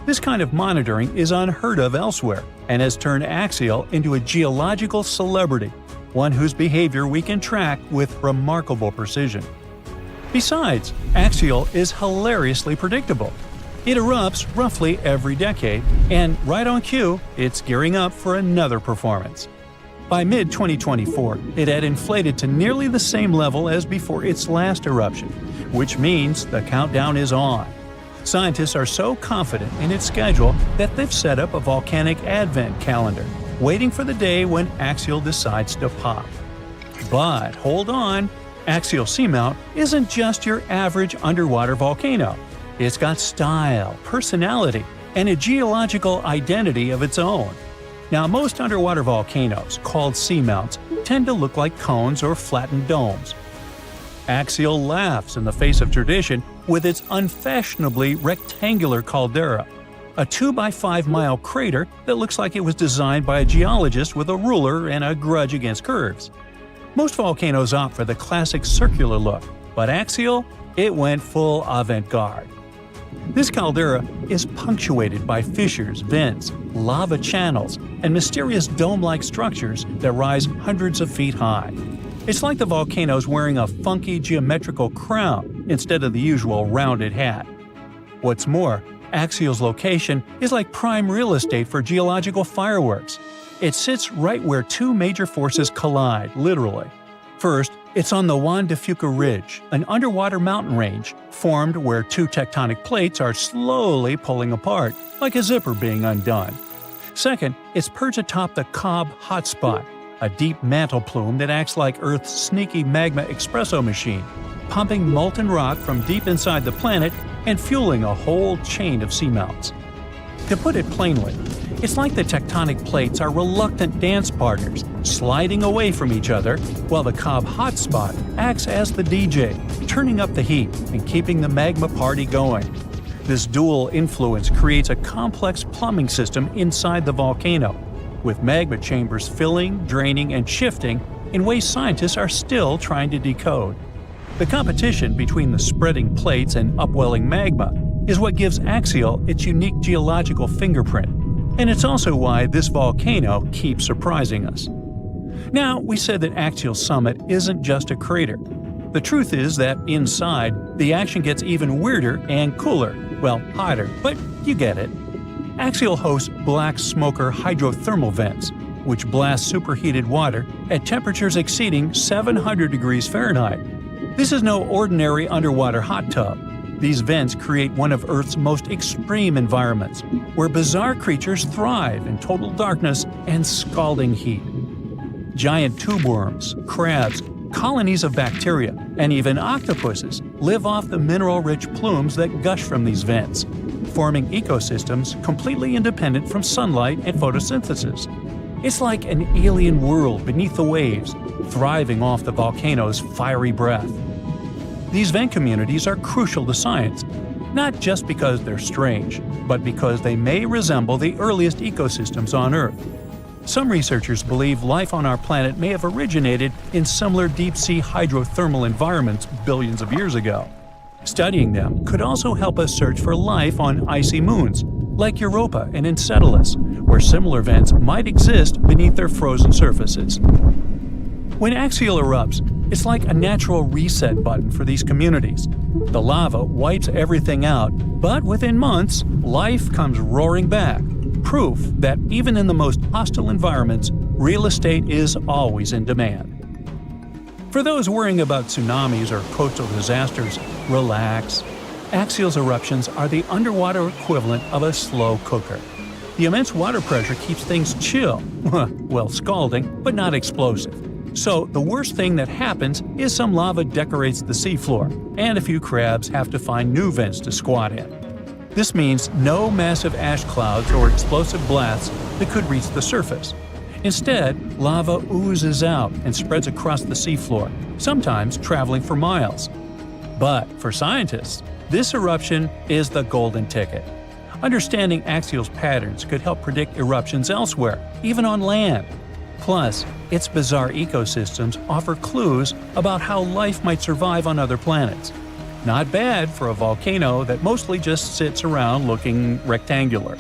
This kind of monitoring is unheard of elsewhere and has turned Axial into a geological celebrity, one whose behavior we can track with remarkable precision. Besides, Axial is hilariously predictable. It erupts roughly every decade, and right on cue, it's gearing up for another performance. By mid-2024, it had inflated to nearly the same level as before its last eruption, which means the countdown is on. Scientists are so confident in its schedule that they've set up a volcanic advent calendar, waiting for the day when Axial decides to pop. But hold on, Axial Seamount isn't just your average underwater volcano. It's got style, personality, and a geological identity of its own. Now, most underwater volcanoes, called seamounts, tend to look like cones or flattened domes. Axial laughs in the face of tradition with its unfashionably rectangular caldera, a 2-by-5-mile crater that looks like it was designed by a geologist with a ruler and a grudge against curves. Most volcanoes opt for the classic circular look, but Axial, it went full avant-garde. This caldera is punctuated by fissures, vents, lava channels, and mysterious dome-like structures that rise hundreds of feet high. It's like the volcano's wearing a funky geometrical crown instead of the usual rounded hat. What's more, Axial's location is like prime real estate for geological fireworks. It sits right where two major forces collide, literally. First, it's on the Juan de Fuca Ridge, an underwater mountain range formed where two tectonic plates are slowly pulling apart, like a zipper being undone. Second, it's perched atop the Cobb Hotspot, a deep mantle plume that acts like Earth's sneaky magma espresso machine, pumping molten rock from deep inside the planet and fueling a whole chain of seamounts. To put it plainly, it's like the tectonic plates are reluctant dance partners, sliding away from each other, while the Cobb Hotspot acts as the DJ, turning up the heat and keeping the magma party going. This dual influence creates a complex plumbing system inside the volcano, with magma chambers filling, draining, and shifting in ways scientists are still trying to decode. The competition between the spreading plates and upwelling magma is what gives Axial its unique geological fingerprint, and it's also why this volcano keeps surprising us. Now, we said that Axial Summit isn't just a crater. The truth is that inside, the action gets even weirder and cooler, well, hotter, but you get it. Axial hosts black smoker hydrothermal vents, which blast superheated water at temperatures exceeding 700 degrees Fahrenheit. This is no ordinary underwater hot tub. These vents create one of Earth's most extreme environments, where bizarre creatures thrive in total darkness and scalding heat. Giant tube worms, crabs, colonies of bacteria, and even octopuses live off the mineral-rich plumes that gush from these vents, forming ecosystems completely independent from sunlight and photosynthesis. It's like an alien world beneath the waves, thriving off the volcano's fiery breath. These vent communities are crucial to science, not just because they're strange, but because they may resemble the earliest ecosystems on Earth. Some researchers believe life on our planet may have originated in similar deep-sea hydrothermal environments billions of years ago. Studying them could also help us search for life on icy moons, like Europa and Enceladus, where similar vents might exist beneath their frozen surfaces. When Axial erupts, it's like a natural reset button for these communities. The lava wipes everything out, but within months, life comes roaring back. Proof that even in the most hostile environments, real estate is always in demand. For those worrying about tsunamis or coastal disasters, relax. Axial's eruptions are the underwater equivalent of a slow cooker. The immense water pressure keeps things chill, well, scalding, but not explosive. So the worst thing that happens is some lava decorates the seafloor, and a few crabs have to find new vents to squat in. This means no massive ash clouds or explosive blasts that could reach the surface. Instead, lava oozes out and spreads across the seafloor, sometimes traveling for miles. But for scientists, this eruption is the golden ticket. Understanding Axial's patterns could help predict eruptions elsewhere, even on land. Plus, its bizarre ecosystems offer clues about how life might survive on other planets. Not bad for a volcano that mostly just sits around looking rectangular.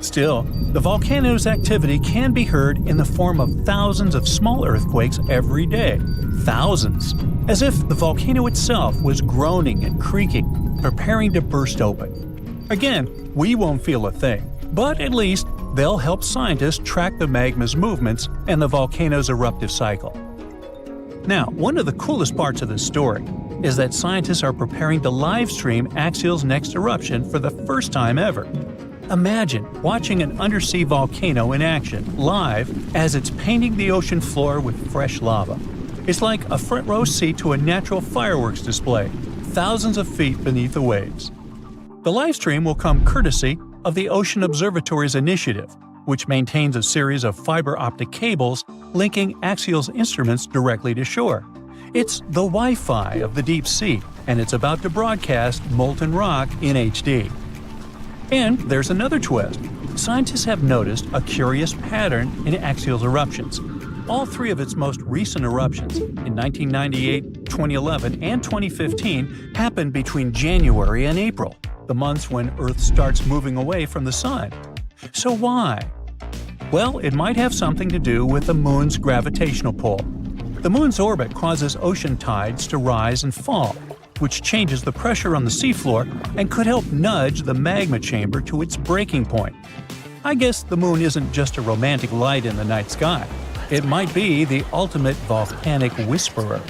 Still, the volcano's activity can be heard in the form of thousands of small earthquakes every day. Thousands! As if the volcano itself was groaning and creaking, preparing to burst open. Again, we won't feel a thing, but at least they'll help scientists track the magma's movements and the volcano's eruptive cycle. Now, one of the coolest parts of this story is that scientists are preparing to live stream Axial's next eruption for the first time ever. Imagine watching an undersea volcano in action, live, as it's painting the ocean floor with fresh lava. It's like a front row seat to a natural fireworks display, thousands of feet beneath the waves. The live stream will come courtesy of the Ocean Observatory's initiative, which maintains a series of fiber optic cables linking Axial's instruments directly to shore. It's the Wi-Fi of the deep sea, and it's about to broadcast molten rock in HD. And there's another twist. Scientists have noticed a curious pattern in Axial's eruptions. All three of its most recent eruptions, in 1998, 2011, and 2015, happened between January and April, the months when Earth starts moving away from the Sun. So why? Well, it might have something to do with the Moon's gravitational pull. The Moon's orbit causes ocean tides to rise and fall, which changes the pressure on the seafloor and could help nudge the magma chamber to its breaking point. I guess the Moon isn't just a romantic light in the night sky. It might be the ultimate volcanic whisperer.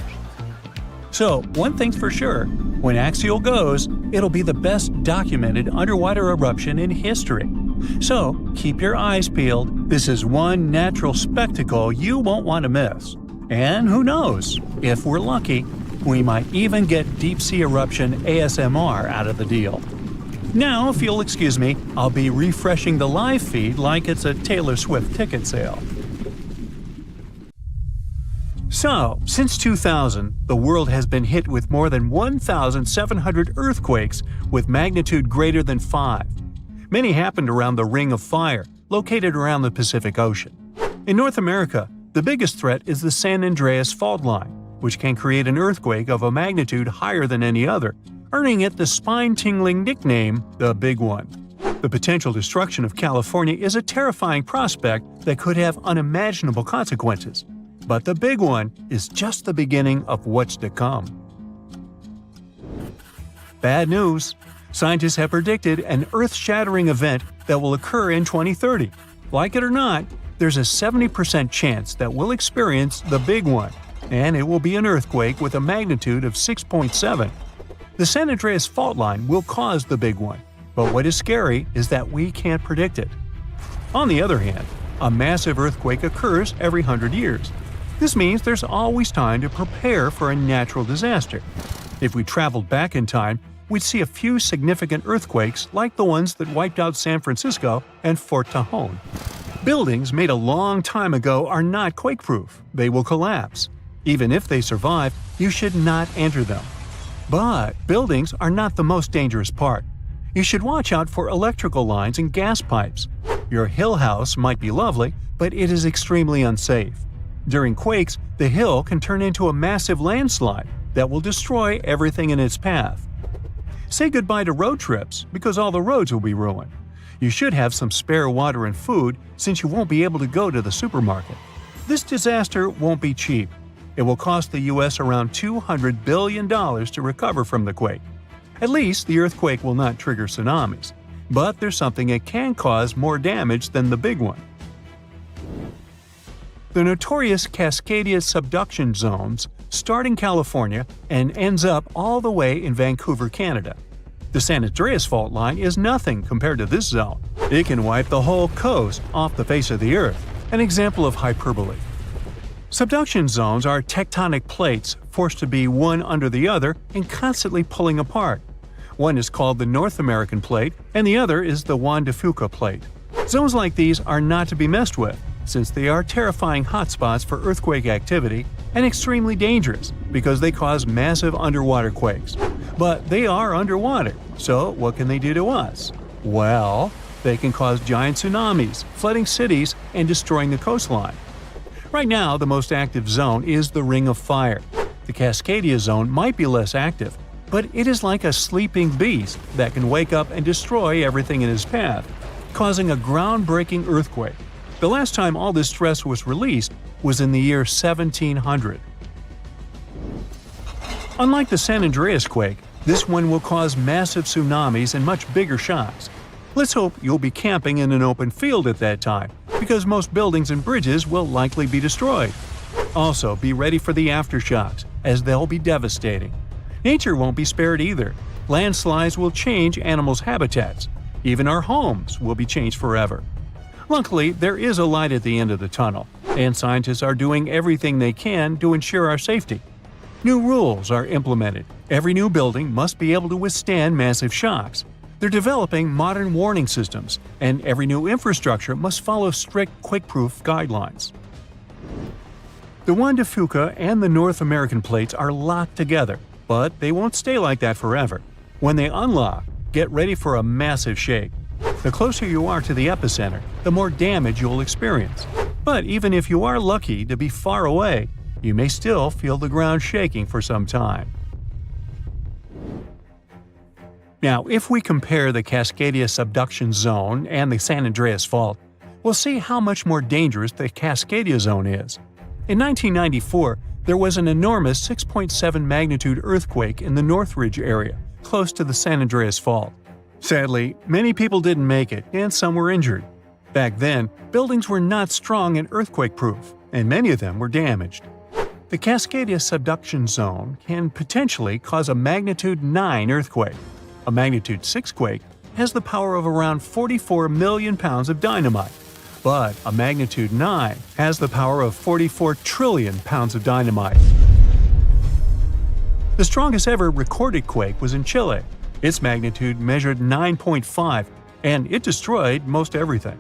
So, one thing's for sure, when Axial goes, it'll be the best documented underwater eruption in history. So, keep your eyes peeled. This is one natural spectacle you won't want to miss. And who knows, if we're lucky, we might even get deep-sea eruption ASMR out of the deal. Now, if you'll excuse me, I'll be refreshing the live feed like it's a Taylor Swift ticket sale. So, since 2000, the world has been hit with more than 1,700 earthquakes with magnitude greater than 5. Many happened around the Ring of Fire, located around the Pacific Ocean. In North America, the biggest threat is the San Andreas Fault Line, which can create an earthquake of a magnitude higher than any other, earning it the spine-tingling nickname, the Big One. The potential destruction of California is a terrifying prospect that could have unimaginable consequences. But the Big One is just the beginning of what's to come. Bad news! Scientists have predicted an earth-shattering event that will occur in 2030. Like it or not, there's a 70% chance that we'll experience the Big One, and it will be an earthquake with a magnitude of 6.7. The San Andreas Fault Line will cause the Big One, but what is scary is that we can't predict it. On the other hand, a massive earthquake occurs every 100 years. This means there's always time to prepare for a natural disaster. If we traveled back in time, we'd see a few significant earthquakes like the ones that wiped out San Francisco and Fort Tajon. Buildings made a long time ago are not quake-proof. They will collapse. Even if they survive, you should not enter them. But buildings are not the most dangerous part. You should watch out for electrical lines and gas pipes. Your hill house might be lovely, but it is extremely unsafe. During quakes, the hill can turn into a massive landslide that will destroy everything in its path. Say goodbye to road trips because all the roads will be ruined. You should have some spare water and food since you won't be able to go to the supermarket. This disaster won't be cheap. It will cost the U.S. around $200 billion to recover from the quake. At least the earthquake will not trigger tsunamis. But there's something it can cause more damage than the Big One. The notorious Cascadia subduction zones start in California and ends up all the way in Vancouver, Canada. The San Andreas Fault Line is nothing compared to this zone. It can wipe the whole coast off the face of the Earth, an example of hyperbole. Subduction zones are tectonic plates forced to be one under the other and constantly pulling apart. One is called the North American Plate and the other is the Juan de Fuca Plate. Zones like these are not to be messed with, since they are terrifying hotspots for earthquake activity and extremely dangerous because they cause massive underwater quakes. But they are underwater, so what can they do to us? Well, they can cause giant tsunamis, flooding cities, and destroying the coastline. Right now, the most active zone is the Ring of Fire. The Cascadia zone might be less active, but it is like a sleeping beast that can wake up and destroy everything in its path, causing a groundbreaking earthquake. The last time all this stress was released was in the year 1700. Unlike the San Andreas quake, this one will cause massive tsunamis and much bigger shocks. Let's hope you'll be camping in an open field at that time, because most buildings and bridges will likely be destroyed. Also, be ready for the aftershocks, as they'll be devastating. Nature won't be spared either. Landslides will change animals' habitats. Even our homes will be changed forever. Luckily, there is a light at the end of the tunnel, and scientists are doing everything they can to ensure our safety. New rules are implemented. Every new building must be able to withstand massive shocks. They're developing modern warning systems, and every new infrastructure must follow strict quake-proof guidelines. The Juan de Fuca and the North American plates are locked together, but they won't stay like that forever. When they unlock, get ready for a massive shake. The closer you are to the epicenter, the more damage you'll experience. But even if you are lucky to be far away, you may still feel the ground shaking for some time. Now, if we compare the Cascadia subduction zone and the San Andreas fault, we'll see how much more dangerous the Cascadia zone is. In 1994, there was an enormous 6.7 magnitude earthquake in the Northridge area, close to the San Andreas fault. Sadly, many people didn't make it, and some were injured. Back then, buildings were not strong and earthquake-proof, and many of them were damaged. The Cascadia subduction zone can potentially cause a magnitude 9 earthquake. A magnitude 6 quake has the power of around 44 million pounds of dynamite, but a magnitude 9 has the power of 44 trillion pounds of dynamite. The strongest ever recorded quake was in Chile. Its magnitude measured 9.5, and it destroyed most everything.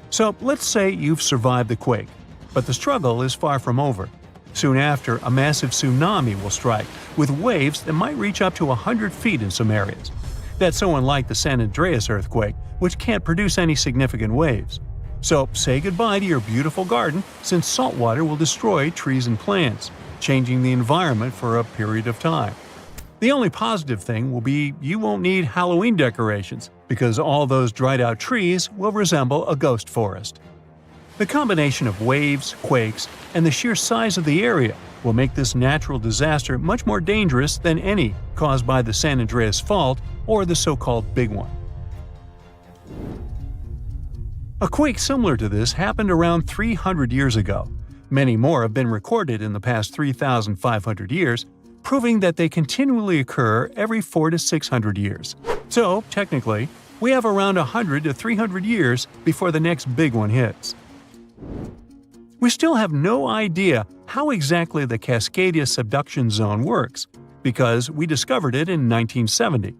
So let's say you've survived the quake, but the struggle is far from over. Soon after, a massive tsunami will strike, with waves that might reach up to 100 feet in some areas. That's so unlike the San Andreas earthquake, which can't produce any significant waves. So say goodbye to your beautiful garden, since salt water will destroy trees and plants, changing the environment for a period of time. The only positive thing will be you won't need Halloween decorations, because all those dried-out trees will resemble a ghost forest. The combination of waves, quakes, and the sheer size of the area will make this natural disaster much more dangerous than any caused by the San Andreas fault or the so-called Big One. A quake similar to this happened around 300 years ago. Many more have been recorded in the past 3,500 years, proving that they continually occur every 400 to 600 years. So, technically, we have around 100 to 300 years before the next big one hits. We still have no idea how exactly the Cascadia subduction zone works, because we discovered it in 1970.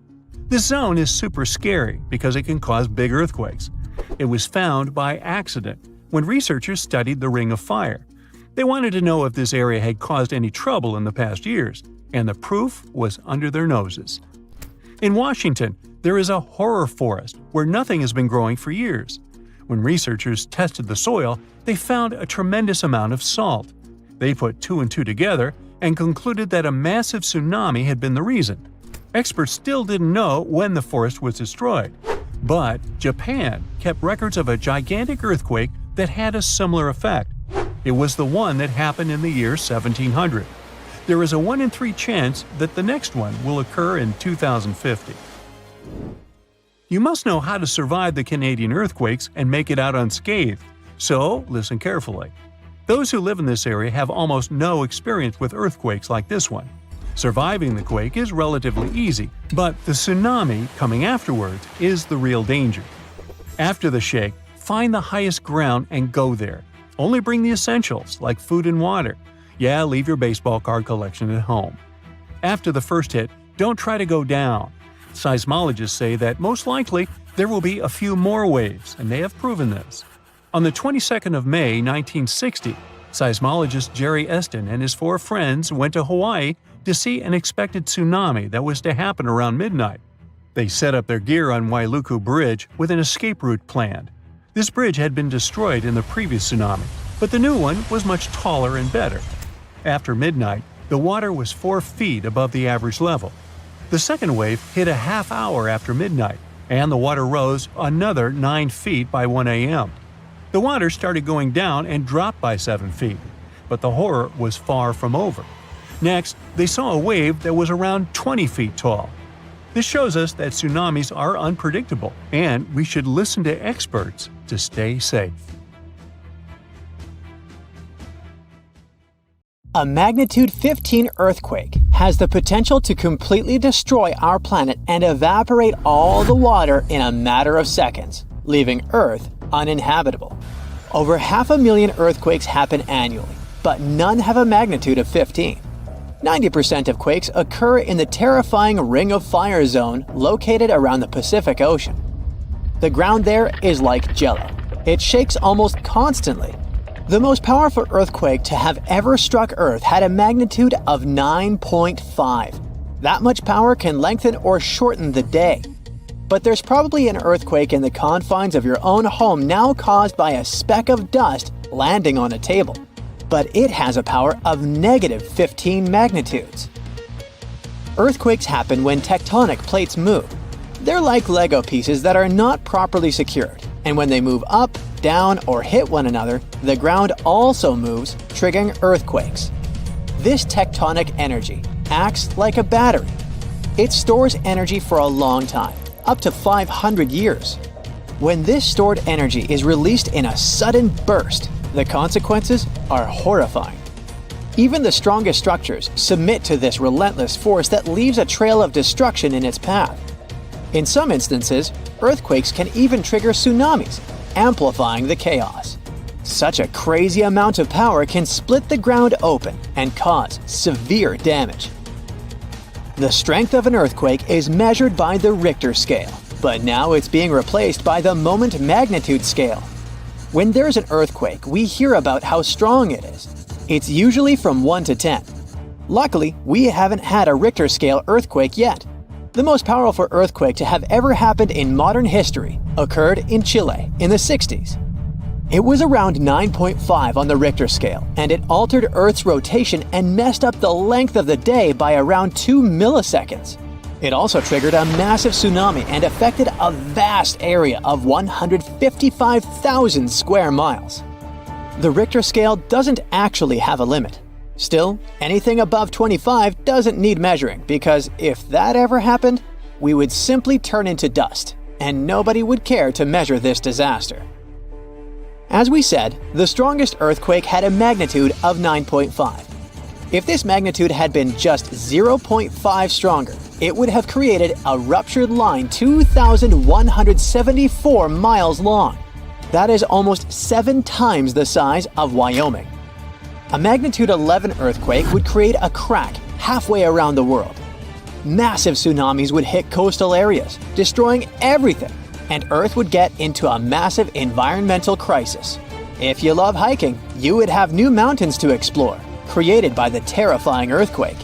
This zone is super scary because it can cause big earthquakes. It was found by accident when researchers studied the Ring of Fire. They wanted to know if this area had caused any trouble in the past years, and the proof was under their noses. In Washington, there is a horror forest where nothing has been growing for years. When researchers tested the soil, they found a tremendous amount of salt. They put 2 and 2 together and concluded that a massive tsunami had been the reason. Experts still didn't know when the forest was destroyed, but Japan kept records of a gigantic earthquake that had a similar effect. It was the one that happened in the year 1700. There is a 1 in 3 chance that the next one will occur in 2050. You must know how to survive the Canadian earthquakes and make it out unscathed, so listen carefully. Those who live in this area have almost no experience with earthquakes like this one. Surviving the quake is relatively easy, but the tsunami coming afterwards is the real danger. After the shake, find the highest ground and go there. Only bring the essentials, like food and water. Yeah, leave your baseball card collection at home. After the first hit, don't try to go down. Seismologists say that most likely there will be a few more waves, and they have proven this. On the 22nd of May 1960, seismologist Jerry Eston and his 4 friends went to Hawaii to see an expected tsunami that was to happen around midnight. They set up their gear on Wailuku Bridge with an escape route planned. This bridge had been destroyed in the previous tsunami, but the new one was much taller and better. After midnight, the water was 4 feet above the average level. The second wave hit a half hour after midnight, and the water rose another 9 feet by 1 a.m. The water started going down and dropped by 7 feet, but the horror was far from over. Next, they saw a wave that was around 20 feet tall. This shows us that tsunamis are unpredictable, and we should listen to experts to stay safe. A magnitude 15 earthquake has the potential to completely destroy our planet and evaporate all the water in a matter of seconds, leaving Earth uninhabitable. Over 500,000 earthquakes happen annually, but none have a magnitude of 15. 90% of quakes occur in the terrifying Ring of Fire zone located around the Pacific Ocean. The ground there is like jello. It shakes almost constantly. The most powerful earthquake to have ever struck Earth had a magnitude of 9.5. That much power can lengthen or shorten the day. But there's probably an earthquake in the confines of your own home now caused by a speck of dust landing on a table. But it has a power of negative 15 magnitudes. Earthquakes happen when tectonic plates move. They're like Lego pieces that are not properly secured, and when they move up, down, or hit one another, the ground also moves, triggering earthquakes. This tectonic energy acts like a battery. It stores energy for a long time, up to 500 years. When this stored energy is released in a sudden burst, the consequences are horrifying. Even the strongest structures submit to this relentless force that leaves a trail of destruction in its path. In some instances, earthquakes can even trigger tsunamis, amplifying the chaos. Such a crazy amount of power can split the ground open and cause severe damage. The strength of an earthquake is measured by the Richter scale, but now it's being replaced by the moment magnitude scale. When there's an earthquake, we hear about how strong it is. It's usually from 1 to 10. Luckily, we haven't had a Richter scale earthquake yet. The most powerful earthquake to have ever happened in modern history occurred in Chile in the 60s. It was around 9.5 on the Richter scale, and it altered Earth's rotation and messed up the length of the day by around 2 milliseconds. It also triggered a massive tsunami and affected a vast area of 155,000 square miles. The Richter scale doesn't actually have a limit. Still, anything above 25 doesn't need measuring because if that ever happened, we would simply turn into dust, and nobody would care to measure this disaster. As we said, the strongest earthquake had a magnitude of 9.5. If this magnitude had been just 0.5 stronger, it would have created a ruptured line 2,174 miles long. That is almost 7 times the size of Wyoming. A magnitude 11 earthquake would create a crack halfway around the world. Massive tsunamis would hit coastal areas, destroying everything, and Earth would get into a massive environmental crisis. If you love hiking, you would have new mountains to explore, created by the terrifying earthquake.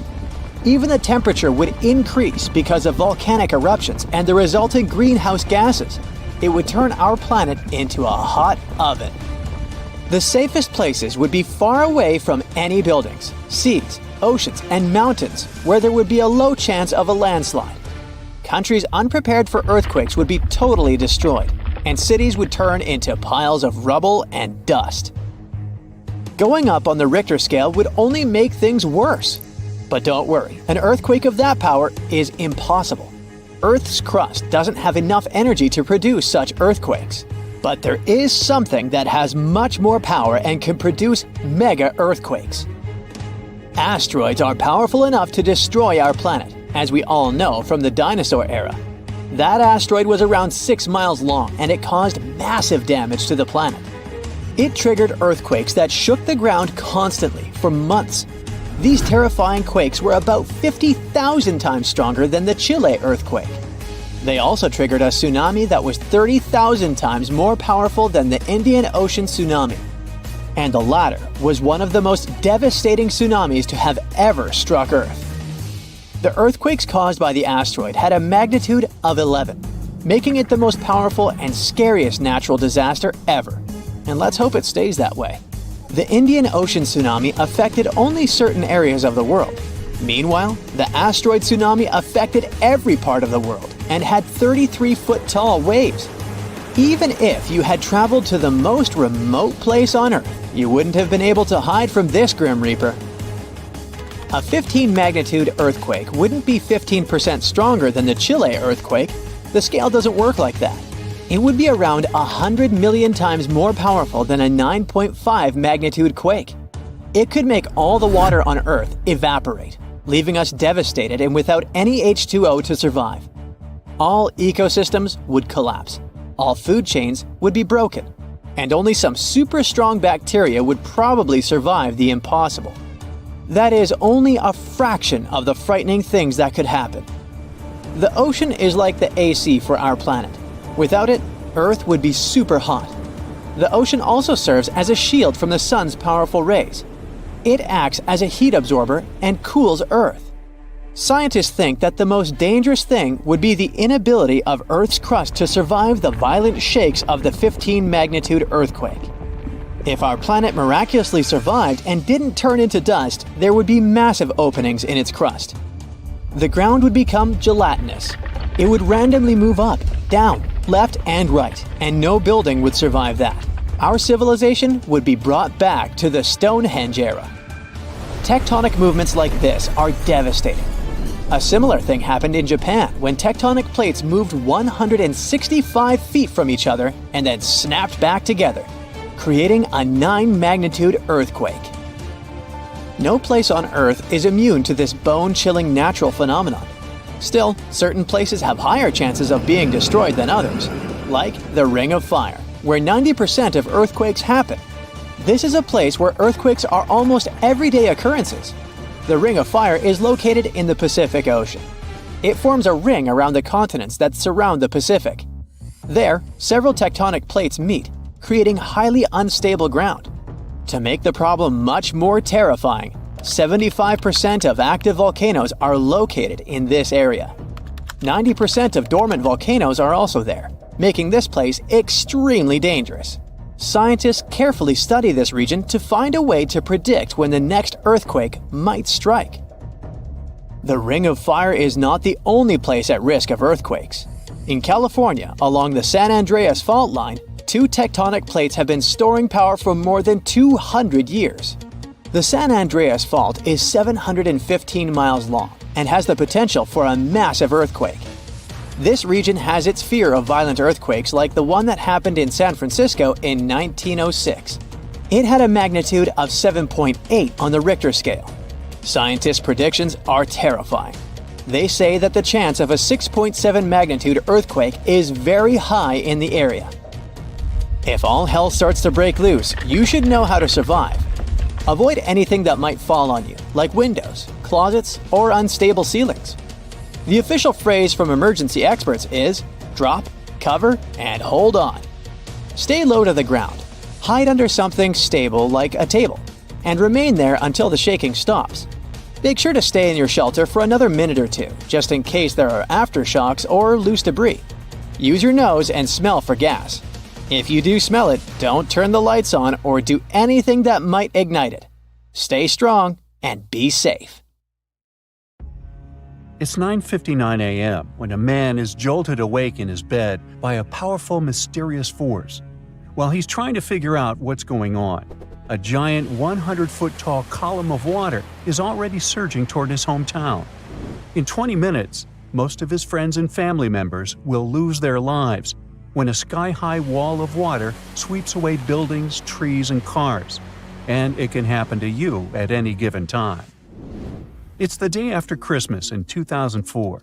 Even the temperature would increase because of volcanic eruptions and the resulting greenhouse gases. It would turn our planet into a hot oven. The safest places would be far away from any buildings, seas, oceans, and mountains where there would be a low chance of a landslide. Countries unprepared for earthquakes would be totally destroyed, and cities would turn into piles of rubble and dust. Going up on the Richter scale would only make things worse. But don't worry, an earthquake of that power is impossible. Earth's crust doesn't have enough energy to produce such earthquakes. But there is something that has much more power and can produce mega earthquakes. Asteroids are powerful enough to destroy our planet, as we all know from the dinosaur era. That asteroid was around 6 miles long and it caused massive damage to the planet. It triggered earthquakes that shook the ground constantly for months. These terrifying quakes were about 50,000 times stronger than the Chile earthquake. They also triggered a tsunami that was 30,000 times more powerful than the Indian Ocean tsunami. And the latter was one of the most devastating tsunamis to have ever struck Earth. The earthquakes caused by the asteroid had a magnitude of 11, making it the most powerful and scariest natural disaster ever. And let's hope it stays that way. The Indian Ocean tsunami affected only certain areas of the world. Meanwhile, the asteroid tsunami affected every part of the world and had 33-foot-tall waves. Even if you had traveled to the most remote place on Earth, you wouldn't have been able to hide from this Grim Reaper. A 15-magnitude earthquake wouldn't be 15% stronger than the Chile earthquake. The scale doesn't work like that. It would be around 100 million times more powerful than a 9.5 magnitude quake. It could make all the water on Earth evaporate, leaving us devastated and without any H2O to survive. All ecosystems would collapse. All food chains would be broken. And only some super strong bacteria would probably survive the impossible. That is only a fraction of the frightening things that could happen. The ocean is like the AC for our planet. Without it, Earth would be super hot. The ocean also serves as a shield from the sun's powerful rays. It acts as a heat absorber and cools Earth. Scientists think that the most dangerous thing would be the inability of Earth's crust to survive the violent shakes of the 15-magnitude earthquake. If our planet miraculously survived and didn't turn into dust, there would be massive openings in its crust. The ground would become gelatinous. It would randomly move up, down, left, and right, and no building would survive that. Our civilization would be brought back to the Stonehenge era. Tectonic movements like this are devastating. A similar thing happened in Japan when tectonic plates moved 165 feet from each other and then snapped back together, creating a 9-magnitude earthquake. No place on Earth is immune to this bone-chilling natural phenomenon. Still, certain places have higher chances of being destroyed than others, like the Ring of Fire, where 90% of earthquakes happen. This is a place where earthquakes are almost everyday occurrences. The Ring of Fire is located in the Pacific Ocean. It forms a ring around the continents that surround the Pacific. There, several tectonic plates meet, creating highly unstable ground. To make the problem much more terrifying, 75% of active volcanoes are located in this area. 90% of dormant volcanoes are also there, making this place extremely dangerous. Scientists carefully study this region to find a way to predict when the next earthquake might strike. The Ring of Fire is not the only place at risk of earthquakes. In California, along the San Andreas fault line, 2 tectonic plates have been storing power for more than 200 years. The San Andreas Fault is 715 miles long and has the potential for a massive earthquake. This region has its fear of violent earthquakes like the one that happened in San Francisco in 1906. It had a magnitude of 7.8 on the Richter scale. Scientists' predictions are terrifying. They say that the chance of a 6.7 magnitude earthquake is very high in the area. If all hell starts to break loose, you should know how to survive. Avoid anything that might fall on you, like windows, closets, or unstable ceilings. The official phrase from emergency experts is drop, cover, and hold on. Stay low to the ground. Hide under something stable like a table, and remain there until the shaking stops. Make sure to stay in your shelter for another minute or two, just in case there are aftershocks or loose debris. Use your nose and smell for gas. If you do smell it, don't turn the lights on or do anything that might ignite it. Stay strong and be safe. It's 9:59 a.m. when a man is jolted awake in his bed by a powerful, mysterious force. While he's trying to figure out what's going on, a giant 100-foot-tall column of water is already surging toward his hometown. In 20 minutes, most of his friends and family members will lose their lives when a sky-high wall of water sweeps away buildings, trees, and cars. And it can happen to you at any given time. It's the day after Christmas in 2004.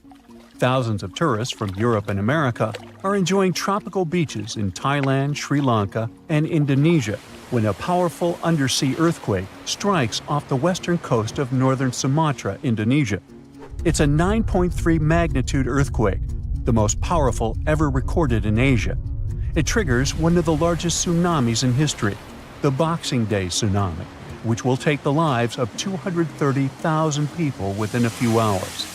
Thousands of tourists from Europe and America are enjoying tropical beaches in Thailand, Sri Lanka, and Indonesia when a powerful undersea earthquake strikes off the western coast of northern Sumatra, Indonesia. It's a 9.3 magnitude earthquake, the most powerful ever recorded in Asia. It triggers one of the largest tsunamis in history, the Boxing Day tsunami, which will take the lives of 230,000 people within a few hours.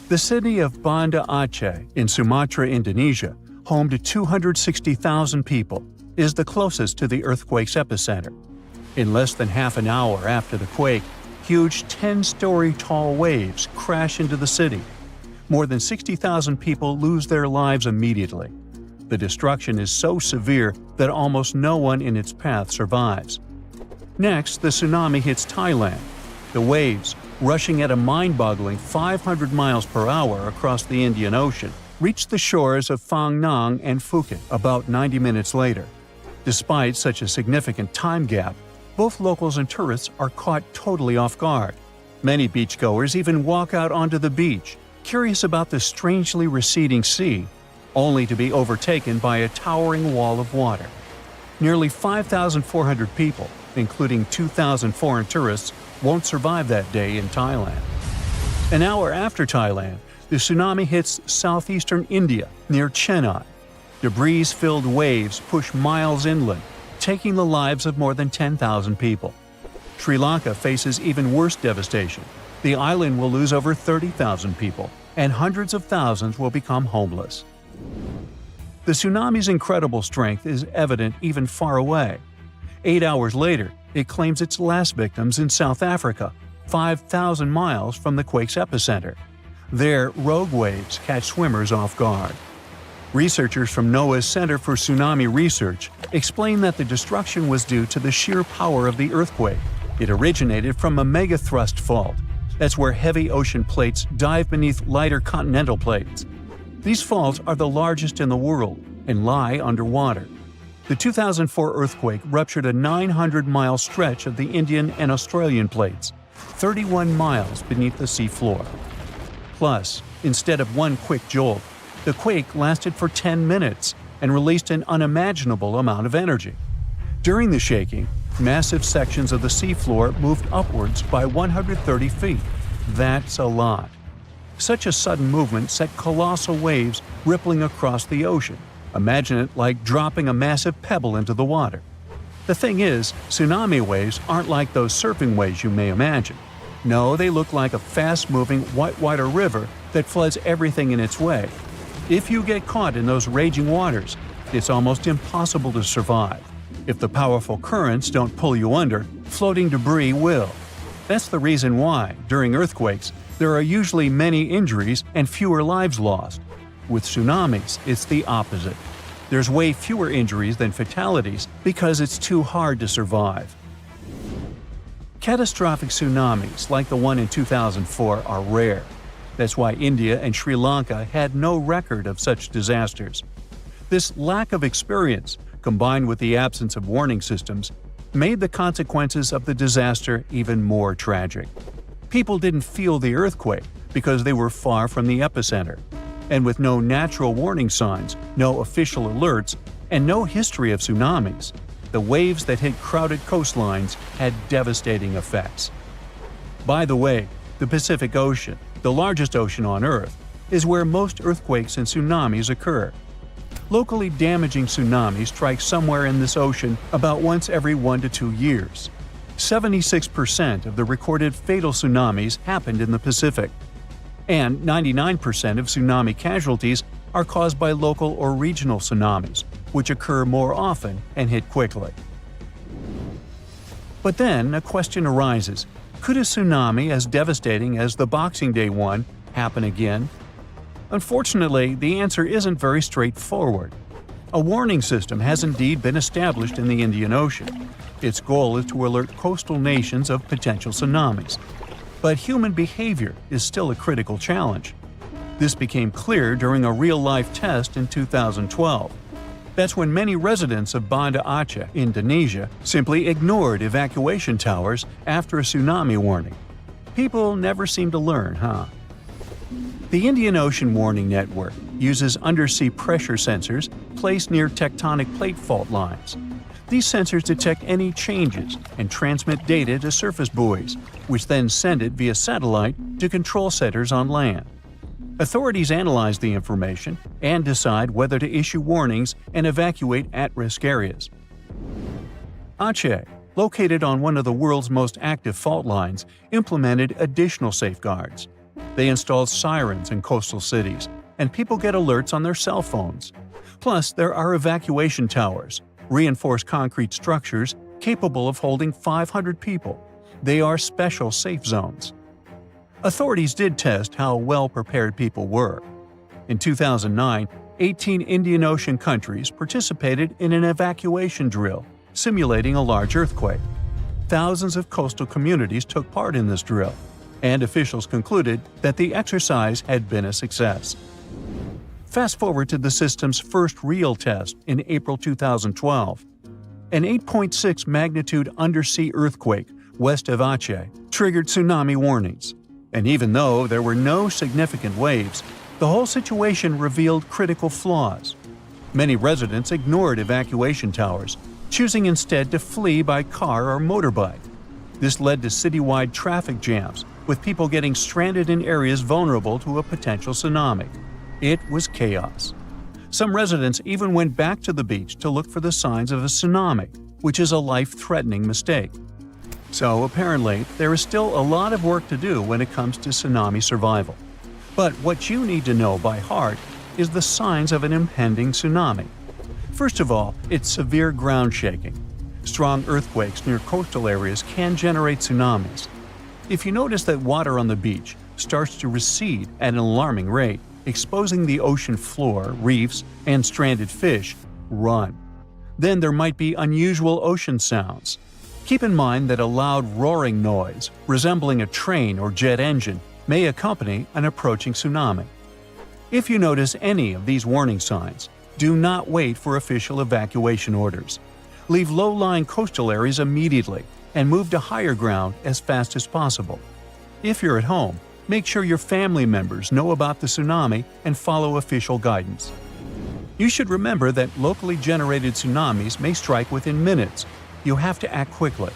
The city of Banda Aceh in Sumatra, Indonesia, home to 260,000 people, is the closest to the earthquake's epicenter. In less than half an hour after the quake, huge 10-story tall waves crash into the city. More than 60,000 people lose their lives immediately. The destruction is so severe that almost no one in its path survives. Next, the tsunami hits Thailand. The waves, rushing at a mind-boggling 500 miles per hour across the Indian Ocean, reach the shores of Phang Nang and Phuket about 90 minutes later. Despite such a significant time gap, both locals and tourists are caught totally off guard. Many beachgoers even walk out onto the beach, curious about the strangely receding sea, only to be overtaken by a towering wall of water. Nearly 5,400 people, including 2,000 foreign tourists, won't survive that day in Thailand. An hour after Thailand, the tsunami hits southeastern India near Chennai. Debris-filled waves push miles inland, taking the lives of more than 10,000 people. Sri Lanka faces even worse devastation. The island will lose over 30,000 people, and hundreds of thousands will become homeless. The tsunami's incredible strength is evident even far away. 8 hours later, it claims its last victims in South Africa, 5,000 miles from the quake's epicenter. There, rogue waves catch swimmers off guard. Researchers from NOAA's Center for Tsunami Research explain that the destruction was due to the sheer power of the earthquake. It originated from a megathrust fault. That's where heavy ocean plates dive beneath lighter continental plates. These faults are the largest in the world and lie underwater. The 2004 earthquake ruptured a 900-mile stretch of the Indian and Australian plates, 31 miles beneath the seafloor. Plus, instead of one quick jolt, the quake lasted for 10 minutes and released an unimaginable amount of energy. During the shaking, massive sections of the seafloor moved upwards by 130 feet. That's a lot. Such a sudden movement set colossal waves rippling across the ocean. Imagine it like dropping a massive pebble into the water. The thing is, tsunami waves aren't like those surfing waves you may imagine. No, they look like a fast-moving whitewater river that floods everything in its way. If you get caught in those raging waters, it's almost impossible to survive. If the powerful currents don't pull you under, floating debris will. That's the reason why, during earthquakes, there are usually many injuries and fewer lives lost. With tsunamis, it's the opposite. There's way fewer injuries than fatalities because it's too hard to survive. Catastrophic tsunamis like the one in 2004 are rare. That's why India and Sri Lanka had no record of such disasters. This lack of experience, combined with the absence of warning systems, made the consequences of the disaster even more tragic. People didn't feel the earthquake because they were far from the epicenter. And with no natural warning signs, no official alerts, and no history of tsunamis, the waves that hit crowded coastlines had devastating effects. By the way, the Pacific Ocean, the largest ocean on Earth, is where most earthquakes and tsunamis occur. Locally damaging tsunamis strike somewhere in this ocean about once every 1 to 2 years. 76% of the recorded fatal tsunamis happened in the Pacific. And 99% of tsunami casualties are caused by local or regional tsunamis, which occur more often and hit quickly. But then a question arises: could a tsunami as devastating as the Boxing Day one happen again? Unfortunately, the answer isn't very straightforward. A warning system has indeed been established in the Indian Ocean. Its goal is to alert coastal nations of potential tsunamis. But human behavior is still a critical challenge. This became clear during a real-life test in 2012. That's when many residents of Banda Aceh, Indonesia, simply ignored evacuation towers after a tsunami warning. People never seem to learn, huh? The Indian Ocean Warning Network uses undersea pressure sensors placed near tectonic plate fault lines. These sensors detect any changes and transmit data to surface buoys, which then send it via satellite to control centers on land. Authorities analyze the information and decide whether to issue warnings and evacuate at-risk areas. Aceh, located on one of the world's most active fault lines, implemented additional safeguards. They installed sirens in coastal cities, and people get alerts on their cell phones. Plus, there are evacuation towers, reinforced concrete structures capable of holding 500 people. They are special safe zones. Authorities did test how well prepared people were. In 2009, 18 Indian Ocean countries participated in an evacuation drill, simulating a large earthquake. Thousands of coastal communities took part in this drill, and officials concluded that the exercise had been a success. Fast forward to the system's first real test in April 2012. An 8.6 magnitude undersea earthquake west of Aceh triggered tsunami warnings. And even though there were no significant waves, the whole situation revealed critical flaws. Many residents ignored evacuation towers, choosing instead to flee by car or motorbike. This led to citywide traffic jams, with people getting stranded in areas vulnerable to a potential tsunami. It was chaos. Some residents even went back to the beach to look for the signs of a tsunami, which is a life-threatening mistake. So apparently, there is still a lot of work to do when it comes to tsunami survival. But what you need to know by heart is the signs of an impending tsunami. First of all, it's severe ground shaking. Strong earthquakes near coastal areas can generate tsunamis. If you notice that water on the beach starts to recede at an alarming rate, exposing the ocean floor, reefs, and stranded fish, run. Then there might be unusual ocean sounds. Keep in mind that a loud roaring noise, resembling a train or jet engine, may accompany an approaching tsunami. If you notice any of these warning signs, do not wait for official evacuation orders. Leave low-lying coastal areas immediately and move to higher ground as fast as possible. If you're at home, make sure your family members know about the tsunami and follow official guidance. You should remember that locally generated tsunamis may strike within minutes. You have to act quickly.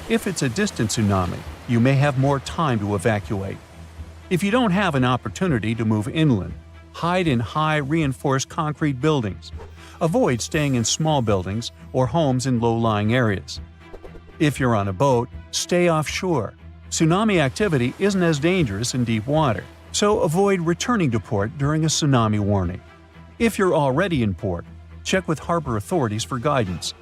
If it's a distant tsunami, you may have more time to evacuate. If you don't have an opportunity to move inland, hide in high reinforced concrete buildings. Avoid staying in small buildings or homes in low-lying areas. If you're on a boat, stay offshore. Tsunami activity isn't as dangerous in deep water, so avoid returning to port during a tsunami warning. If you're already in port, check with harbor authorities for guidance.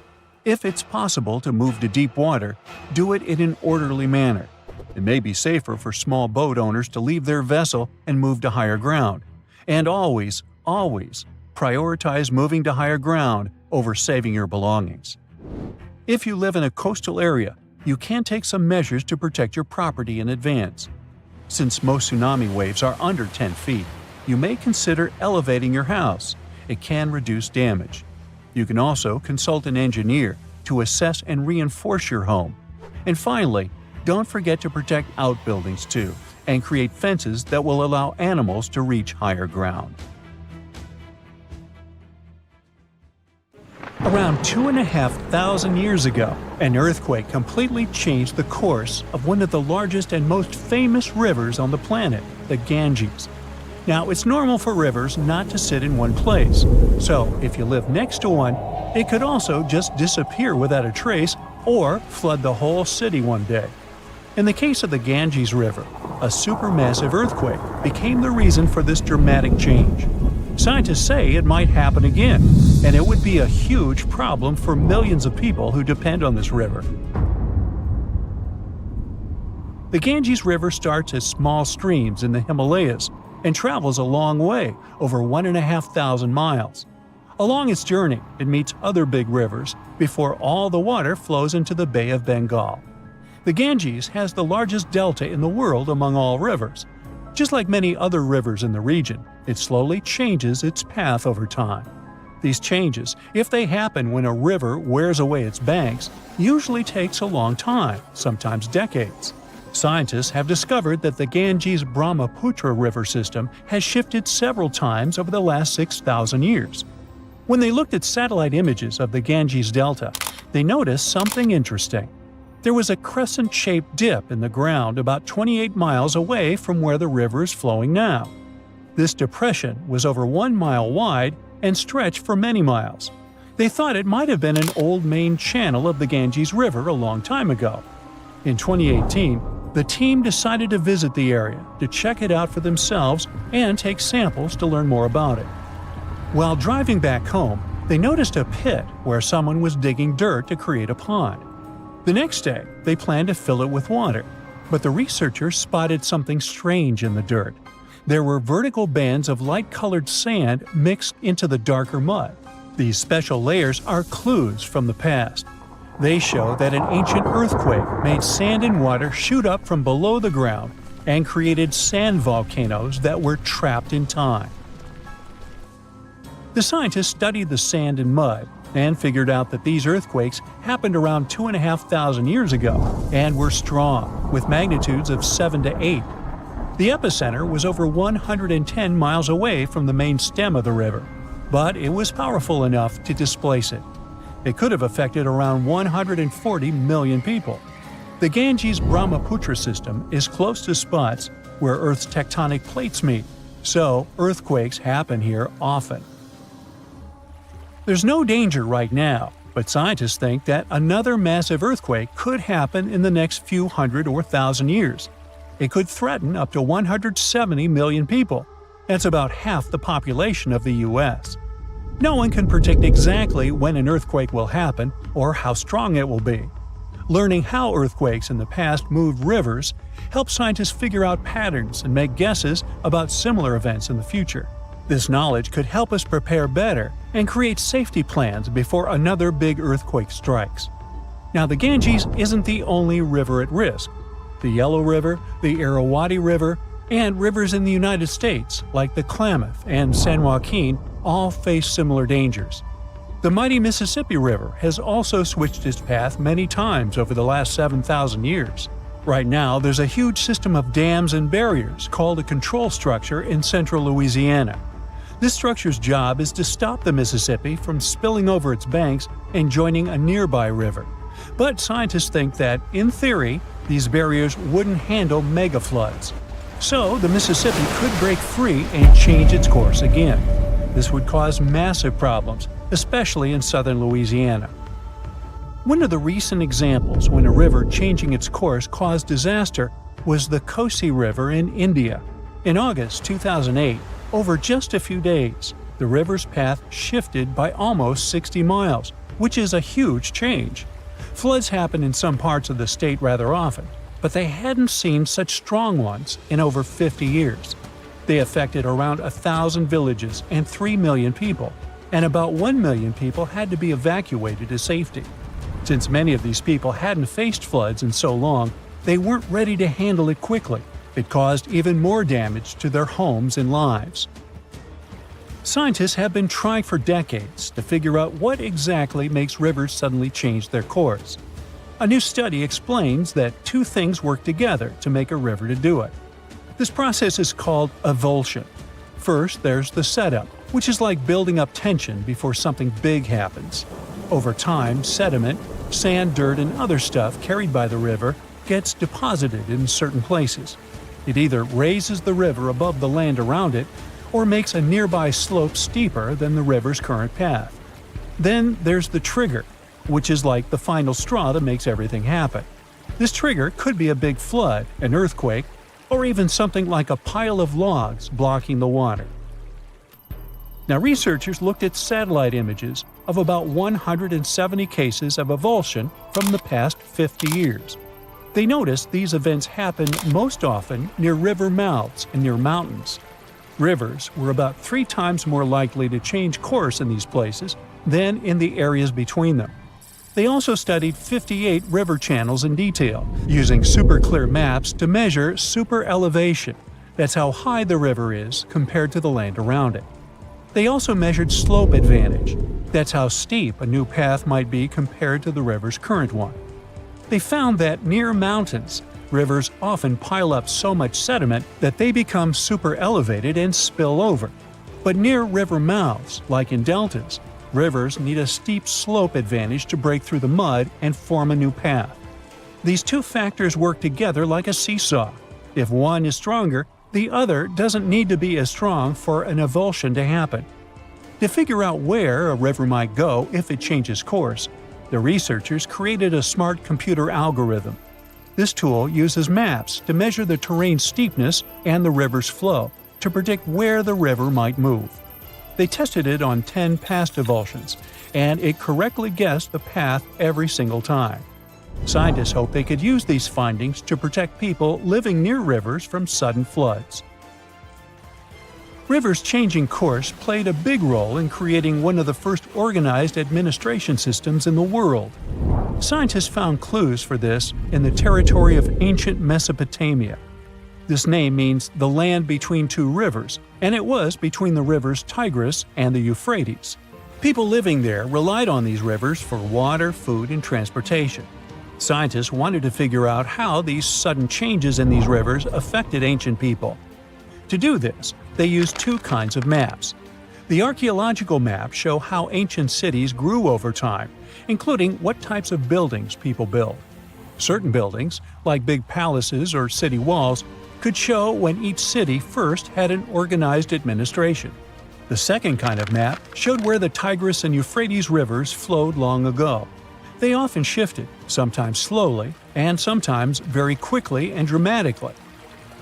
If it's possible to move to deep water, do it in an orderly manner. It may be safer for small boat owners to leave their vessel and move to higher ground. And always, prioritize moving to higher ground over saving your belongings. If you live in a coastal area, you can take some measures to protect your property in advance. Since most tsunami waves are under 10 feet, you may consider elevating your house. It can reduce damage. You can also consult an engineer to assess and reinforce your home. And finally, don't forget to protect outbuildings too, and create fences that will allow animals to reach higher ground. Around 2,500 years ago, an earthquake completely changed the course of one of the largest and most famous rivers on the planet, the Ganges. Now, it's normal for rivers not to sit in one place, so if you live next to one, it could also just disappear without a trace or flood the whole city one day. In the case of the Ganges River, a supermassive earthquake became the reason for this dramatic change. Scientists say it might happen again, and it would be a huge problem for millions of people who depend on this river. The Ganges River starts as small streams in the Himalayas and travels a long way, over 1,500 miles. Along its journey, it meets other big rivers before all the water flows into the Bay of Bengal. The Ganges has the largest delta in the world among all rivers. Just like many other rivers in the region, it slowly changes its path over time. These changes, if they happen when a river wears away its banks, usually takes a long time, sometimes decades. Scientists have discovered that the Ganges-Brahmaputra river system has shifted several times over the last 6,000 years. When they looked at satellite images of the Ganges Delta, they noticed something interesting. There was a crescent-shaped dip in the ground about 28 miles away from where the river is flowing now. This depression was over 1 mile wide and stretched for many miles. They thought it might have been an old main channel of the Ganges River a long time ago. In 2018, The team decided to visit the area to check it out for themselves and take samples to learn more about it. While driving back home, they noticed a pit where someone was digging dirt to create a pond. The next day, they planned to fill it with water, but the researchers spotted something strange in the dirt. There were vertical bands of light-colored sand mixed into the darker mud. These special layers are clues from the past. They show that an ancient earthquake made sand and water shoot up from below the ground and created sand volcanoes that were trapped in time. The scientists studied the sand and mud and figured out that these earthquakes happened around 2,500 years ago and were strong, with magnitudes of 7 to 8. The epicenter was over 110 miles away from the main stem of the river, but it was powerful enough to displace it. It could have affected around 140 million people. The Ganges-Brahmaputra system is close to spots where Earth's tectonic plates meet, so earthquakes happen here often. There's no danger right now, but scientists think that another massive earthquake could happen in the next few hundred or thousand years. It could threaten up to 170 million people. That's about half the population of the U.S. No one can predict exactly when an earthquake will happen or how strong it will be. Learning how earthquakes in the past moved rivers helps scientists figure out patterns and make guesses about similar events in the future. This knowledge could help us prepare better and create safety plans before another big earthquake strikes. Now, the Ganges isn't the only river at risk. The Yellow River, the Irrawaddy River, and rivers in the United States like the Klamath and San Joaquin all face similar dangers. The mighty Mississippi River has also switched its path many times over the last 7,000 years. Right now, there's a huge system of dams and barriers called a control structure in central Louisiana. This structure's job is to stop the Mississippi from spilling over its banks and joining a nearby river. But scientists think that, in theory, these barriers wouldn't handle mega-floods. So, the Mississippi could break free and change its course again. This would cause massive problems, especially in southern Louisiana. One of the recent examples when a river changing its course caused disaster was the Kosi River in India. In August 2008, over just a few days, the river's path shifted by almost 60 miles, which is a huge change. Floods happen in some parts of the state rather often, but they hadn't seen such strong ones in over 50 years. They affected around 1,000 villages and 3 million people, and about 1 million people had to be evacuated to safety. Since many of these people hadn't faced floods in so long, they weren't ready to handle it quickly. It caused even more damage to their homes and lives. Scientists have been trying for decades to figure out what exactly makes rivers suddenly change their course. A new study explains that two things work together to make a river to do it. This process is called avulsion. First, there's the setup, which is like building up tension before something big happens. Over time, sediment, sand, dirt, and other stuff carried by the river gets deposited in certain places. It either raises the river above the land around it or makes a nearby slope steeper than the river's current path. Then there's the trigger, which is like the final straw that makes everything happen. This trigger could be a big flood, an earthquake, or even something like a pile of logs blocking the water. Now, researchers looked at satellite images of about 170 cases of avulsion from the past 50 years. They noticed these events happen most often near river mouths and near mountains. Rivers were about 3 times more likely to change course in these places than in the areas between them. They also studied 58 river channels in detail, using super clear maps to measure super elevation. That's how high the river is compared to the land around it. They also measured slope advantage. That's how steep a new path might be compared to the river's current one. They found that near mountains, rivers often pile up so much sediment that they become super elevated and spill over. But near river mouths, like in deltas, rivers need a steep slope advantage to break through the mud and form a new path. These two factors work together like a seesaw. If one is stronger, the other doesn't need to be as strong for an avulsion to happen. To figure out where a river might go if it changes course, the researchers created a smart computer algorithm. This tool uses maps to measure the terrain's steepness and the river's flow to predict where the river might move. They tested it on 10 past avulsions, and it correctly guessed the path every single time. Scientists hope they could use these findings to protect people living near rivers from sudden floods. Rivers changing course played a big role in creating one of the first organized administration systems in the world. Scientists found clues for this in the territory of ancient Mesopotamia. This name means the land between two rivers, and it was between the rivers Tigris and the Euphrates. People living there relied on these rivers for water, food, and transportation. Scientists wanted to figure out how these sudden changes in these rivers affected ancient people. To do this, they used two kinds of maps. The archaeological maps show how ancient cities grew over time, including what types of buildings people built. Certain buildings, like big palaces or city walls, could show when each city first had an organized administration. The second kind of map showed where the Tigris and Euphrates rivers flowed long ago. They often shifted, sometimes slowly, and sometimes very quickly and dramatically.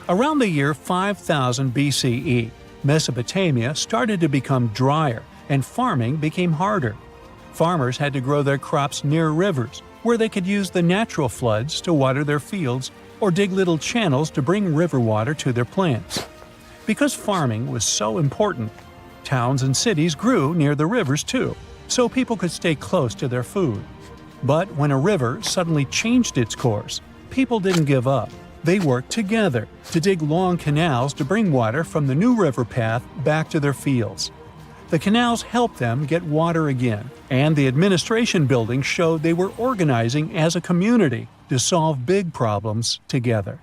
Around the year 5000 BCE, Mesopotamia started to become drier and farming became harder. Farmers had to grow their crops near rivers, where they could use the natural floods to water their fields or dig little channels to bring river water to their plants. Because farming was so important, towns and cities grew near the rivers too, so people could stay close to their food. But when a river suddenly changed its course, people didn't give up. They worked together to dig long canals to bring water from the new river path back to their fields. The canals helped them get water again, and the administration buildings showed they were organizing as a community to solve big problems together.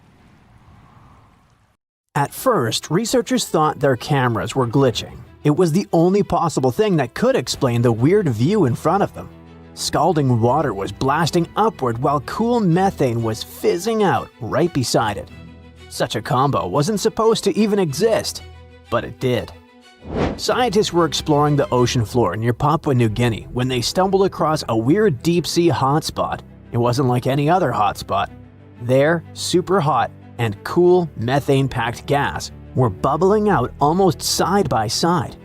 At first, researchers thought their cameras were glitching. It was the only possible thing that could explain the weird view in front of them. Scalding water was blasting upward while cool methane was fizzing out right beside it. Such a combo wasn't supposed to even exist, but it did. Scientists were exploring the ocean floor near Papua New Guinea when they stumbled across a weird deep-sea hotspot. It wasn't like any other hotspot. There, super hot and cool methane-packed gas were bubbling out almost side by side.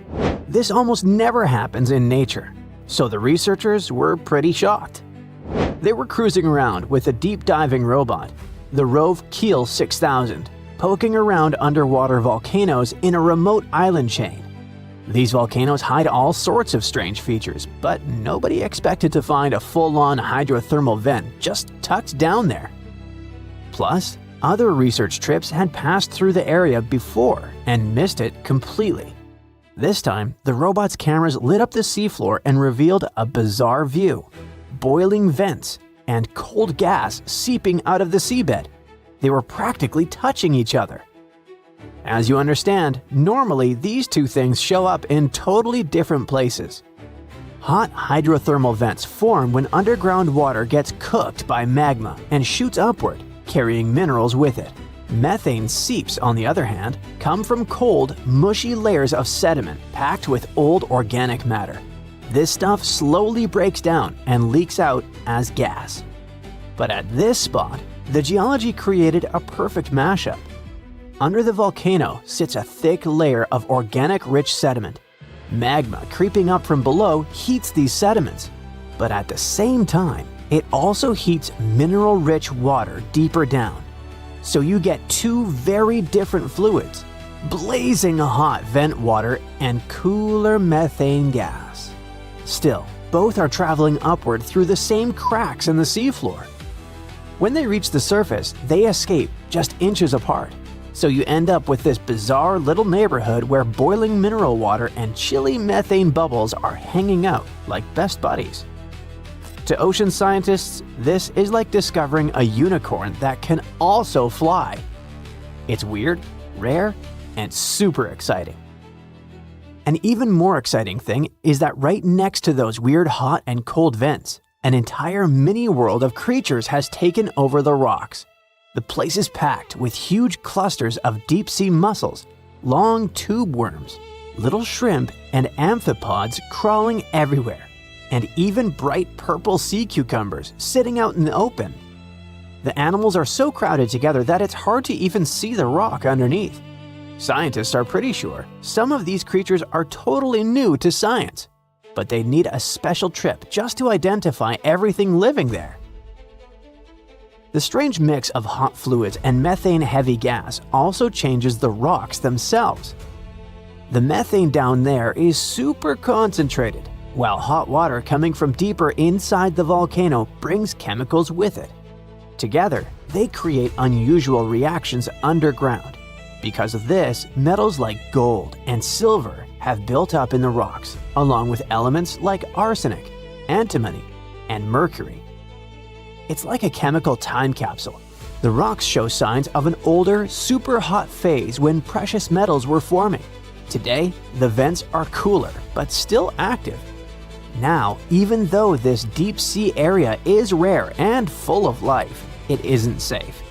This almost never happens in nature, so the researchers were pretty shocked. They were cruising around with a deep-diving robot, the Rove Keel 6000, poking around underwater volcanoes in a remote island chain. These volcanoes hide all sorts of strange features, but nobody expected to find a full-on hydrothermal vent just tucked down there. Plus, other research trips had passed through the area before and missed it completely. This time, the robot's cameras lit up the seafloor and revealed a bizarre view: boiling vents and cold gas seeping out of the seabed. They were practically touching each other. As you understand, normally these two things show up in totally different places. Hot hydrothermal vents form when underground water gets cooked by magma and shoots upward, carrying minerals with it. Methane seeps, on the other hand, come from cold, mushy layers of sediment packed with old organic matter. This stuff slowly breaks down and leaks out as gas. But at this spot, the geology created a perfect mashup. Under the volcano sits a thick layer of organic-rich sediment. Magma creeping up from below heats these sediments, but at the same time, it also heats mineral-rich water deeper down. So you get two very different fluids, blazing hot vent water and cooler methane gas. Still, both are traveling upward through the same cracks in the seafloor. When they reach the surface, they escape just inches apart. So you end up with this bizarre little neighborhood where boiling mineral water and chilly methane bubbles are hanging out like best buddies. To ocean scientists, this is like discovering a unicorn that can also fly. It's weird, rare, and super exciting. An even more exciting thing is that right next to those weird hot and cold vents, an entire mini-world of creatures has taken over the rocks. The place is packed with huge clusters of deep-sea mussels, long tube worms, little shrimp, and amphipods crawling everywhere, and even bright purple sea cucumbers sitting out in the open. The animals are so crowded together that it's hard to even see the rock underneath. Scientists are pretty sure some of these creatures are totally new to science, but they need a special trip just to identify everything living there. The strange mix of hot fluids and methane-heavy gas also changes the rocks themselves. The methane down there is super concentrated, while hot water coming from deeper inside the volcano brings chemicals with it. Together, they create unusual reactions underground. Because of this, metals like gold and silver have built up in the rocks, along with elements like arsenic, antimony, and mercury. It's like a chemical time capsule. The rocks show signs of an older, super hot phase when precious metals were forming. Today, the vents are cooler, but still active. Now, even though this deep sea area is rare and full of life, it isn't safe.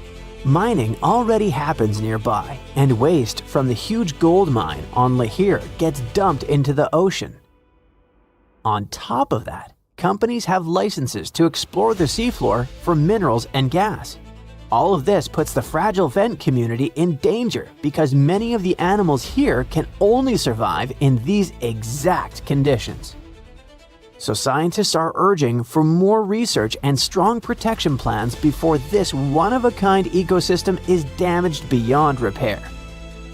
Mining already happens nearby, and waste from the huge gold mine on Lihir gets dumped into the ocean. On top of that, companies have licenses to explore the seafloor for minerals and gas. All of this puts the fragile vent community in danger because many of the animals here can only survive in these exact conditions. So scientists are urging for more research and strong protection plans before this one-of-a-kind ecosystem is damaged beyond repair.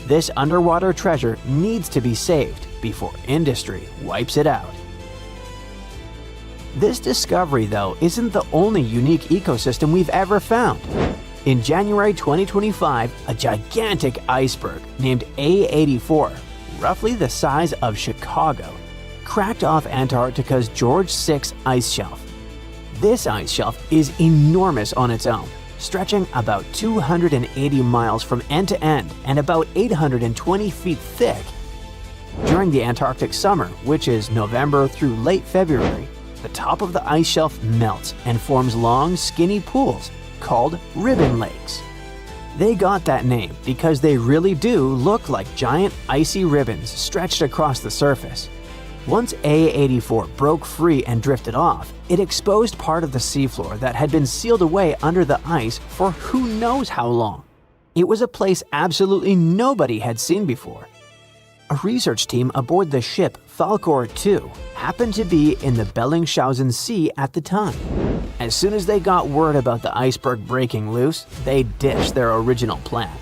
This underwater treasure needs to be saved before industry wipes it out. This discovery, though, isn't the only unique ecosystem we've ever found. In January 2025, a gigantic iceberg named A84, roughly the size of Chicago, cracked off Antarctica's George VI ice shelf. This ice shelf is enormous on its own, stretching about 280 miles from end to end and about 820 feet thick. During the Antarctic summer, which is November through late February, the top of the ice shelf melts and forms long, skinny pools called ribbon lakes. They got that name because they really do look like giant icy ribbons stretched across the surface. Once A84 broke free and drifted off, it exposed part of the seafloor that had been sealed away under the ice for who knows how long. It was a place absolutely nobody had seen before. A research team aboard the ship Falkor 2 happened to be in the Bellingshausen Sea at the time. As soon as they got word about the iceberg breaking loose, they ditched their original plan.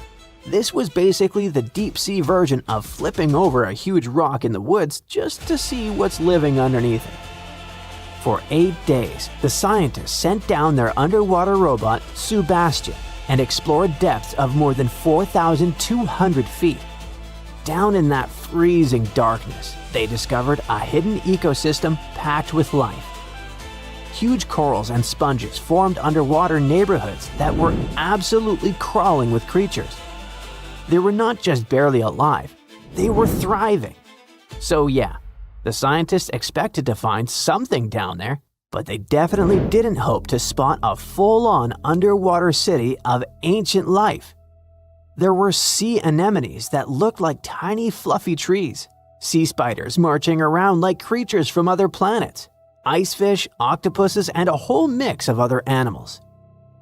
This was basically the deep-sea version of flipping over a huge rock in the woods just to see what's living underneath it. For 8 days, the scientists sent down their underwater robot, Sebastian, and explored depths of more than 4,200 feet. Down in that freezing darkness, they discovered a hidden ecosystem packed with life. Huge corals and sponges formed underwater neighborhoods that were absolutely crawling with creatures. They were not just barely alive, they were thriving. So yeah, the scientists expected to find something down there, but they definitely didn't hope to spot a full-on underwater city of ancient life. There were sea anemones that looked like tiny fluffy trees, sea spiders marching around like creatures from other planets, ice fish, octopuses, and a whole mix of other animals.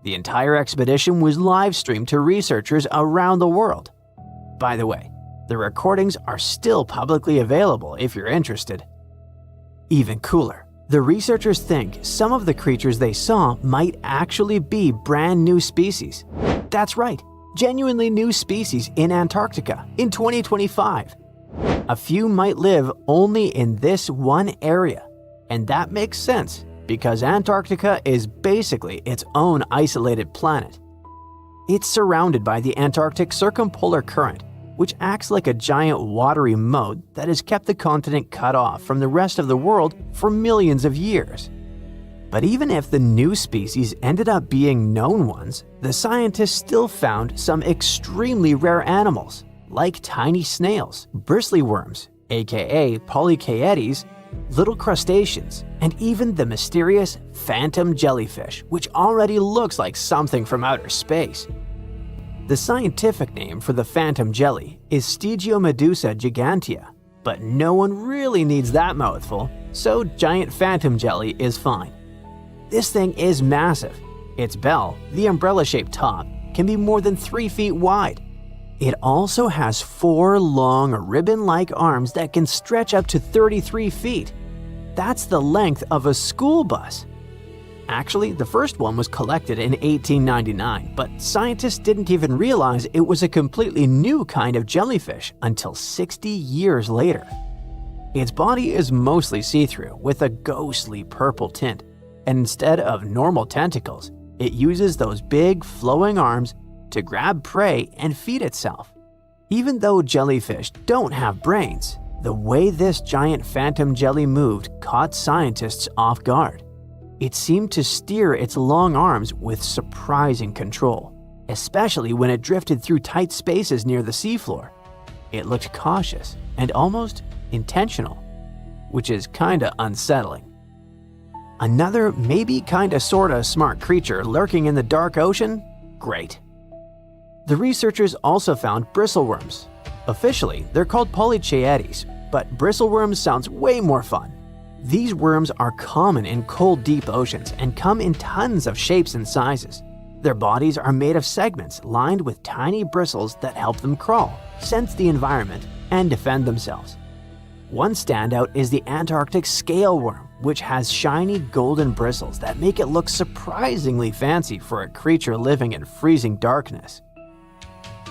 The entire expedition was live-streamed to researchers around the world. By the way, the recordings are still publicly available if you're interested. Even cooler, the researchers think some of the creatures they saw might actually be brand new species. That's right, genuinely new species in Antarctica in 2025. A few might live only in this one area, and that makes sense because Antarctica is basically its own isolated planet. It's surrounded by the Antarctic Circumpolar Current, which acts like a giant watery moat that has kept the continent cut off from the rest of the world for millions of years. But even if the new species ended up being known ones, the scientists still found some extremely rare animals, like tiny snails, bristly worms, aka polychaetes, little crustaceans, and even the mysterious phantom jellyfish, which already looks like something from outer space. The scientific name for the phantom jelly is Stygiomedusa gigantea, but no one really needs that mouthful, so giant phantom jelly is fine. This thing is massive. Its bell, the umbrella-shaped top, can be more than 3 feet wide. It also has 4 long ribbon-like arms that can stretch up to 33 feet. That's the length of a school bus. Actually, the first one was collected in 1899, but scientists didn't even realize it was a completely new kind of jellyfish until 60 years later. Its body is mostly see-through with a ghostly purple tint, and instead of normal tentacles, it uses those big flowing arms to grab prey and feed itself. Even though jellyfish don't have brains, the way this giant phantom jelly moved caught scientists off guard. It seemed to steer its long arms with surprising control, especially when it drifted through tight spaces near the seafloor. It looked cautious and almost intentional, which is kinda unsettling. Another maybe kinda sorta smart creature lurking in the dark ocean? Great. The researchers also found bristleworms. Officially, they're called polychaetes, but bristleworms sounds way more fun. These worms are common in cold, deep oceans and come in tons of shapes and sizes. Their bodies are made of segments lined with tiny bristles that help them crawl, sense the environment, and defend themselves. One standout is the Antarctic scale worm, which has shiny golden bristles that make it look surprisingly fancy for a creature living in freezing darkness.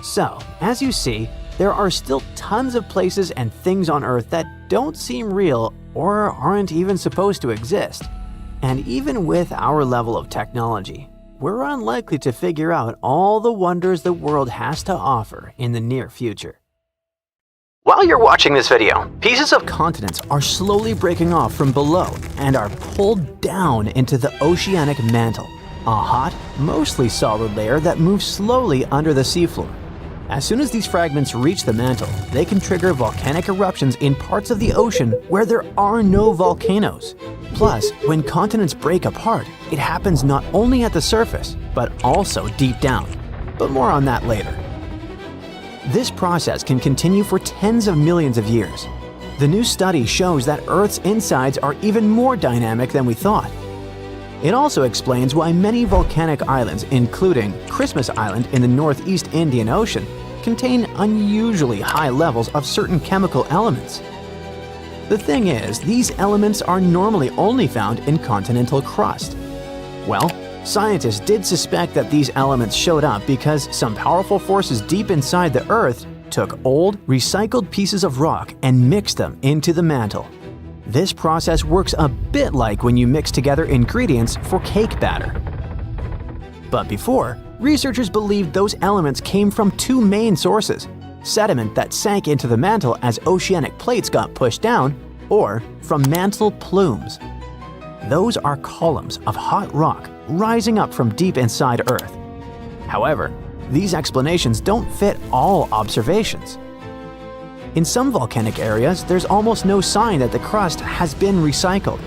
So, as you see, there are still tons of places and things on Earth that don't seem real or aren't even supposed to exist. And even with our level of technology, we're unlikely to figure out all the wonders the world has to offer in the near future. While you're watching this video, pieces of continents are slowly breaking off from below and are pulled down into the oceanic mantle, a hot, mostly solid layer that moves slowly under the seafloor. As soon as these fragments reach the mantle, they can trigger volcanic eruptions in parts of the ocean where there are no volcanoes. Plus, when continents break apart, it happens not only at the surface, but also deep down. But more on that later. This process can continue for tens of millions of years. The new study shows that Earth's insides are even more dynamic than we thought. It also explains why many volcanic islands, including Christmas Island in the Northeast Indian Ocean, contain unusually high levels of certain chemical elements. The thing is, these elements are normally only found in continental crust. Well, scientists did suspect that these elements showed up because some powerful forces deep inside the Earth took old, recycled pieces of rock and mixed them into the mantle. This process works a bit like when you mix together ingredients for cake batter. But before, researchers believed those elements came from 2 main sources: sediment that sank into the mantle as oceanic plates got pushed down, or from mantle plumes. Those are columns of hot rock rising up from deep inside Earth. However, these explanations don't fit all observations. In some volcanic areas, there's almost no sign that the crust has been recycled.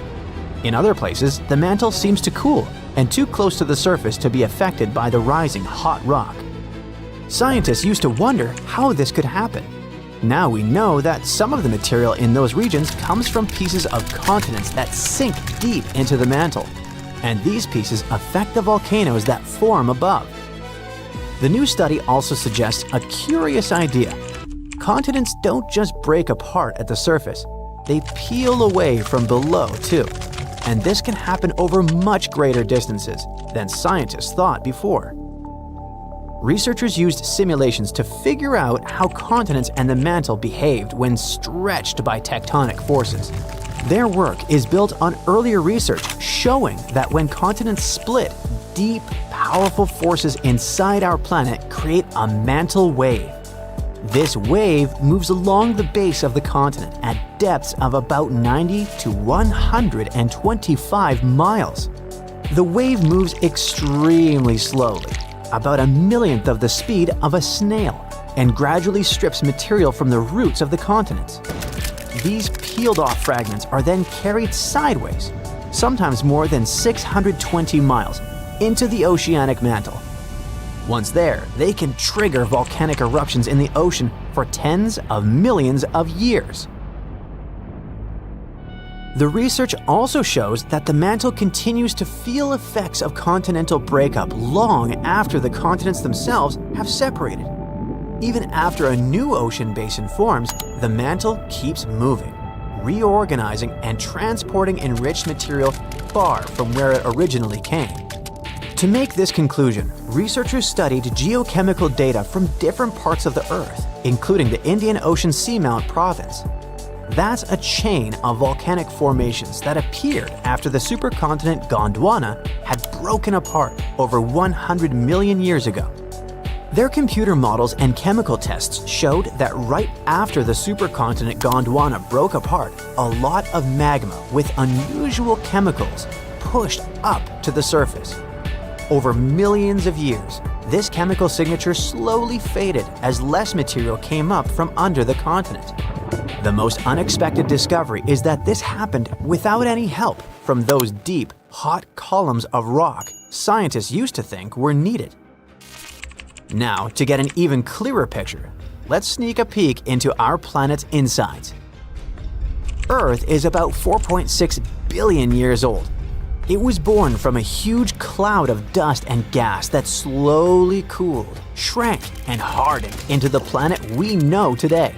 In other places, the mantle seems to cool and too close to the surface to be affected by the rising hot rock. Scientists used to wonder how this could happen. Now we know that some of the material in those regions comes from pieces of continents that sink deep into the mantle, and these pieces affect the volcanoes that form above. The new study also suggests a curious idea. Continents don't just break apart at the surface, they peel away from below too. And this can happen over much greater distances than scientists thought before. Researchers used simulations to figure out how continents and the mantle behaved when stretched by tectonic forces. Their work is built on earlier research showing that when continents split, deep, powerful forces inside our planet create a mantle wave. This wave moves along the base of the continent at depths of about 90 to 125 miles. The wave moves extremely slowly, about 1/millionth of the speed of a snail, and gradually strips material from the roots of the continents. These peeled-off fragments are then carried sideways, sometimes more than 620 miles, into the oceanic mantle. Once there, they can trigger volcanic eruptions in the ocean for tens of millions of years. The research also shows that the mantle continues to feel effects of continental breakup long after the continents themselves have separated. Even after a new ocean basin forms, the mantle keeps moving, reorganizing and transporting enriched material far from where it originally came. To make this conclusion, researchers studied geochemical data from different parts of the Earth, including the Indian Ocean Seamount province. That's a chain of volcanic formations that appeared after the supercontinent Gondwana had broken apart over 100 million years ago. Their computer models and chemical tests showed that right after the supercontinent Gondwana broke apart, a lot of magma with unusual chemicals pushed up to the surface. Over millions of years, this chemical signature slowly faded as less material came up from under the continent. The most unexpected discovery is that this happened without any help from those deep, hot columns of rock scientists used to think were needed. Now, to get an even clearer picture, let's sneak a peek into our planet's insides. Earth is about 4.6 billion years old. It was born from a huge cloud of dust and gas that slowly cooled, shrank, and hardened into the planet we know today.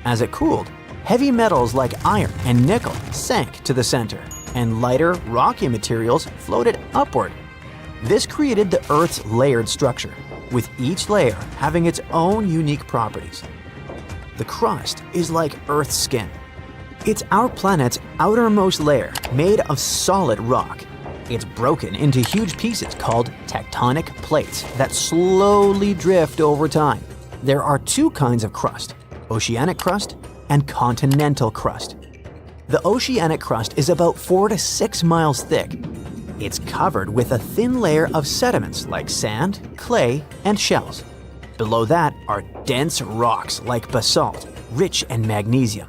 As it cooled, heavy metals like iron and nickel sank to the center, and lighter, rocky materials floated upward. This created the Earth's layered structure, with each layer having its own unique properties. The crust is like Earth's skin. It's our planet's outermost layer, made of solid rock. It's broken into huge pieces called tectonic plates that slowly drift over time. There are two kinds of crust: oceanic crust and continental crust. The oceanic crust is about 4 to 6 miles thick. It's covered with a thin layer of sediments like sand, clay, and shells. Below that are dense rocks like basalt, rich in magnesium.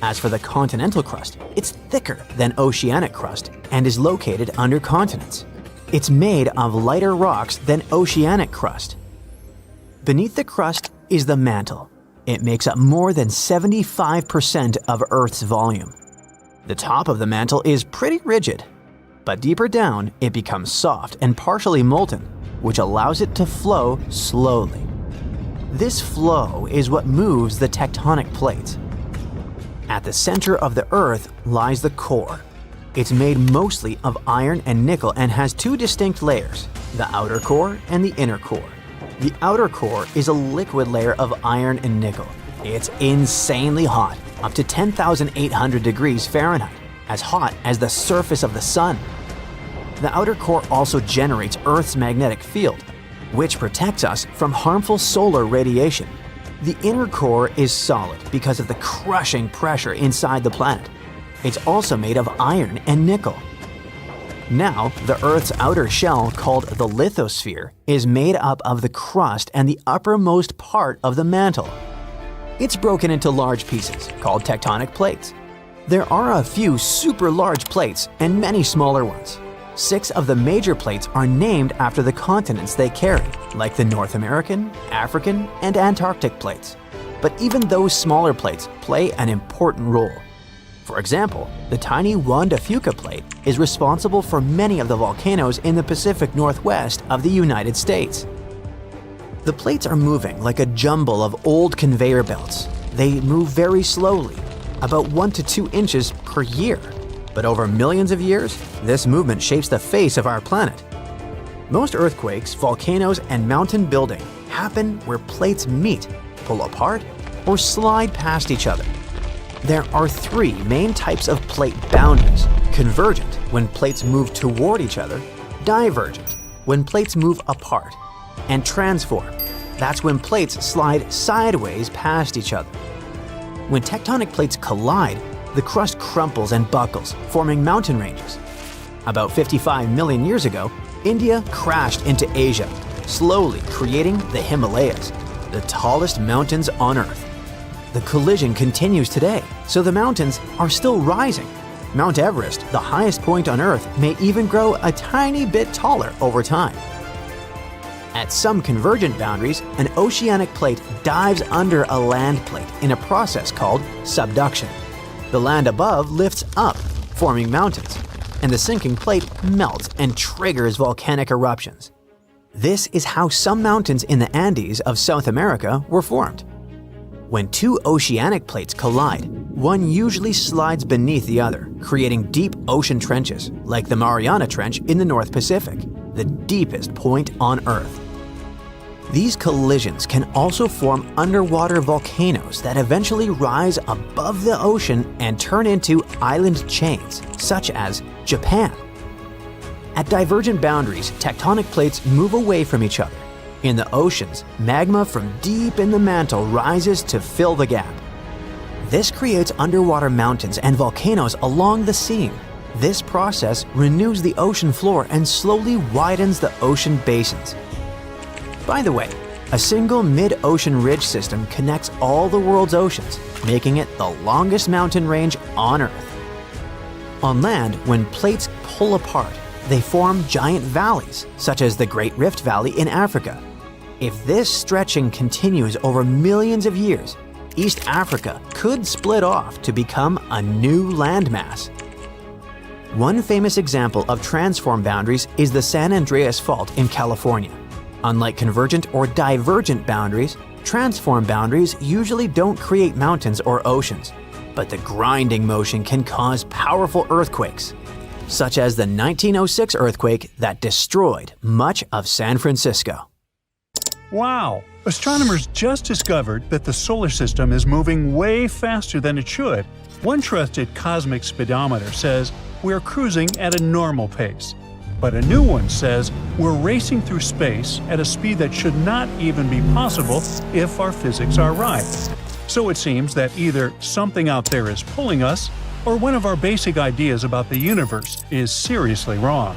As for the continental crust, it's thicker than oceanic crust and is located under continents. It's made of lighter rocks than oceanic crust. Beneath the crust is the mantle. It makes up more than 75% of Earth's volume. The top of the mantle is pretty rigid, but deeper down it becomes soft and partially molten, which allows it to flow slowly. This flow is what moves the tectonic plates. At the center of the Earth lies the core. It's made mostly of iron and nickel and has two distinct layers, the outer core and the inner core. The outer core is a liquid layer of iron and nickel. It's insanely hot, up to 10,800 degrees Fahrenheit, as hot as the surface of the sun. The outer core also generates Earth's magnetic field, which protects us from harmful solar radiation. The inner core is solid because of the crushing pressure inside the planet. It's also made of iron and nickel. Now, the Earth's outer shell, called the lithosphere, is made up of the crust and the uppermost part of the mantle. It's broken into large pieces, called tectonic plates. There are a few super large plates and many smaller ones. 6 of the major plates are named after the continents they carry, like the North American, African, and Antarctic plates. But even those smaller plates play an important role. For example, the tiny Juan de Fuca plate is responsible for many of the volcanoes in the Pacific Northwest of the United States. The plates are moving like a jumble of old conveyor belts. They move very slowly, about 1 to 2 inches per year. But over millions of years, this movement shapes the face of our planet. Most earthquakes, volcanoes, and mountain building happen where plates meet, pull apart, or slide past each other. There are 3 main types of plate boundaries: convergent, when plates move toward each other; divergent, when plates move apart; and transform. That's when plates slide sideways past each other. When tectonic plates collide, the crust crumples and buckles, forming mountain ranges. About 55 million years ago, India crashed into Asia, slowly creating the Himalayas, the tallest mountains on Earth. The collision continues today, so the mountains are still rising. Mount Everest, the highest point on Earth, may even grow a tiny bit taller over time. At some convergent boundaries, an oceanic plate dives under a land plate in a process called subduction. The land above lifts up, forming mountains, and the sinking plate melts and triggers volcanic eruptions. This is how some mountains in the Andes of South America were formed. When two oceanic plates collide, one usually slides beneath the other, creating deep ocean trenches, like the Mariana Trench in the North Pacific, the deepest point on Earth. These collisions can also form underwater volcanoes that eventually rise above the ocean and turn into island chains, such as Japan. At divergent boundaries, tectonic plates move away from each other. In the oceans, magma from deep in the mantle rises to fill the gap. This creates underwater mountains and volcanoes along the seam. This process renews the ocean floor and slowly widens the ocean basins. By the way, a single mid-ocean ridge system connects all the world's oceans, making it the longest mountain range on Earth. On land, when plates pull apart, they form giant valleys, such as the Great Rift Valley in Africa. If this stretching continues over millions of years, East Africa could split off to become a new landmass. One famous example of transform boundaries is the San Andreas Fault in California. Unlike convergent or divergent boundaries, transform boundaries usually don't create mountains or oceans, but the grinding motion can cause powerful earthquakes, such as the 1906 earthquake that destroyed much of San Francisco. Wow! Astronomers just discovered that the solar system is moving way faster than it should. One trusted cosmic speedometer says we're cruising at a normal pace. But a new one says we're racing through space at a speed that should not even be possible if our physics are right. So it seems that either something out there is pulling us, or one of our basic ideas about the universe is seriously wrong.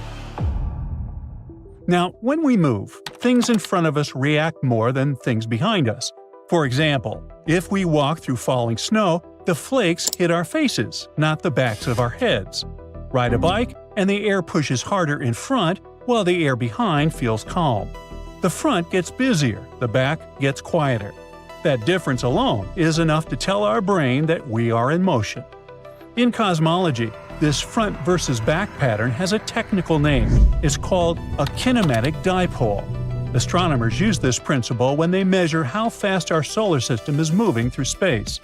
Now, when we move, things in front of us react more than things behind us. For example, if we walk through falling snow, the flakes hit our faces, not the backs of our heads. Ride a bike, and the air pushes harder in front, while the air behind feels calm. The front gets busier, the back gets quieter. That difference alone is enough to tell our brain that we are in motion. In cosmology, this front versus back pattern has a technical name. It's called a kinematic dipole. Astronomers use this principle when they measure how fast our solar system is moving through space.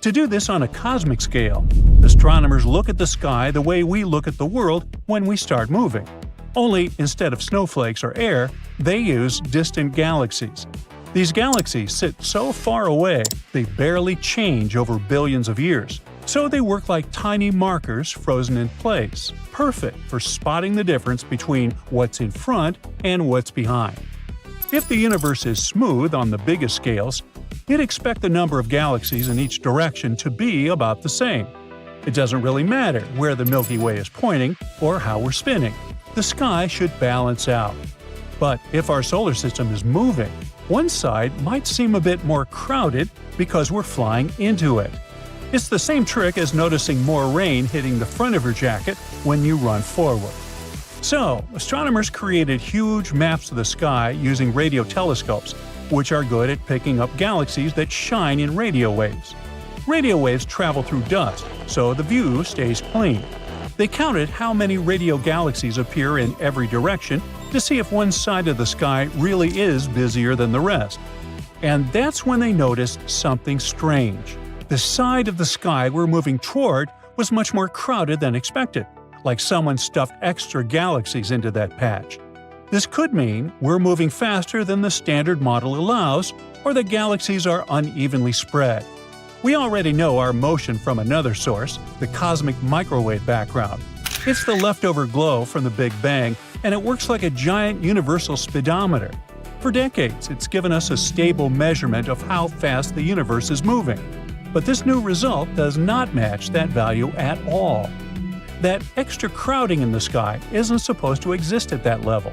To do this on a cosmic scale, astronomers look at the sky the way we look at the world when we start moving. Only instead of snowflakes or air, they use distant galaxies. These galaxies sit so far away they barely change over billions of years. So they work like tiny markers frozen in place, perfect for spotting the difference between what's in front and what's behind. If the universe is smooth on the biggest scales, you'd expect the number of galaxies in each direction to be about the same. It doesn't really matter where the Milky Way is pointing or how we're spinning. The sky should balance out. But if our solar system is moving, one side might seem a bit more crowded because we're flying into it. It's the same trick as noticing more rain hitting the front of your jacket when you run forward. So, astronomers created huge maps of the sky using radio telescopes, which are good at picking up galaxies that shine in radio waves. Radio waves travel through dust, so the view stays clean. They counted how many radio galaxies appear in every direction to see if one side of the sky really is busier than the rest. And that's when they noticed something strange. The side of the sky we're moving toward was much more crowded than expected, like someone stuffed extra galaxies into that patch. This could mean we're moving faster than the standard model allows, or the galaxies are unevenly spread. We already know our motion from another source, the cosmic microwave background. It's the leftover glow from the Big Bang, and it works like a giant universal speedometer. For decades, it's given us a stable measurement of how fast the universe is moving. But this new result does not match that value at all. That extra crowding in the sky isn't supposed to exist at that level.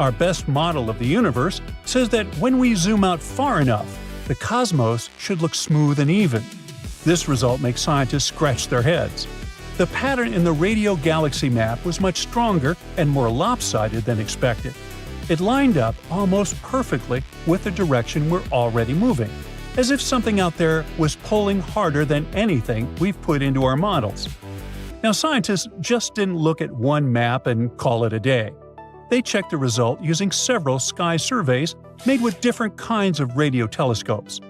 Our best model of the universe says that when we zoom out far enough, the cosmos should look smooth and even. This result makes scientists scratch their heads. The pattern in the radio galaxy map was much stronger and more lopsided than expected. It lined up almost perfectly with the direction we're already moving. as if something out there was pulling harder than anything we've put into our models. Now, scientists just didn't look at one map and call it a day. They checked the result using several sky surveys made with different kinds of radio telescopes.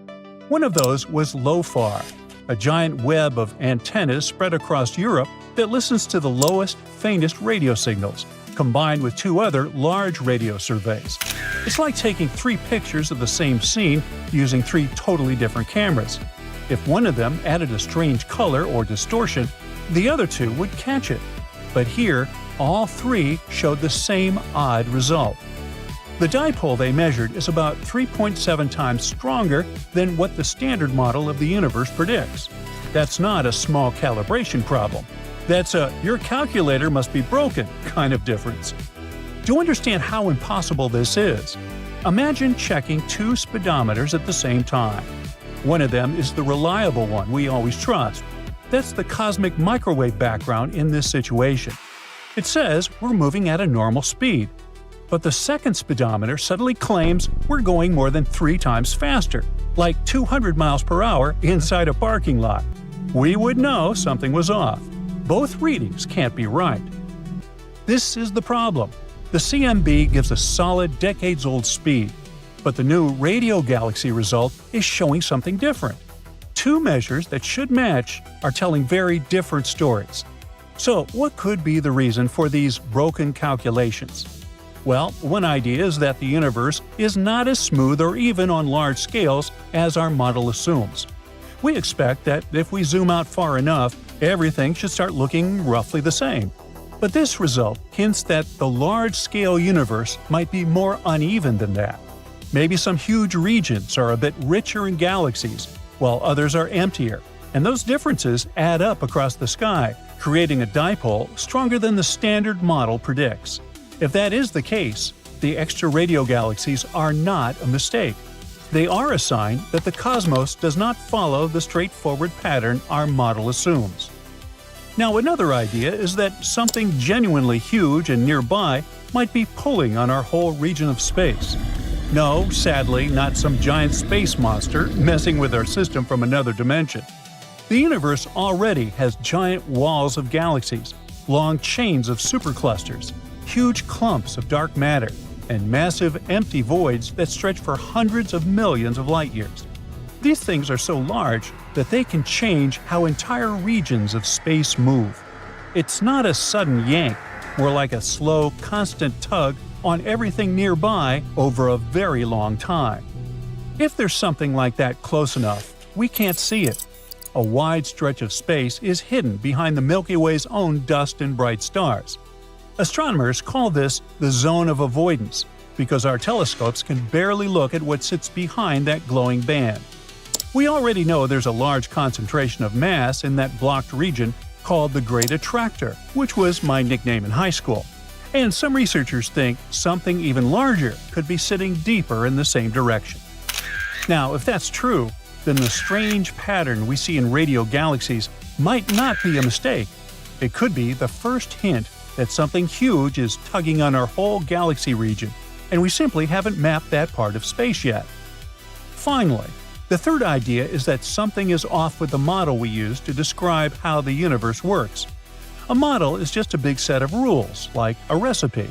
One of those was LOFAR, a giant web of antennas spread across Europe that listens to the lowest, faintest radio signals, combined with two other large radio surveys. It's like taking 3 pictures of the same scene using 3 totally different cameras. If one of them added a strange color or distortion, the other 2 would catch it. But here, all 3 showed the same odd result. The dipole they measured is about 3.7 times stronger than what the standard model of the universe predicts. That's not a small calibration problem. That's a "your calculator must be broken" kind of difference. To understand how impossible this is, imagine checking 2 speedometers at the same time. One of them is the reliable one we always trust. That's the cosmic microwave background in this situation. It says we're moving at a normal speed. But the second speedometer suddenly claims we're going more than 3 times faster, like 200 miles per hour inside a parking lot. We would know something was off. Both readings can't be right. This is the problem. The CMB gives a solid decades-old speed, but the new radio galaxy result is showing something different. 2 measures that should match are telling very different stories. So, what could be the reason for these broken calculations? Well, one idea is that the universe is not as smooth or even on large scales as our model assumes. We expect that if we zoom out far enough, everything should start looking roughly the same. But this result hints that the large-scale universe might be more uneven than that. Maybe some huge regions are a bit richer in galaxies, while others are emptier, and those differences add up across the sky, creating a dipole stronger than the standard model predicts. If that is the case, the extra radio galaxies are not a mistake. They are a sign that the cosmos does not follow the straightforward pattern our model assumes. Now, another idea is that something genuinely huge and nearby might be pulling on our whole region of space. No, sadly, not some giant space monster messing with our system from another dimension. The universe already has giant walls of galaxies, long chains of superclusters, huge clumps of dark matter, and massive empty voids that stretch for hundreds of millions of light-years. These things are so large that they can change how entire regions of space move. It's not a sudden yank, more like a slow, constant tug on everything nearby over a very long time. If there's something like that close enough, we can't see it. A wide stretch of space is hidden behind the Milky Way's own dust and bright stars. Astronomers call this the zone of avoidance because our telescopes can barely look at what sits behind that glowing band. We already know there's a large concentration of mass in that blocked region called the Great Attractor, which was my nickname in high school. And some researchers think something even larger could be sitting deeper in the same direction. Now, if that's true, then the strange pattern we see in radio galaxies might not be a mistake. It could be the first hint that something huge is tugging on our whole galaxy region, and we simply haven't mapped that part of space yet. Finally, the third idea is that something is off with the model we use to describe how the universe works. A model is just a big set of rules, like a recipe.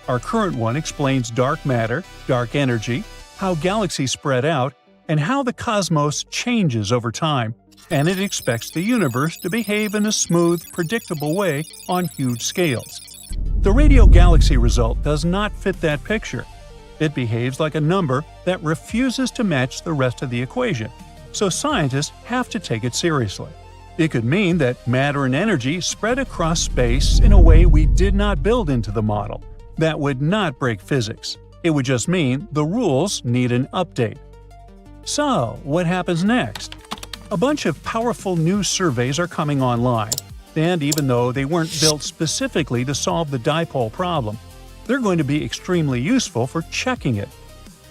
Our current one explains dark matter, dark energy, how galaxies spread out, and how the cosmos changes over time, and it expects the universe to behave in a smooth, predictable way on huge scales. The radio galaxy result does not fit that picture. It behaves like a number that refuses to match the rest of the equation, so scientists have to take it seriously. It could mean that matter and energy spread across space in a way we did not build into the model. That would not break physics. It would just mean the rules need an update. So, what happens next? A bunch of powerful new surveys are coming online, and even though they weren't built specifically to solve the dipole problem, they're going to be extremely useful for checking it.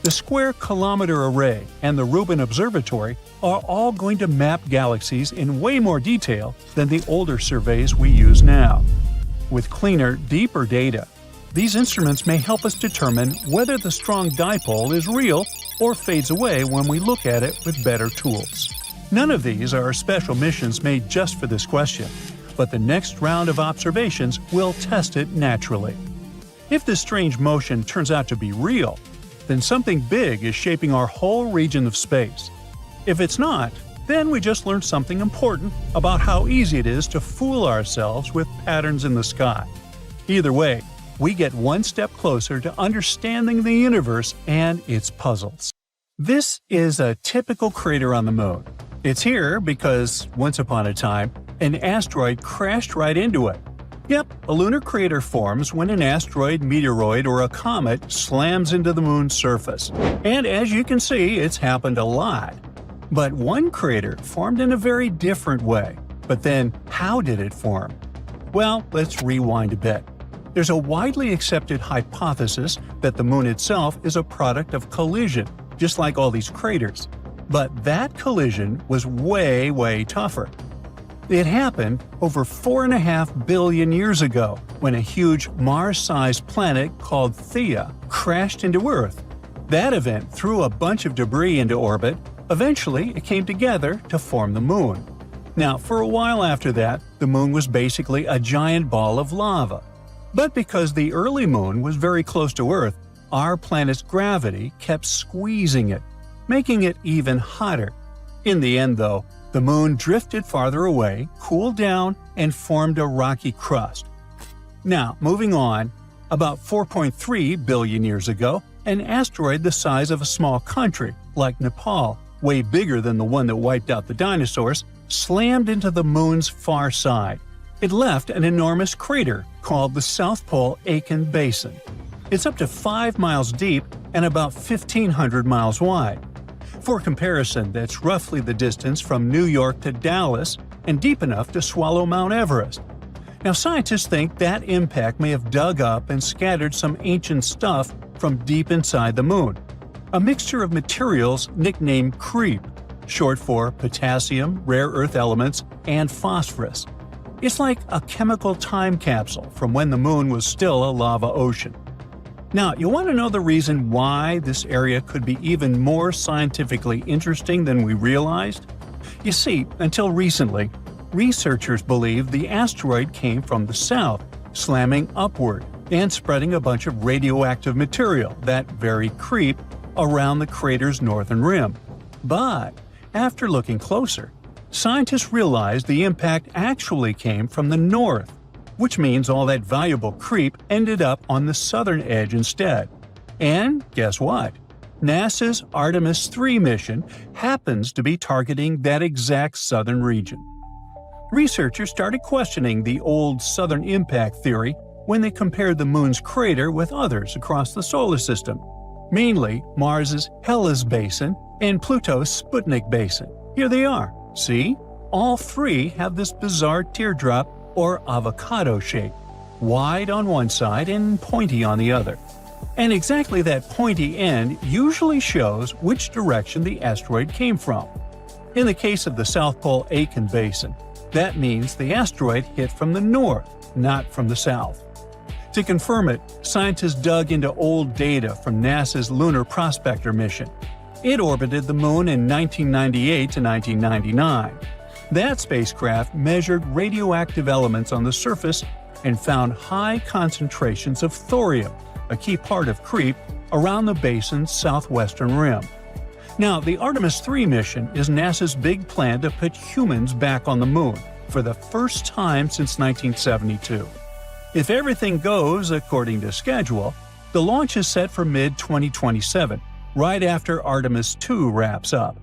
The Square Kilometer Array and the Rubin Observatory are all going to map galaxies in way more detail than the older surveys we use now. With cleaner, deeper data, These instruments may help us determine whether the strong dipole is real or fades away when we look at it with better tools. None of these are special missions made just for this question, but the next round of observations will test it naturally. If this strange motion turns out to be real, then something big is shaping our whole region of space. If it's not, then we just learned something important about how easy it is to fool ourselves with patterns in the sky. Either way, we get one step closer to understanding the universe and its puzzles. This is a typical crater on the Moon. It's here because, once upon a time, an asteroid crashed right into it. Yep, a lunar crater forms when an asteroid, meteoroid, or a comet slams into the Moon's surface. And as you can see, it's happened a lot. But one crater formed in a very different way. But then, how did it form? Well, let's rewind a bit. There's a widely accepted hypothesis that the Moon itself is a product of collision, just like all these craters. But that collision was way tougher. It happened over 4.5 billion years ago when a huge Mars-sized planet called Theia crashed into Earth. That event threw a bunch of debris into orbit. Eventually, it came together to form the Moon. Now, for a while after that, the Moon was basically a giant ball of lava. But because the early Moon was very close to Earth, our planet's gravity kept squeezing it, making it even hotter. In the end, though, the Moon drifted farther away, cooled down, and formed a rocky crust. Now, moving on, about 4.3 billion years ago, an asteroid the size of a small country, like Nepal, way bigger than the one that wiped out the dinosaurs, slammed into the Moon's far side. It left an enormous crater called the South Pole Aitken Basin. It's up to 5 miles deep and about 1,500 miles wide. For comparison, that's roughly the distance from New York to Dallas and deep enough to swallow Mount Everest. Now, scientists think that impact may have dug up and scattered some ancient stuff from deep inside the Moon. A mixture of materials nicknamed creep, short for potassium, rare earth elements, and phosphorus. It's like a chemical time capsule from when the Moon was still a lava ocean. Now, you want to know the reason why this area could be even more scientifically interesting than we realized? You see, until recently, researchers believed the asteroid came from the south, slamming upward and spreading a bunch of radioactive material, that very creep, around the crater's northern rim. But after looking closer, scientists realized the impact actually came from the north, which means all that valuable creep ended up on the southern edge instead. And guess what? NASA's Artemis III mission happens to be targeting that exact southern region. Researchers started questioning the old southern impact theory when they compared the Moon's crater with others across the solar system, mainly Mars's Hellas Basin and Pluto's Sputnik Basin. Here they are. See? All three have this bizarre teardrop or avocado shape, wide on one side and pointy on the other. And exactly that pointy end usually shows which direction the asteroid came from. In the case of the South Pole Aitken Basin, that means the asteroid hit from the north, not from the south. To confirm it, scientists dug into old data from NASA's Lunar Prospector mission. It orbited the Moon in 1998 to 1999. That spacecraft measured radioactive elements on the surface and found high concentrations of thorium, a key part of creep, around the basin's southwestern rim. Now, the Artemis III mission is NASA's big plan to put humans back on the Moon for the first time since 1972. If everything goes according to schedule, the launch is set for mid-2027, right after Artemis II wraps up.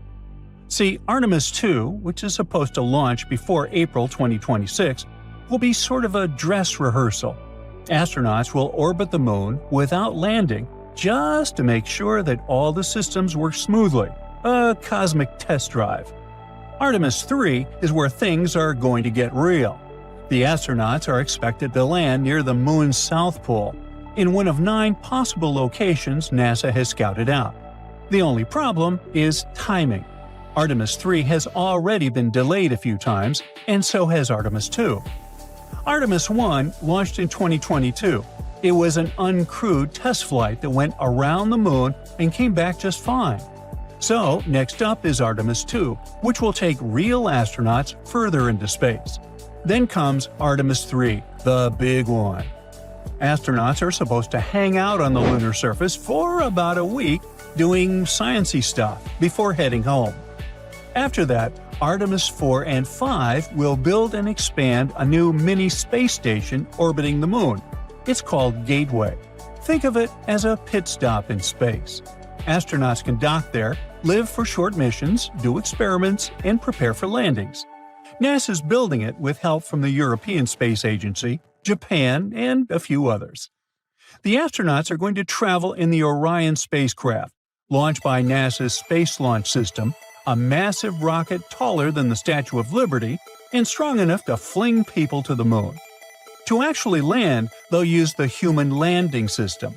See, Artemis II, which is supposed to launch before April 2026, will be sort of a dress rehearsal. Astronauts will orbit the Moon without landing, just to make sure that all the systems work smoothly, a cosmic test drive. Artemis III is where things are going to get real. The astronauts are expected to land near the Moon's south pole, in one of 9 possible locations NASA has scouted out. The only problem is timing. Artemis III has already been delayed a few times, and so has Artemis II. Artemis I launched in 2022, It was an uncrewed test flight that went around the moon and came back just fine. So, next up is Artemis 2, which will take real astronauts further into space. Then comes Artemis 3, the big one. Astronauts are supposed to hang out on the lunar surface for about a week doing sciencey stuff before heading home. After that, Artemis 4 and 5 will build and expand a new mini space station orbiting the moon. It's called Gateway. Think of it as a pit stop in space. Astronauts can dock there, live for short missions, do experiments, and prepare for landings. NASA's building it with help from the European Space Agency, Japan, and a few others. The astronauts are going to travel in the Orion spacecraft, launched by NASA's Space Launch System, a massive rocket taller than the Statue of Liberty and strong enough to fling people to the moon. To actually land, they'll use the Human Landing System.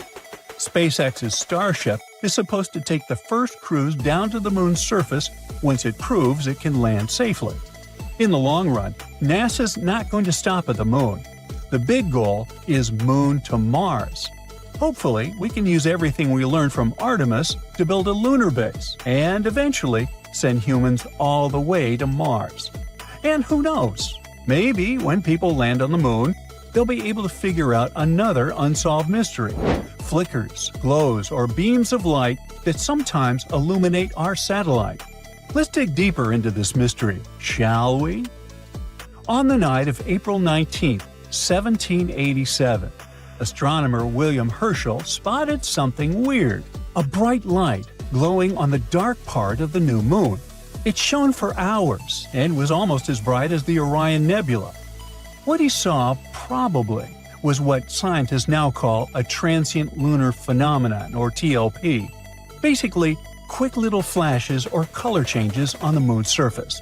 SpaceX's Starship is supposed to take the first cruise down to the moon's surface once it proves it can land safely. In the long run, NASA's not going to stop at the moon. The big goal is Moon to Mars. Hopefully, we can use everything we learned from Artemis to build a lunar base and eventually send humans all the way to Mars. And who knows? Maybe when people land on the moon, they'll be able to figure out another unsolved mystery: flickers, glows, or beams of light that sometimes illuminate our satellite. Let's dig deeper into this mystery, shall we? On the night of April 19, 1787, astronomer William Herschel spotted something weird: a bright light glowing on the dark part of the new moon. It shone for hours and was almost as bright as the Orion Nebula. What he saw probably was what scientists now call a transient lunar phenomenon, or TLP. Basically, quick little flashes or color changes on the moon's surface.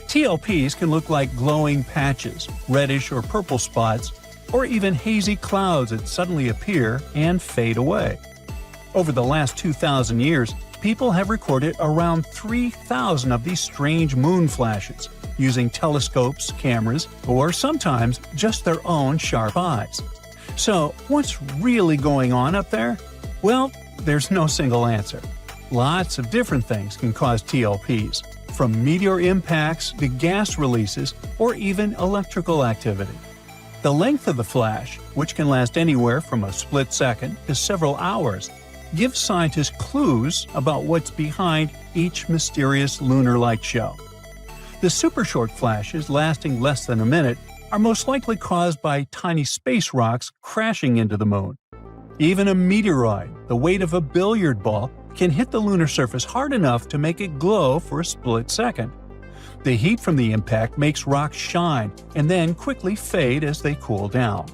TLPs can look like glowing patches, reddish or purple spots, or even hazy clouds that suddenly appear and fade away. Over the last 2,000 years, people have recorded around 3,000 of these strange moon flashes, using telescopes, cameras, or sometimes just their own sharp eyes. So, what's really going on up there? Well, there's no single answer. Lots of different things can cause TLPs, from meteor impacts to gas releases or even electrical activity. The length of the flash, which can last anywhere from a split second to several hours, gives scientists clues about what's behind each mysterious lunar light show. The super short flashes, lasting less than a minute, are most likely caused by tiny space rocks crashing into the moon. Even a meteoroid, the weight of a billiard ball, can hit the lunar surface hard enough to make it glow for a split second. The heat from the impact makes rocks shine and then quickly fade as they cool down.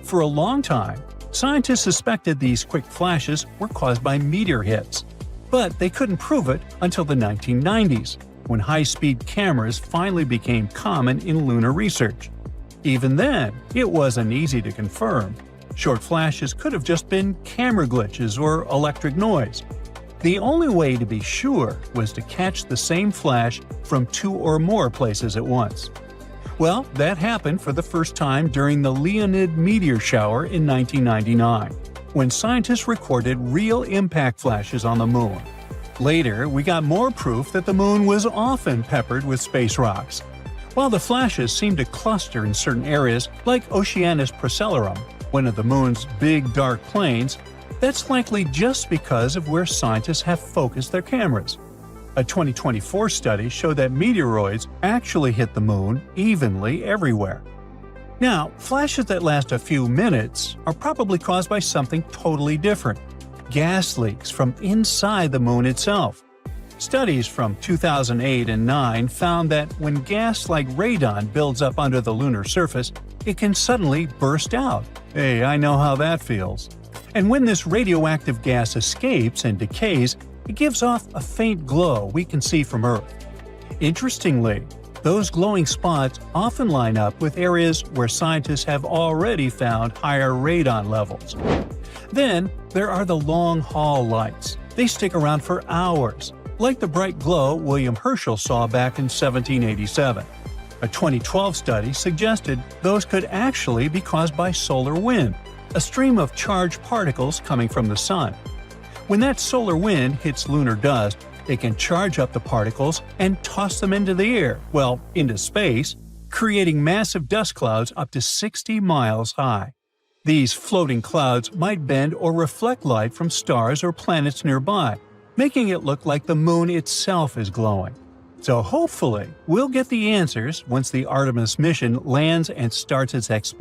For a long time, scientists suspected these quick flashes were caused by meteor hits, but they couldn't prove it until the 1990s, when high-speed cameras finally became common in lunar research. Even then, it wasn't easy to confirm. Short flashes could have just been camera glitches or electric noise. The only way to be sure was to catch the same flash from 2 or more places at once. Well, that happened for the first time during the Leonid meteor shower in 1999, when scientists recorded real impact flashes on the moon. Later, we got more proof that the moon was often peppered with space rocks. While the flashes seemed to cluster in certain areas, like Oceanus Procellarum, one of the moon's big dark plains, that's likely just because of where scientists have focused their cameras. A 2024 study showed that meteoroids actually hit the moon evenly everywhere. Now, flashes that last a few minutes are probably caused by something totally different: gas leaks from inside the moon itself. Studies from 2008 and 9 found that when gas like radon builds up under the lunar surface, it can suddenly burst out. Hey, I know how that feels. And when this radioactive gas escapes and decays, it gives off a faint glow we can see from Earth. Interestingly, those glowing spots often line up with areas where scientists have already found higher radon levels. Then, there are the long-haul lights. They stick around for hours, like the bright glow William Herschel saw back in 1787. A 2012 study suggested those could actually be caused by solar wind, a stream of charged particles coming from the sun. When that solar wind hits lunar dust, it can charge up the particles and toss them into the air, well, into space, creating massive dust clouds up to 60 miles high. These floating clouds might bend or reflect light from stars or planets nearby, making it look like the moon itself is glowing. So hopefully, we'll get the answers once the Artemis mission lands and starts its exploration.